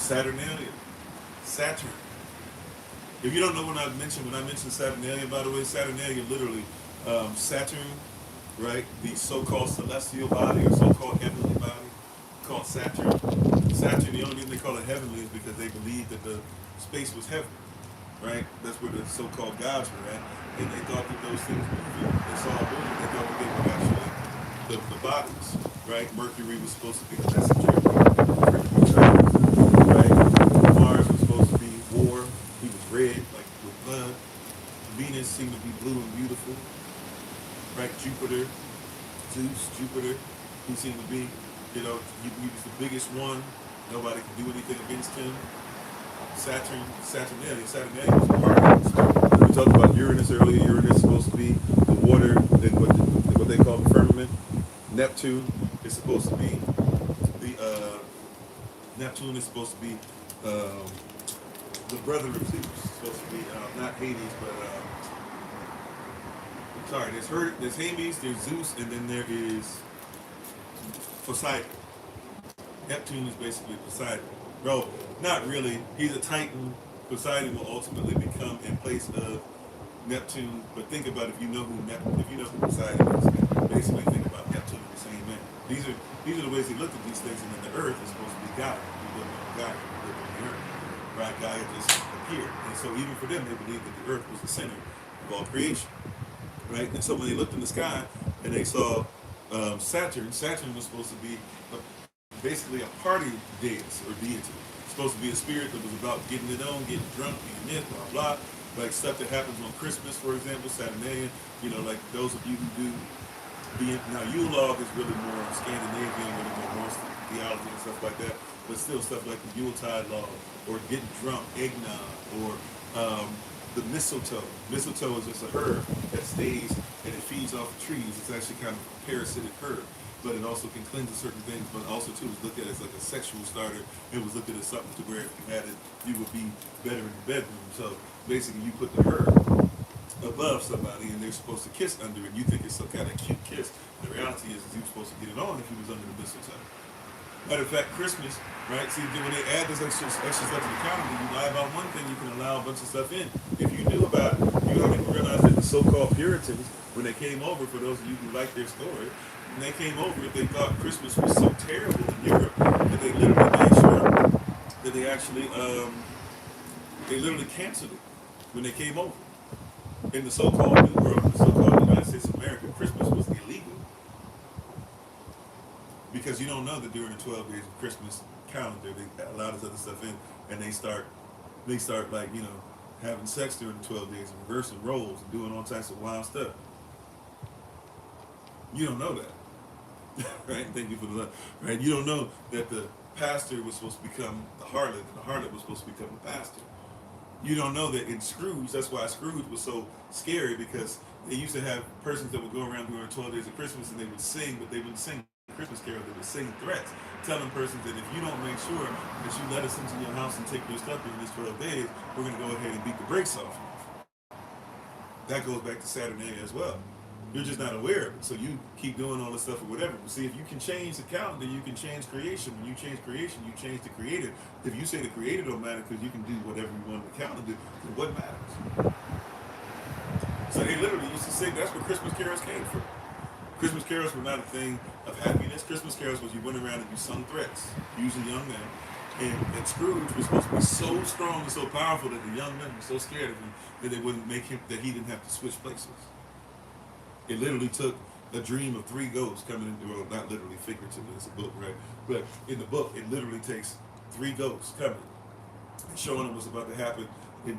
Saturnalia, Saturn. If you don't know when I mentioned Saturnalia, by the way, Saturnalia literally Saturn, right? The so-called celestial body or so-called heavenly body called Saturn. Saturn, the only reason they call it heavenly is because they believed that the space was heaven, right? That's where the so-called gods were at, and they thought that those things moving, they saw it moving, they thought that they were actually the bodies, right? Mercury was supposed to be the messenger, right? Mars was supposed to be war. He was red, like with blood. Venus seemed to be blue and beautiful, right? Jupiter, Zeus, Jupiter, he seemed to be, he was the biggest one. Nobody could do anything against him. Saturnalia was a party. We talked about Uranus earlier. Uranus is supposed to be the water, and what they call the firmament. Neptune is supposed to be the brother of Zeus. It's supposed to be not Hades, but there's Hades, there's Zeus, and then there is Poseidon. Neptune is basically Poseidon. Bro, not really. He's a Titan. Poseidon will ultimately become in place of Neptune. But think about if you know who Poseidon is, basically think about Neptune the same man. These are the ways he looked at these things, and then the earth is supposed to be God. He lived on God, he lived on the earth. Right? God just appeared. And so even for them, they believed that the earth was the center of all creation. Right? And so when they looked in the sky and they saw Saturn was supposed to be basically a party deity or deity. It's supposed to be a spirit that was about getting it on, getting drunk, being this, blah, blah. Like stuff that happens on Christmas, for example, Saturnalia, like those of you who do now Yule log is really more Scandinavian, really more Norse theology and stuff like that, but still stuff like the Yuletide log, or getting drunk, eggnog, or the mistletoe. Mistletoe is just a herb that stays and it feeds off the trees. It's actually kind of a parasitic herb, but it also can cleanse certain things, but also too was looked at as like a sexual starter. It was looked at as something to where if you had it, you would be better in the bedroom. So basically you put the herb above somebody and they're supposed to kiss under it. You think it's some kind of cute kiss. The reality is you were supposed to get it on if you was under the mistletoe. Matter of fact, Christmas, right? See, when they add this extra stuff to the calendar, you lie about one thing, you can allow a bunch of stuff in. If you knew about it, you don't even realize that the so-called Puritans, when they came over, for those of you who like their story, when they came over, they thought Christmas was so terrible in Europe that they literally made sure that they actually, they literally canceled it when they came over. In the so-called New World, the so-called United States of America, Christmas was illegal. Because you don't know that during the 12 days of Christmas calendar, they allow this other stuff in, and they start like, having sex during the 12 days and reversing roles and doing all types of wild stuff. You don't know that. Right? Thank you for the love. Right? You don't know that the pastor was supposed to become the harlot, and the harlot was supposed to become the pastor. You don't know that in Scrooge, that's why Scrooge was so scary, because they used to have persons that would go around during 12 days of Christmas and they would sing, but they wouldn't sing Christmas carols, they would sing threats, telling persons that if you don't make sure that you let us into your house and take your stuff during these 12 days, we're going to go ahead and beat the brakes off you. That goes back to Saturnalia as well. You're just not aware of it, so you keep doing all this stuff or whatever. But see, if you can change the calendar, you can change creation. When you change creation, you change the creator. If you say the creator don't matter because you can do whatever you want on the calendar, then what matters? So they literally used to sing, that's where Christmas carols came from. Christmas carols were not a thing of happiness. Christmas carols was you went around and you sung threats, usually young men. And Scrooge was supposed to be so strong and so powerful that the young men were so scared of him that they wouldn't make him, that he didn't have to switch places. It literally took a dream of 3 ghosts coming into, well, not literally, figuratively, it's a book, right? But in the book, it literally takes 3 ghosts coming and showing them what's about to happen in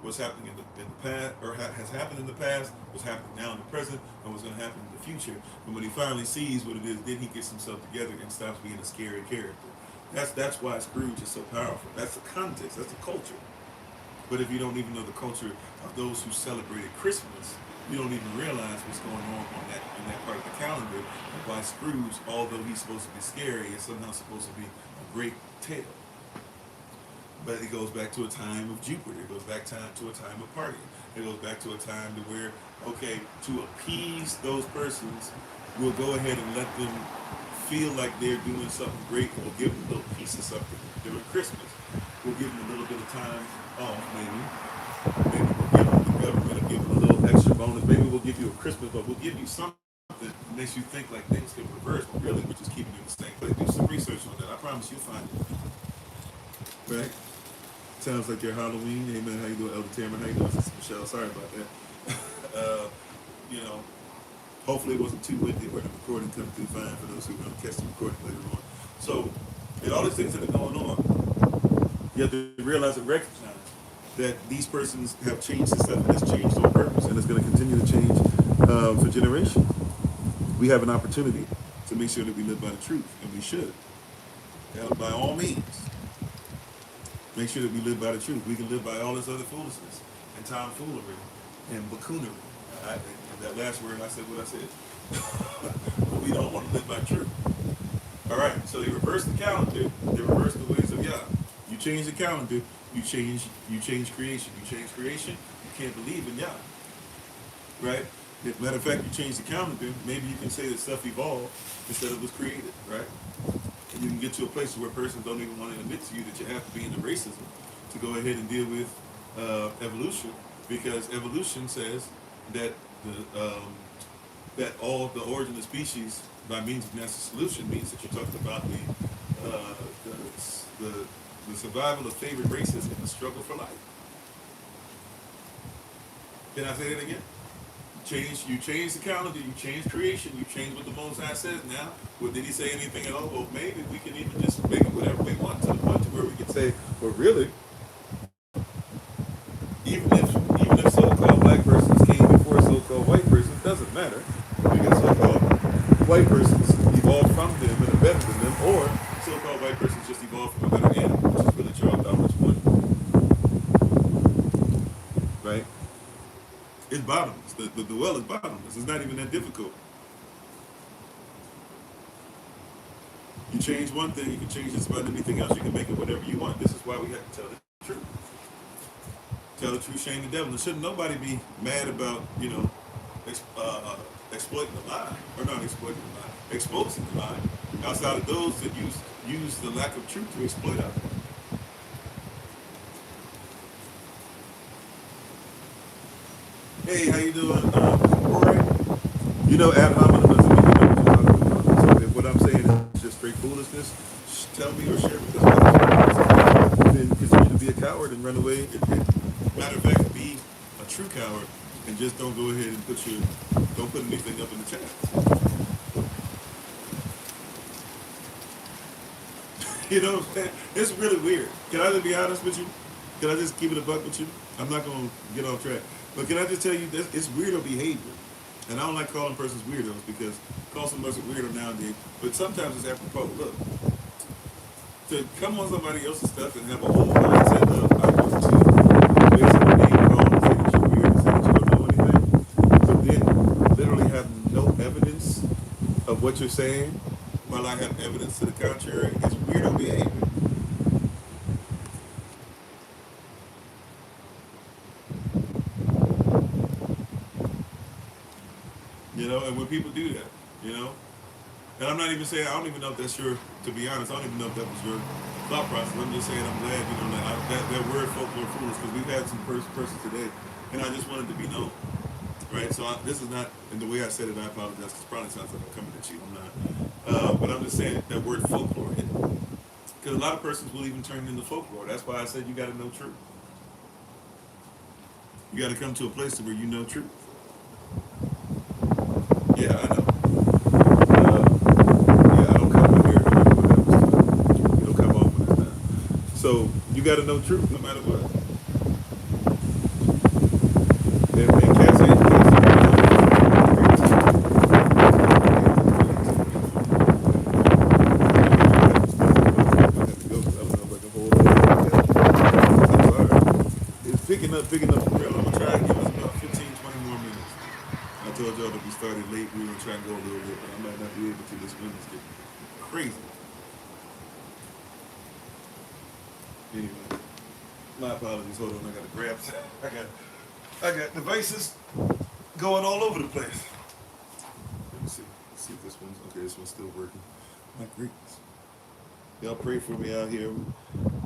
what's happening in the past, or has happened in the past, what's happening now in the present, and what's going to happen in the future. And when he finally sees what it is, then he gets himself together and stops being a scary character. That's why Scrooge is so powerful. That's the context. That's the culture. But if you don't even know the culture of those who celebrated Christmas, you don't even realize what's going on in that part of the calendar, and why Scrooge, although he's supposed to be scary, is somehow supposed to be a great tale. But it goes back to a time of Jupiter. It goes back to a time of partying. It goes back to a time to where, okay, to appease those persons, we'll go ahead and let them feel like they're doing something great, we'll give them a little piece of something. During Christmas, we'll give them a little bit of time off, maybe. Maybe we'll give them the government will give them a little extra bonus. Maybe we'll give you a Christmas, but we'll give you something that makes you think like things can reverse, but really we're just keeping you in the same place. Do some research on that. I promise you'll find it. Right? Sounds like your Halloween. Amen. How you doing, Elder Tamara? How you doing, Sister Michelle? Sorry about that. You know, hopefully it wasn't too windy where the recording come through fine for those who are going to catch the recording later on. So, and all these things that are going on, you have to realize and recognize that these persons have changed the stuff and it's changed on purpose, and it's going to continue to change for generations. We have an opportunity to make sure that we live by the truth, and we should. By all means, make sure that we live by the truth. We can live by all this other foolishness and tomfoolery and buffoonery. And that last word, I said what I said. But we don't want to live by truth. All right, so they reverse the calendar. They reverse the ways of Yah. You change the calendar, you change creation. You change creation, you can't believe in Yah. Right? As a matter of fact, you change the calendar, maybe you can say that stuff evolved instead of was created, right? And you can get to a place where persons don't even want to admit to you that you have to be into racism to go ahead and deal with evolution, because evolution says that that all the origin of species by means of natural solution means that you're talking about the survival of favored races in the struggle for life. Can I say that again? You change the calendar, you change creation, you change what the Most High says now. Well, did he say anything at all? Well, maybe we can even just make it whatever we want to the point to where we can say, well, really, even if so-called black persons came before so-called white persons, doesn't matter. Because so-called white persons evolved from them and are better than them, or so-called white persons just evolved from a better animal, which is really chalked out which one. Right? It's bottomless. The well is bottomless. It's not even that difficult. You change one thing, you can change just about anything else. You can make it whatever you want. This is why we have to tell the truth. Tell the truth, shame the devil. And shouldn't nobody be mad about, exploiting the lie, or not exploiting the lie, exposing the lie, outside of those that use the lack of truth to exploit others. Hey, how you doing, Ofori? Ad hominem doesn't mean you know what you're talking about. So if what I'm saying is just straight foolishness, tell me or share with us. Then continue to be a coward and run away. Matter of fact, be a true coward and just don't go ahead and don't put anything up in the chat. You know what I'm saying? It's really weird. Can I just be honest with you? Can I just keep it a buck with you? I'm not going to get off track. But can I just tell you, it's weirdo behavior. And I don't like calling persons weirdos because call some person weirdo nowadays. But sometimes it's apropos. Look, to come on somebody else's stuff and have a whole mindset of, I want to basically be called and say that you're weird and say that you don't know anything, but then literally have no evidence of what you're saying while I have evidence to the contrary, it's weirdo behavior. And when people do that, and I'm not even saying, I don't even know if that's your, to be honest, I don't even know if that was your thought process. I'm just saying I'm glad, that word folklore foolish, because we've had some persons today, and I just wanted to be known, right? So this is not, and the way I said it, I apologize, because it probably sounds like I'm coming at you, I'm not. But I'm just saying that word folklore, because a lot of persons will even turn into folklore. That's why I said you got to know truth. You got to come to a place where you know truth. Yeah, I know. I don't come in here. You don't come off when it's time. So you got to know truth no matter what. And cats ain't It's picking up for real. I'm going to try to give us about 15, 20 more minutes. I told y'all that we started late. We were going to try and go a little bit, but I might not be able to. This wind is getting crazy. Anyway, my apologies. Hold on, I got to grab. I got devices going all over the place. Let me see. Let's see if this one's okay. This one's still working. My greatness. Y'all pray for me out here.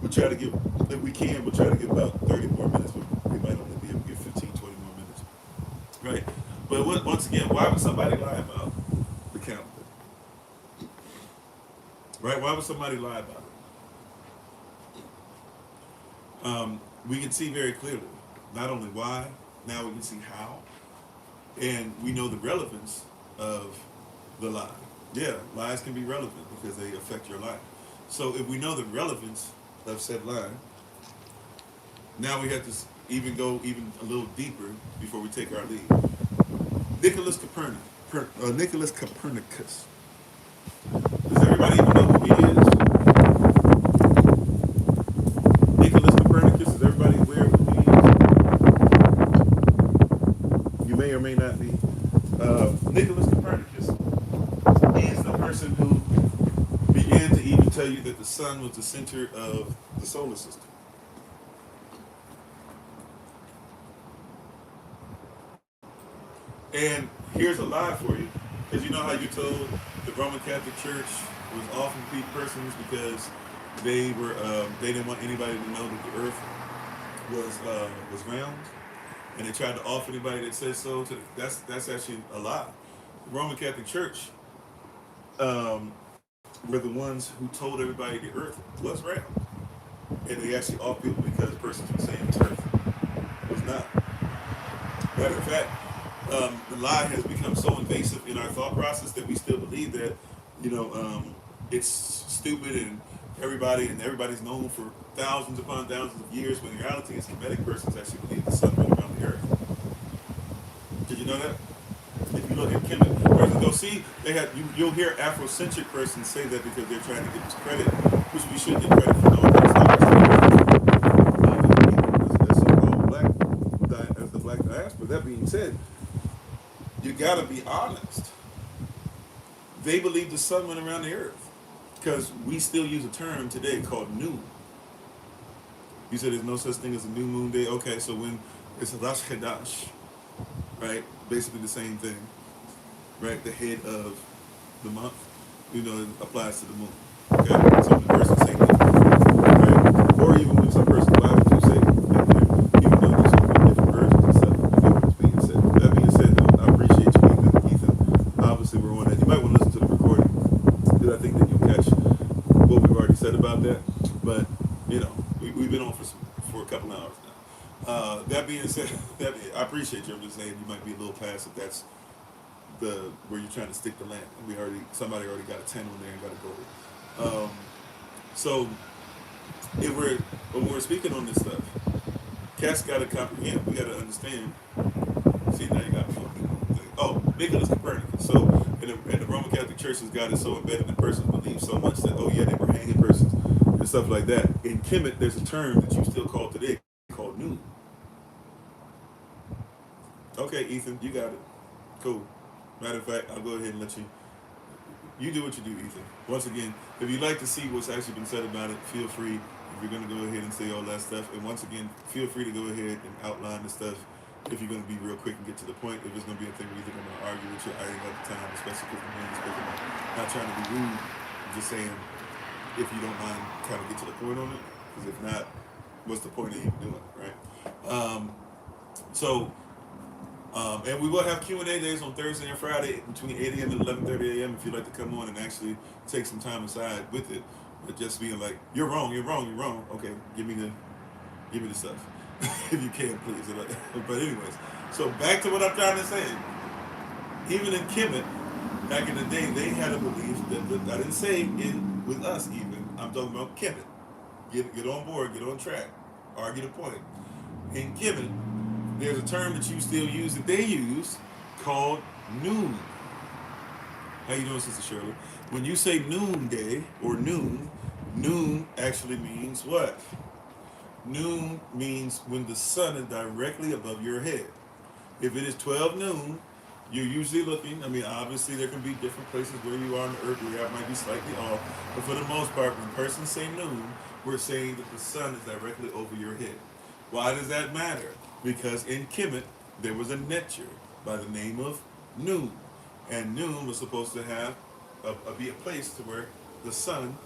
We'll try to give, if we can, we'll try to give about 30 more minutes, but we might only be able to get 15, 20 more minutes. Right? But once again, why would somebody lie about the calendar? Right? Why would somebody lie about it? We can see very clearly, not only why, now we can see how, and we know the relevance of the lie. Yeah, lies can be relevant because they affect your life. So if we know the relevance of said lie, now we have to even go even a little deeper before we take our lead. Nicholas Copernicus. Does everybody even know who he is? Nicholas Copernicus. Is everybody aware of who he is? You may or may not be. Nicholas Copernicus. He's the person who began to even tell you that the sun was the center of the solar system. And here's a lie for you. Because you know how you told the Roman Catholic Church was often because they didn't want anybody to know that the earth was round, and they tried to off anybody that said so. That's actually a lie. The Roman Catholic Church were the ones who told everybody the earth was round, and they actually off people because the person was saying the earth was not. Matter of fact, the lie has become so invasive in our thought process that we still believe that, it's stupid and everybody's known for thousands upon thousands of years. When in reality, it's Kemetic persons actually believe the sun went around the earth. Did you know that? If you look at Kemet, persons go see you'll hear Afrocentric persons say that because they're trying to get credit, which we should get credit for knowing that's not as so-called black as the black diaspora. That being said, you gotta be honest. They believe the sun went around the earth because we still use a term today called noon. You said there's no such thing as a new moon day. Okay, so when it's a Rosh Hashanah, right? Basically the same thing, right? The head of the month, it applies to the moon. Okay, so the person saying that, right? Or even when some person Bible to say that, even though there's so many different versions and stuff, you get what's being said. That being said, though, I appreciate you, Ethan. Obviously, we're on that. You might want to listen to the recording because I think that you'll catch what we've already said about that. But we've been on for a couple hours now. That being said, I appreciate you. I'm just saying you might be a little past if that's where you're trying to stick the land. Somebody already got a 10 on there and got a gold. So when we're speaking on this stuff, cats got to comprehend. We got to understand. See, now you got me. Oh, Nicholas Copernicus. So in the Roman Catholic Church has got it so embedded in persons believe so much that they were hanging persons and stuff like that. In Kemet, there's a term that you still call today called noon. Okay, Ethan, you got it. Cool. Matter of fact, I'll go ahead and let you do what you do, Ethan. Once again, if you'd like to see what's actually been said about it, feel free. If you're going to go ahead and say all that stuff, and once again, feel free to go ahead and outline the stuff. If you're going to be real quick and get to the point, if it's going to be a thing where you think I'm going to argue with you, I ain't got the time, especially because the man is speaking. I'm not trying to be rude. I'm just saying, if you don't mind trying to get to the point on it, because if not, what's the point of even doing it, right? And we will have Q&A days on Thursday and Friday between 8 a.m. and 11:30 a.m. if you'd like to come on and actually take some time aside with it. But just being like, you're wrong. Okay, give me the stuff. If you can, please. But anyways, so back to what I'm trying to say. Even in Kemet, back in the day, they had a belief that I didn't say with us even. I'm talking about Kemet. Get on board, get on track, argue the point. In Kemet, there's a term that you still use that they use called noon. How you doing, Sister Shirley? When you say noonday or noon actually means what? Noon means when the sun is directly above your head. If it is 12 noon, you're usually looking, obviously there can be different places where you are on the earth where that might be slightly off, but for the most part, when persons say noon, we're saying that the sun is directly over your head. Why does that matter? Because in Kemet, there was a Netcher by the name of Noon. And Noon was supposed to have be a place to where the sun,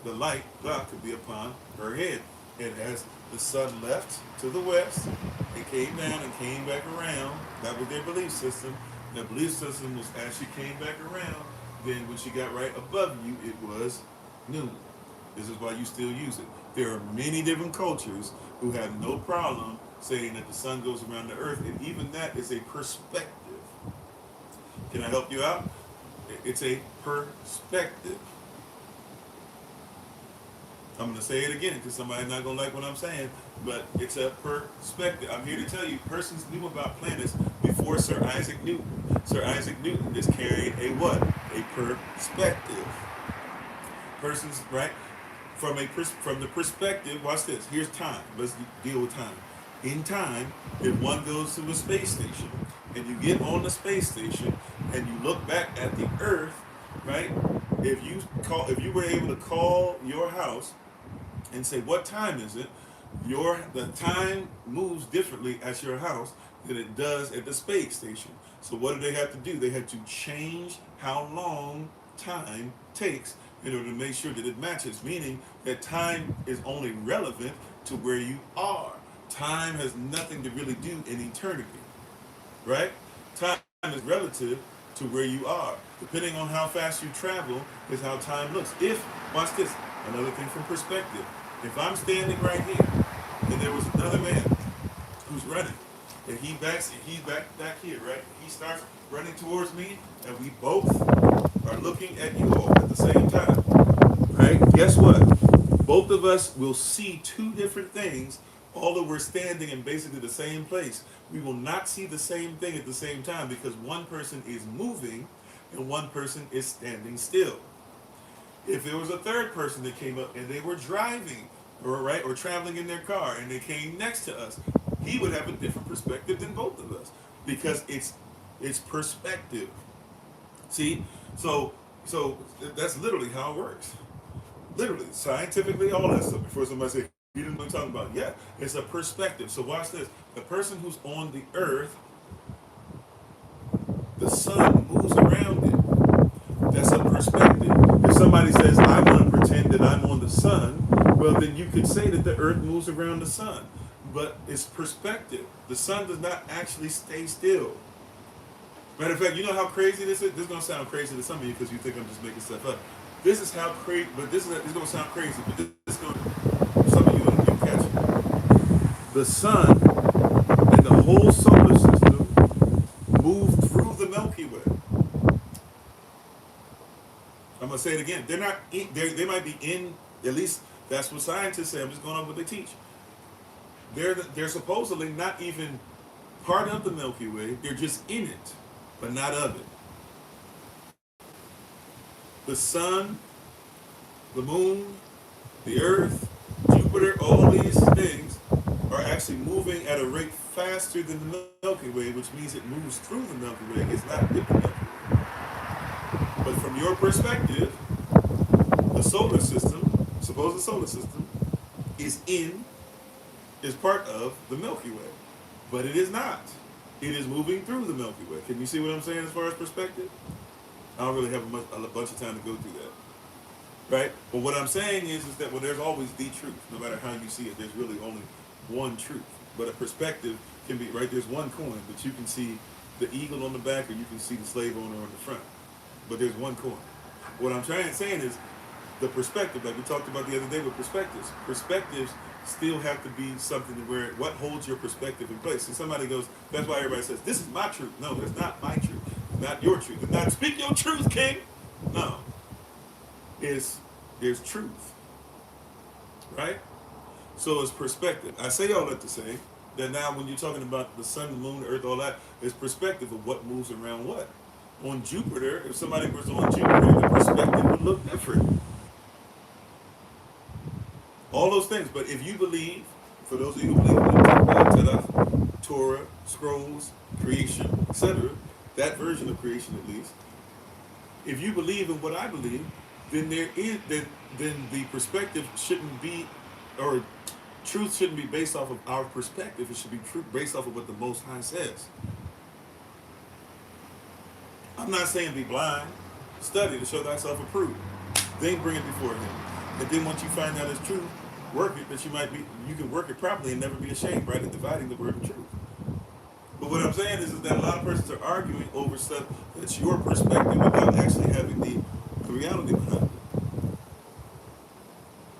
the light, God, could be upon her head. And as the sun left to the west, it came down and came back around. That was their belief system. Their belief system was as she came back around, then when she got right above you, it was noon. This is why you still use it. There are many different cultures who have no problem saying that the sun goes around the earth, and even that is a perspective. Can I help you out? It's a perspective. I'm going to say it again because somebody's not going to like what I'm saying, but it's a perspective. I'm here to tell you, persons knew about planets before Sir Isaac Newton. Sir Isaac Newton is carrying a what? A perspective. Persons, right? From the perspective, watch this. Here's time. Let's deal with time. In time, if one goes to a space station and you get on the space station and you look back at the Earth, right? If you were able to call your house and say, what time is it? The time moves differently at your house than it does at the space station. So what do they have to do? They have to change how long time takes in order to make sure that it matches, meaning that time is only relevant to where you are. Time has nothing to really do in eternity, right? Time is relative to where you are. Depending on how fast you travel is how time looks. Watch this, another thing from perspective. If I'm standing right here and there was another man who's running and he's back here, right? He starts running towards me and we both are looking at you all at the same time, right? Guess what? Both of us will see two different things, although we're standing in basically the same place. We will not see the same thing at the same time because one person is moving and one person is standing still. If there was a third person that came up and they were driving, or traveling in their car and they came next to us, he would have a different perspective than both of us because it's perspective. See, so that's literally how it works. Literally, scientifically, all that stuff. Before somebody say, you didn't know what I'm talking about. Yeah, it's a perspective. So watch this. The person who's on the earth, the sun moves around it. That's a perspective. If somebody says, I want to pretend that I'm on the sun, well, then you could say that the earth moves around the sun. But it's perspective. The sun does not actually stay still. Matter of fact, you know how crazy this is? This is going to sound crazy to some of you because you think I'm just making stuff up. This is how crazy, but it's going to sound crazy, but this is going to, some of you will catch it. The sun and the whole solar system move through the Milky Way. I'm going to say it again. They might be in, at least that's what scientists say. I'm just going on what they teach. They're supposedly not even part of the Milky Way. They're just in it, but not of it. The sun, the moon, the earth, Jupiter, all these things are actually moving at a rate faster than the Milky Way, which means it moves through the Milky Way. It's not with the Milky Way. But from your perspective, the solar system, suppose the solar system, is part of the Milky Way. But it is not. It is moving through the Milky Way. Can you see what I'm saying as far as perspective? I don't really have a bunch of time to go through that. Right? But what I'm saying is that there's always the truth. No matter how you see it, there's really only one truth. But a perspective can be, right, there's one coin, but you can see the eagle on the back or you can see the slave owner on the front. But there's one coin. What I'm saying is the perspective, like we talked about the other day with perspectives. Perspectives still have to be something where what holds your perspective in place. And somebody goes, that's why everybody says, this is my truth. No, that's not my truth. It's not your truth. It's not speak your truth, King. No. There's truth. Right? So it's perspective. I say all that to say that now when you're talking about the sun, the moon, the earth, all that, it's perspective of what moves around what. On Jupiter, if somebody was on Jupiter, the perspective would look different. All those things. But if you believe, for those of you who believe in the Torah, scrolls, creation, etc., that version of creation at least, if you believe in what I believe, then then the perspective shouldn't be, or truth shouldn't be based off of our perspective. It should be truth based off of what the Most High says. I'm not saying be blind. Study to show thyself approved. Then bring it before him. And then once you find out it's true, work it, that you can work it properly and never be ashamed, right? In dividing the word of truth. But what I'm saying is that a lot of persons are arguing over stuff that's your perspective without actually having the reality behind it.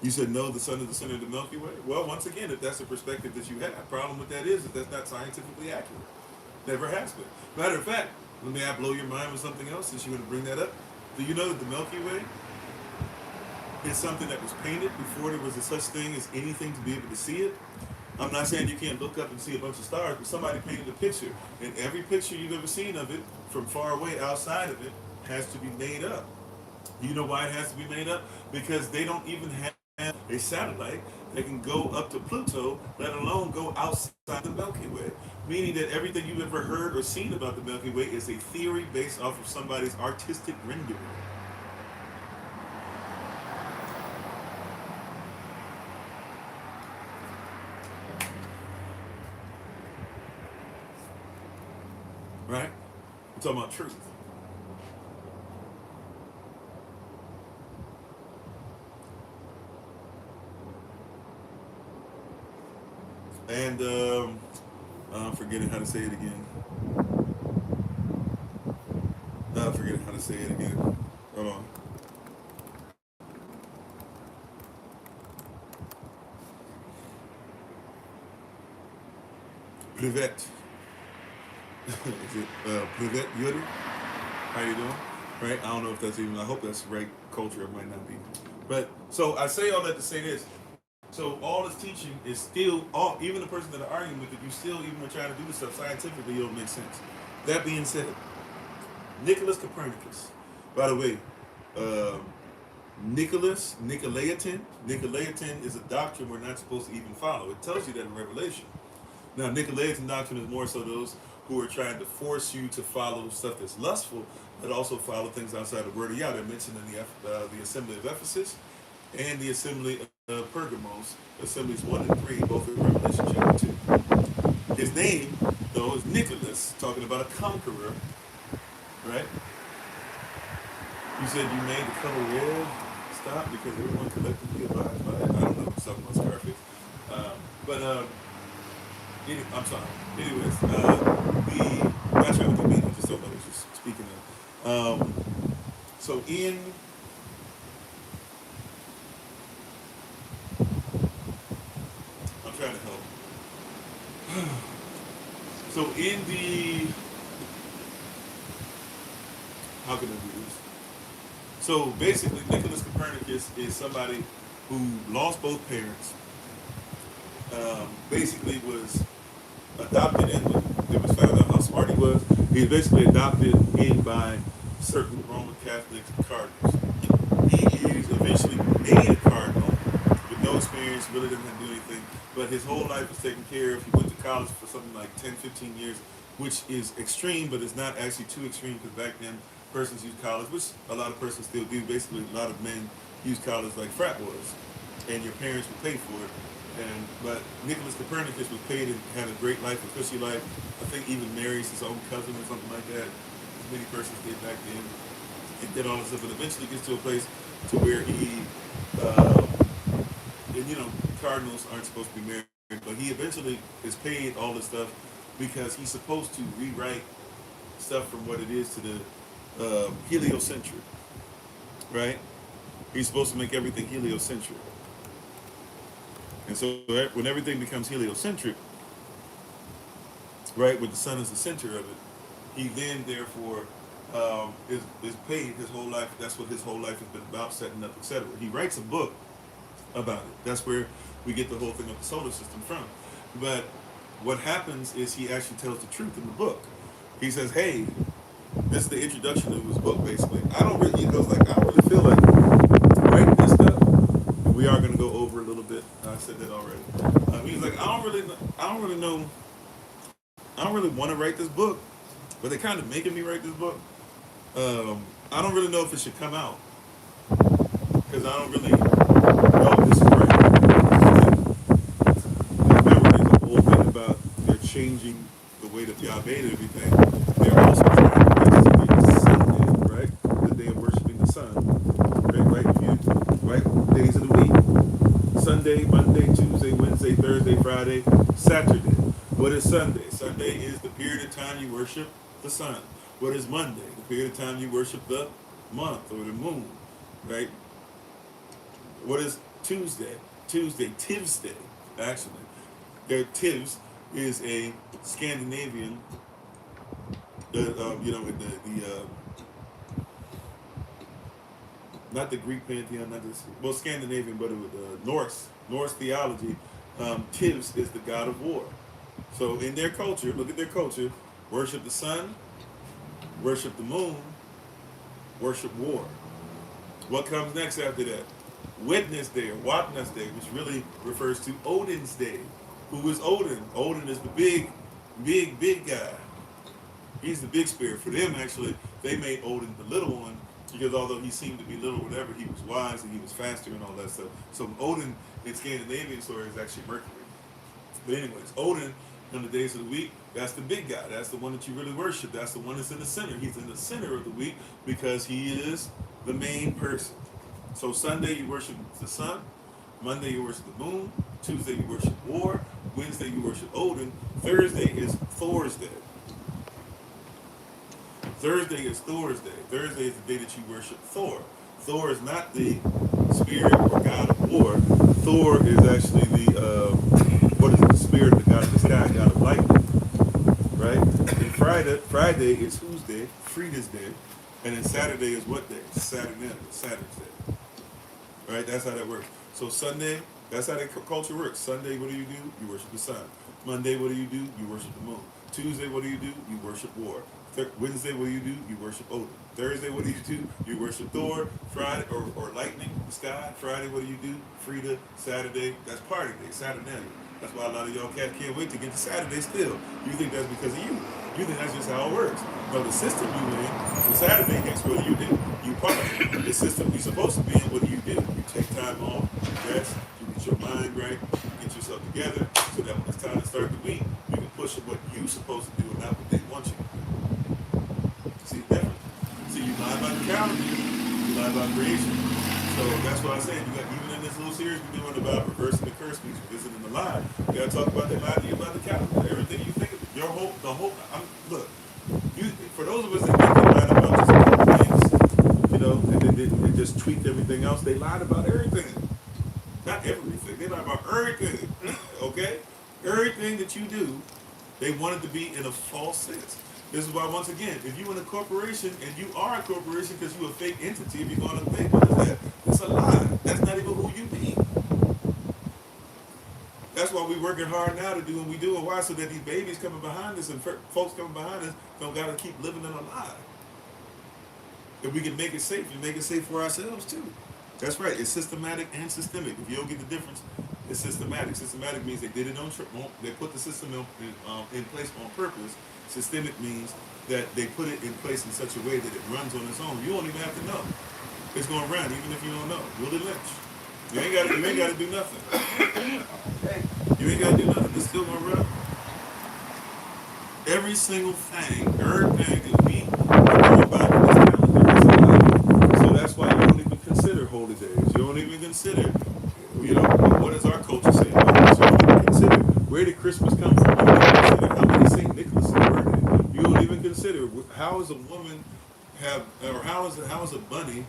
You said no, the sun is the center of the Milky Way. Well, once again, if that's the perspective that you have, the problem with that is that that's not scientifically accurate. Never has been. Matter of fact, let me blow your mind with something else since you want to bring that up. Do you know that the Milky Way is something that was painted before there was a such thing as anything to be able to see it? I'm not saying you can't look up and see a bunch of stars, but somebody painted a picture. And every picture you've ever seen of it, from far away outside of it, has to be made up. You know why it has to be made up? Because they don't even have a satellite that can go up to Pluto, let alone go outside the Milky Way. Meaning that everything you've ever heard or seen about the Milky Way is a theory based off of somebody's artistic rendering. Right? We're talking about truth. And I'm forgetting how to say it again. I'm forgetting how to say it again. Hold on. Privet. Is it Privet Yuri? How you doing? Right? I don't know if that's even, I hope that's the right culture. It might not be. But, so I say all that to say this. So all this teaching is still, even the person that are arguing with it, you still, even when trying to do this stuff scientifically, it don't make sense. That being said, Nicholas Copernicus, by the way, Nicolaitan is a doctrine we're not supposed to even follow. It tells you that in Revelation. Now, Nicolaitan doctrine is more so those who are trying to force you to follow stuff that's lustful, but also follow things outside the word of Yah. They're mentioned in the assembly of Ephesus and the assembly of Pergamos, assemblies 1 and 3, both in Revelation chapter 2. His name, though, is Nicholas, talking about a conqueror, right? You said you made the color red stop because everyone collectively abides by it. I don't know, something about Scarface. I'm sorry. Anyways, not trying to be mean, I just don't know, just speaking of. So in trying to help. So in the, how can I do this? So basically, Nicholas Copernicus is somebody who lost both parents. Basically was adopted in, it was found out how smart he was. He was basically adopted in by certain Roman Catholic cardinals. He is eventually made a cardinal with no experience, really didn't have to do anything, but his whole life was taken care of. He went to college for something like 10, 15 years, which is extreme, but it's not actually too extreme because back then persons used college, which a lot of persons still do. Basically, a lot of men use college like frat boys, and your parents would pay for it. But Nicholas Copernicus was paid and had a great life, a cushy life. I think even marries his own cousin or something like that. As many persons did back then. And did all this stuff, and eventually gets to a place to where he, and you know, cardinals aren't supposed to be married, but he eventually is paid all this stuff because he's supposed to rewrite stuff from what it is to the heliocentric, right? He's supposed to make everything heliocentric. And so when everything becomes heliocentric, right, where the sun is the center of it, he then therefore is paid his whole life. That's what his whole life has been about, setting up, etc. He writes a book about it. That's where we get the whole thing of the solar system from. But what happens is he actually tells the truth in the book. He says, hey, this is the introduction of his book, basically. I don't really feel like writing this stuff. We are going to go over a little bit. I said that already. He's like, I don't really want to write this book, but they're kind of making me write this book. I don't really know if it should come out because I don't really know if this is right. Remember, there's a whole thing about they're changing the way that Yah made everything. They're also trying to make the sun day, right? The day of worshiping the sun. Right? days of the week. Sunday, Monday, Tuesday, Wednesday, Thursday, Friday, Saturday. What is Sunday? Sunday is the period of time you worship the sun. What is Monday? The period of time you worship the month or the moon, right? What is Tuesday? Tuesday, Tiv's Day, actually. Tivs is a Scandinavian, not the Greek pantheon, Scandinavian, but it was Norse theology. Tivs is the god of war. So in their culture, look at their culture, worship the sun, worship the moon, worship war. What comes next after that? Wednesday or Wednesday, which really refers to Odin's Day. Who is Odin? Odin is the big guy. He's the big spirit. For them, actually, they made Odin the little one because although he seemed to be little, whatever, he was wise and he was faster and all that stuff. So Odin in Scandinavian story is actually Mercury. But anyways, Odin on the days of the week, that's the big guy. That's the one that you really worship. That's the one that's in the center. He's in the center of the week because he is the main person. So Sunday you worship the sun, Monday you worship the moon, Tuesday you worship war, Wednesday you worship Odin, Thursday is Thor's Day. Thursday is Thor's Day. Thursday is the day that you worship Thor. Thor is not the spirit or god of war. Thor is actually the spirit of the god of the sky, god of lightning, right? And Friday is whose day? Frida's day. And then Saturday is what day? Saturn's Day. Right? That's how that works. So Sunday, that's how that culture works. Sunday, what do? You worship the sun. Monday, what do? You worship the moon. Tuesday, what do? You worship war. Wednesday, what do? You worship Odin. Thursday, what do? You worship Thor. Friday, or lightning, the sky. Friday, what do? Frida. Saturday, that's party day, Saturnalia. That's why a lot of y'all cats can't wait to get to Saturday still. You think that's because of you. You think that's just how it works. No, the system you in, the Saturday hits, what do? You party. The system you're supposed to be in, what do? You take time off, you rest, you get your mind right, you get yourself together, so that when it's time to start the week, you can push what you're supposed to do and not what they want you to do. See the difference? See, you lie about the calendar, you lie about creation. So that's why I say, even in this little series we're doing about reversing the curse, we're visiting the lie. You gotta talk about that lie to you about the calendar. Everything you think of it. Look, for those of us that think they lied about just a couple things, and they just tweaked everything else, they lied about everything. Not everything, they lied about everything. Okay? Everything that you do, they want it to be in a false sense. This is why, once again, if you're in a corporation and you are a corporation because you're a fake entity, if you're going to think, what is that? It's a lie. That's not even who you be. That's why we're working hard now to do what we do, and why? So that these babies coming behind us and folks coming behind us don't got to keep living in a lie. If we can make it safe, and make it safe for ourselves too. That's right. It's systematic and systemic. If you don't get the difference, it's systematic. Systematic means they did it they put the system in place on purpose. Systemic means that they put it in place in such a way that it runs on its own. You don't even have to know. It's going to run even if you don't know. Willie Lynch. You ain't got to do nothing. You ain't got to do nothing. It's still going to run. Every single thing, everything that we know about in this calendar. So that's why you don't even consider holy days. You don't even consider, what does our culture say about this? You don't even consider, where did Christmas come from? You don't even consider how many St. Nicholas birthday. You don't even consider how is a woman how is a bunny,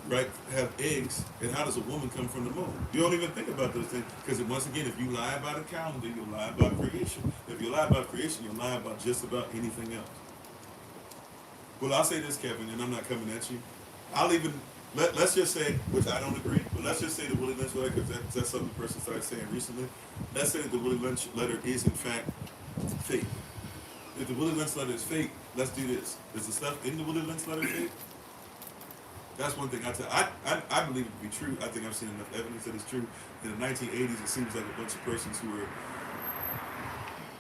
right, have eggs, and how does a woman come from the moon? You don't even think about those things, because once again, if you lie about a calendar, you'll lie about creation. If you lie about creation, you'll lie about just about anything else. Well, I'll say this, Kevin, and I'm not coming at you. Let's just say, which I don't agree, but let's just say the Willie Lynch letter, because that's something the person started saying recently. Let's say that the Willie Lynch letter is, in fact, fake. If the Willie Lynch letter is fake, let's do this. Is the stuff in the Willie Lynch letter fake? That's one thing I believe it to be true. I think I've seen enough evidence that it's true. In the 1980s, it seems like a bunch of persons who were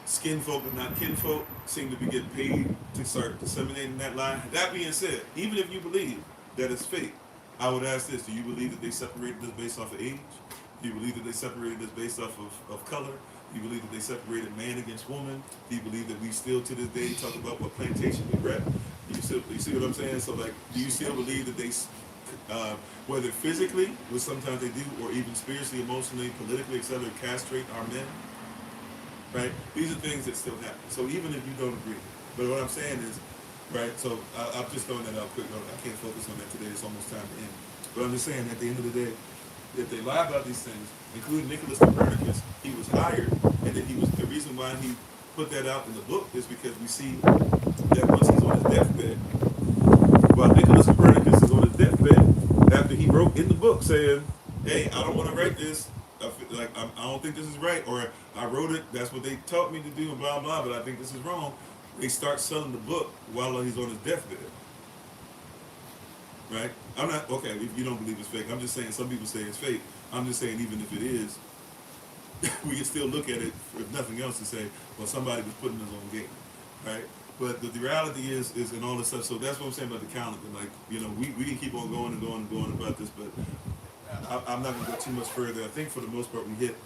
skin folk but not kinfolk seem to be getting paid to start disseminating that lie. That being said, even if you believe that it's fake, I would ask this: do you believe that they separated this based off of age? Do you believe that they separated this based off of color? Do you believe that they separated man against woman? Do you believe that we still to this day talk about what plantation we rep? You see what I'm saying? So, like, do you still believe that they whether physically, which sometimes they do, or even spiritually, emotionally, politically, etc., castrate our men, right? These are things that still happen. So even if you don't agree, but what I'm saying is, right? So I'm just throwing that out quick. I can't focus on that today. It's almost time to end. But I'm just saying, at the end of the day, if they lie about these things, including Nicholas Copernicus, he was hired, and then he was the reason why he put that out in the book is because we see that once he's on his deathbed, while Nicholas Copernicus is on his deathbed, after he wrote in the book saying, "Hey, I don't want to write this. I don't think this is right," or "I wrote it. That's what they taught me to do," and blah blah. But I think this is wrong. They start selling the book while he's on his deathbed. Right? I'm not okay if you don't believe it's fake. I'm just saying some people say it's fake. I'm just saying even if it is, we can still look at it if nothing else to say, well, somebody was putting us on game, right? But the reality is in all this stuff. So that's what I'm saying about the calendar. Like, you know, we can keep on going and going and going about this, but I'm not going to go too much further. I think for the most part we hit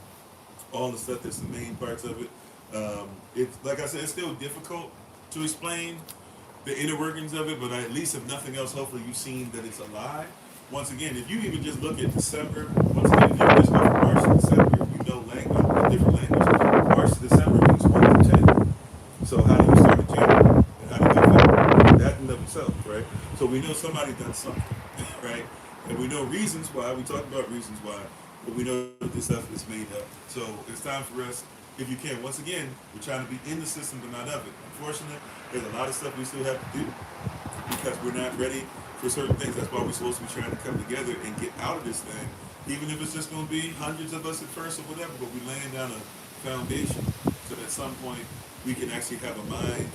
all the stuff that's the main parts of it. It's like I said, it's still difficult to explain the inner workings of it, but at least if nothing else, hopefully you've seen that it's a lie. Once again, if you even just look at December, once again, if you just go from March to December, you know a different language. March to December means 1 to 10. So how do you start in January? And how do you go back? That in and of itself, right? So we know somebody done something, right? And we know reasons why. We talked about reasons why, but we know that this stuff is made up. So it's time for us, if you can, once again, we're trying to be in the system but not of it. Unfortunately, there's a lot of stuff we still have to do because we're not ready for certain things. That's why we're supposed to be trying to come together and get out of this thing, even if it's just going to be hundreds of us at first or whatever, but we're laying down a foundation so that at some point we can actually have a mind,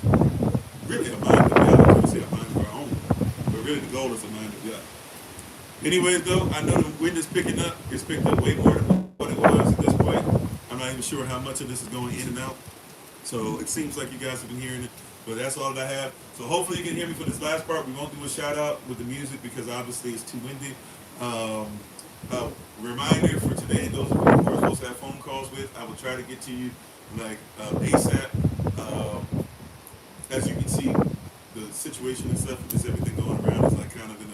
really a mind of God. I don't want to say a mind of our own, but really the goal is a mind of God. Anyways, though, I know the wind is picking up. It's picked up way more than what it was at this point. I'm not even sure how much of this is going in and out. So it seems like you guys have been hearing it, but that's all that I have. So hopefully you can hear me for this last part. We won't do a shout out with the music because obviously it's too windy. Reminder for today, those of you who are supposed to have phone calls with, I will try to get to you like ASAP. As you can see, the situation and stuff, just everything going around is like kind of in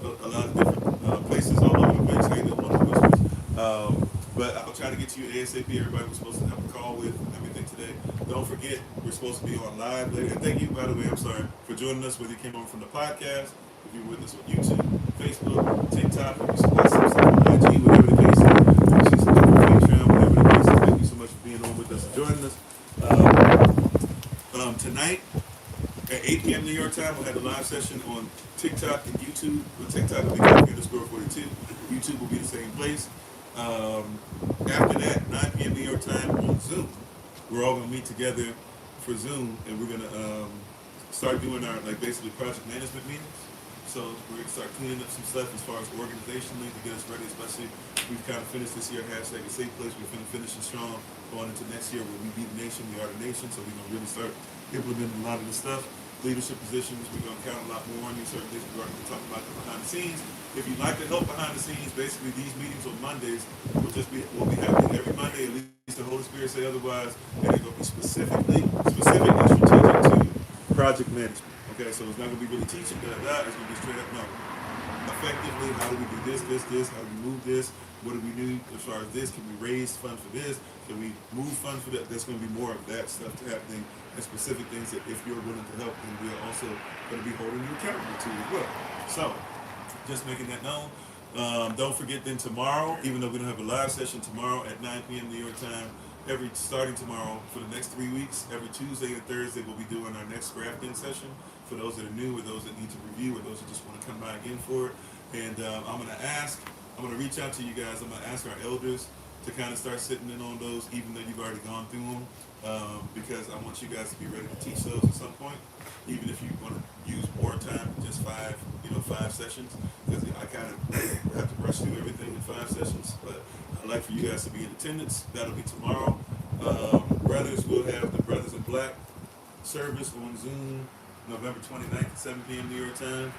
a lot of different places all over the place. Hey, one of the whispers. But I'll try to get to you ASAP. Everybody was supposed to have a call with and everything today. Don't forget, we're supposed to be on live later. And thank you, by the way, I'm sorry, for joining us, whether you came over from the podcast, if you're with us on YouTube, Facebook, TikTok, if you support some stuff on IG, whatever the case is, if you see some stuff on Patreon, whatever the case is, thank you so much for being on with us and joining us. Tonight, at 8 p.m. New York time, we'll have a live session on TikTok and YouTube. TikTok will be Kofi_42. YouTube will be the same place. After that, 9 p.m. New York time on Zoom, we're all going to meet together for Zoom, and we're going to start doing our basically project management meetings. So we're going to start cleaning up some stuff as far as organizationally to get us ready, especially we've kind of finished this year, #a safe place. We're going to finish it strong going into next year where we be the nation, we are the nation. So we're going to really start implementing a lot of the stuff. Leadership positions, we're going to count a lot more on you. Certain things we're going to talk about the behind the scenes. If you'd like to help behind the scenes, basically these meetings on Mondays will be happening every Monday, at least the Holy Spirit say otherwise, and they're going to be specific and strategic to project management. Okay, so it's not going to be really teaching, it's going to be straight up, no. Effectively, how do we do this, how do we move this, what do we do as far as this, can we raise funds for this, can we move funds for that, there's going to be more of that stuff happening, and specific things that if you're willing to help, then we're also going to be holding you accountable to as well. So, just making that known. Don't forget then tomorrow, even though we don't have a live session tomorrow at 9 p.m. New York time, starting tomorrow for the next 3 weeks, every Tuesday and Thursday we'll be doing our next craft-in session for those that are new or those that need to review or those that just want to come by again for it. And I'm going to reach out to you guys. I'm going to ask our elders to kind of start sitting in on those, even though you've already gone through them, because I want you guys to be ready to teach those at some point, even if you want to use more time than just 5 sessions, because I kind of have to rush through everything in 5 sessions, but I'd like for you guys to be in attendance. That'll be tomorrow. Brothers, we'll have the Brothers in Black service on Zoom, November 29th at 7 p.m. New York time.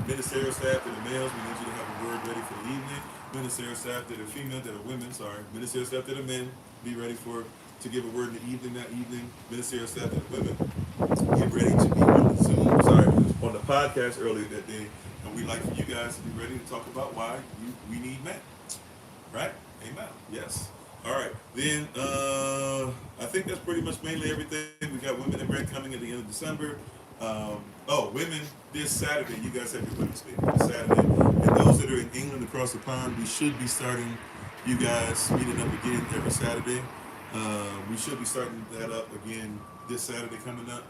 Ministerial staff that are males, we need you to have a word ready for the evening. Ministerial staff that are female, that are women, ministerial staff that are men, be ready to give a word in the evening that evening. Ministerial staff that are women, get ready to be on the Zoom, on the podcast earlier that day. And we'd like for you guys to be ready to talk about why we need men. Right? Amen. Yes. All right. Then I think that's pretty much mainly everything. We got Women in Red coming at the end of December. Women this Saturday. You guys have your women's meeting this Saturday. And those that are in England across the pond, we should be starting you guys meeting up again every Saturday. We should be starting that up again this Saturday coming up.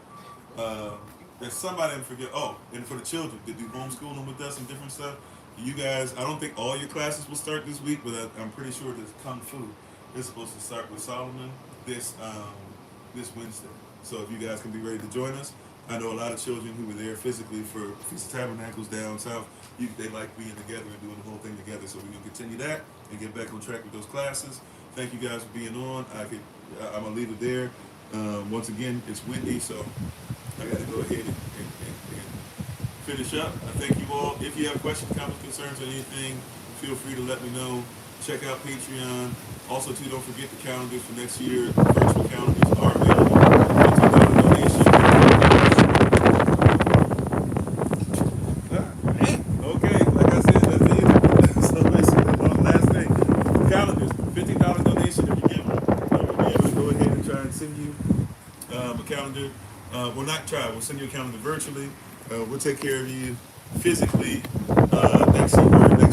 There's somebody I forget. Oh, and for the children that do homeschooling with us and different stuff, you guys, I don't think all your classes will start this week, but I'm pretty sure that Kung Fu is supposed to start with Solomon this Wednesday. So if you guys can be ready to join us, I know a lot of children who were there physically for Feast of Tabernacles down south. They like being together and doing the whole thing together. So we're gonna continue that and get back on track with those classes. Thank you guys for being on. I'm gonna leave it there. Once again, it's windy, so I got to go ahead and finish up. I thank you all. If you have questions, comments, concerns, or anything, feel free to let me know. Check out Patreon. Also, too, don't forget the calendars for next year. Virtual calendars are available. $15 donation. Okay, like I said, that's it. So listen, last thing. Calendars, $15 donation if you give them. We'll be able to go ahead and try and send you a calendar. We'll not try. We'll send you a calendar virtually. We'll take care of you physically next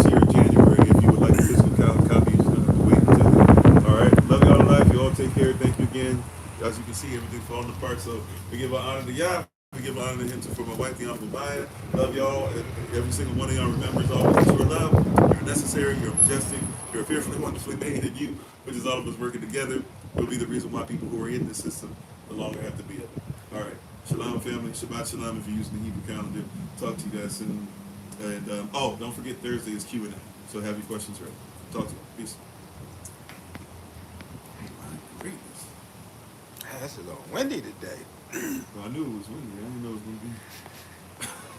year in January. If you would like a physical copy, you're just gonna have to wait until then. All right. Love y'all to life. You all take care. Thank you again. As you can see, everything's falling apart. So we give our honor to Yah. We give honor to him for my wife, the Honorable Maya. Love y'all. Every single one of y'all remembers always that you're loved, you're necessary, you're majestic, you're fearfully, wonderfully made, and you, which is all of us working together, will be the reason why people who are in this system no longer have to be it. All right. Shalom, family. Shabbat shalom if you're using the Hebrew calendar. Talk to you guys soon. And, don't forget Thursday is Q&A. So have your questions ready. Talk to you. Peace. My goodness. This is all windy today. Well, I knew it was windy. I didn't know it was going to be.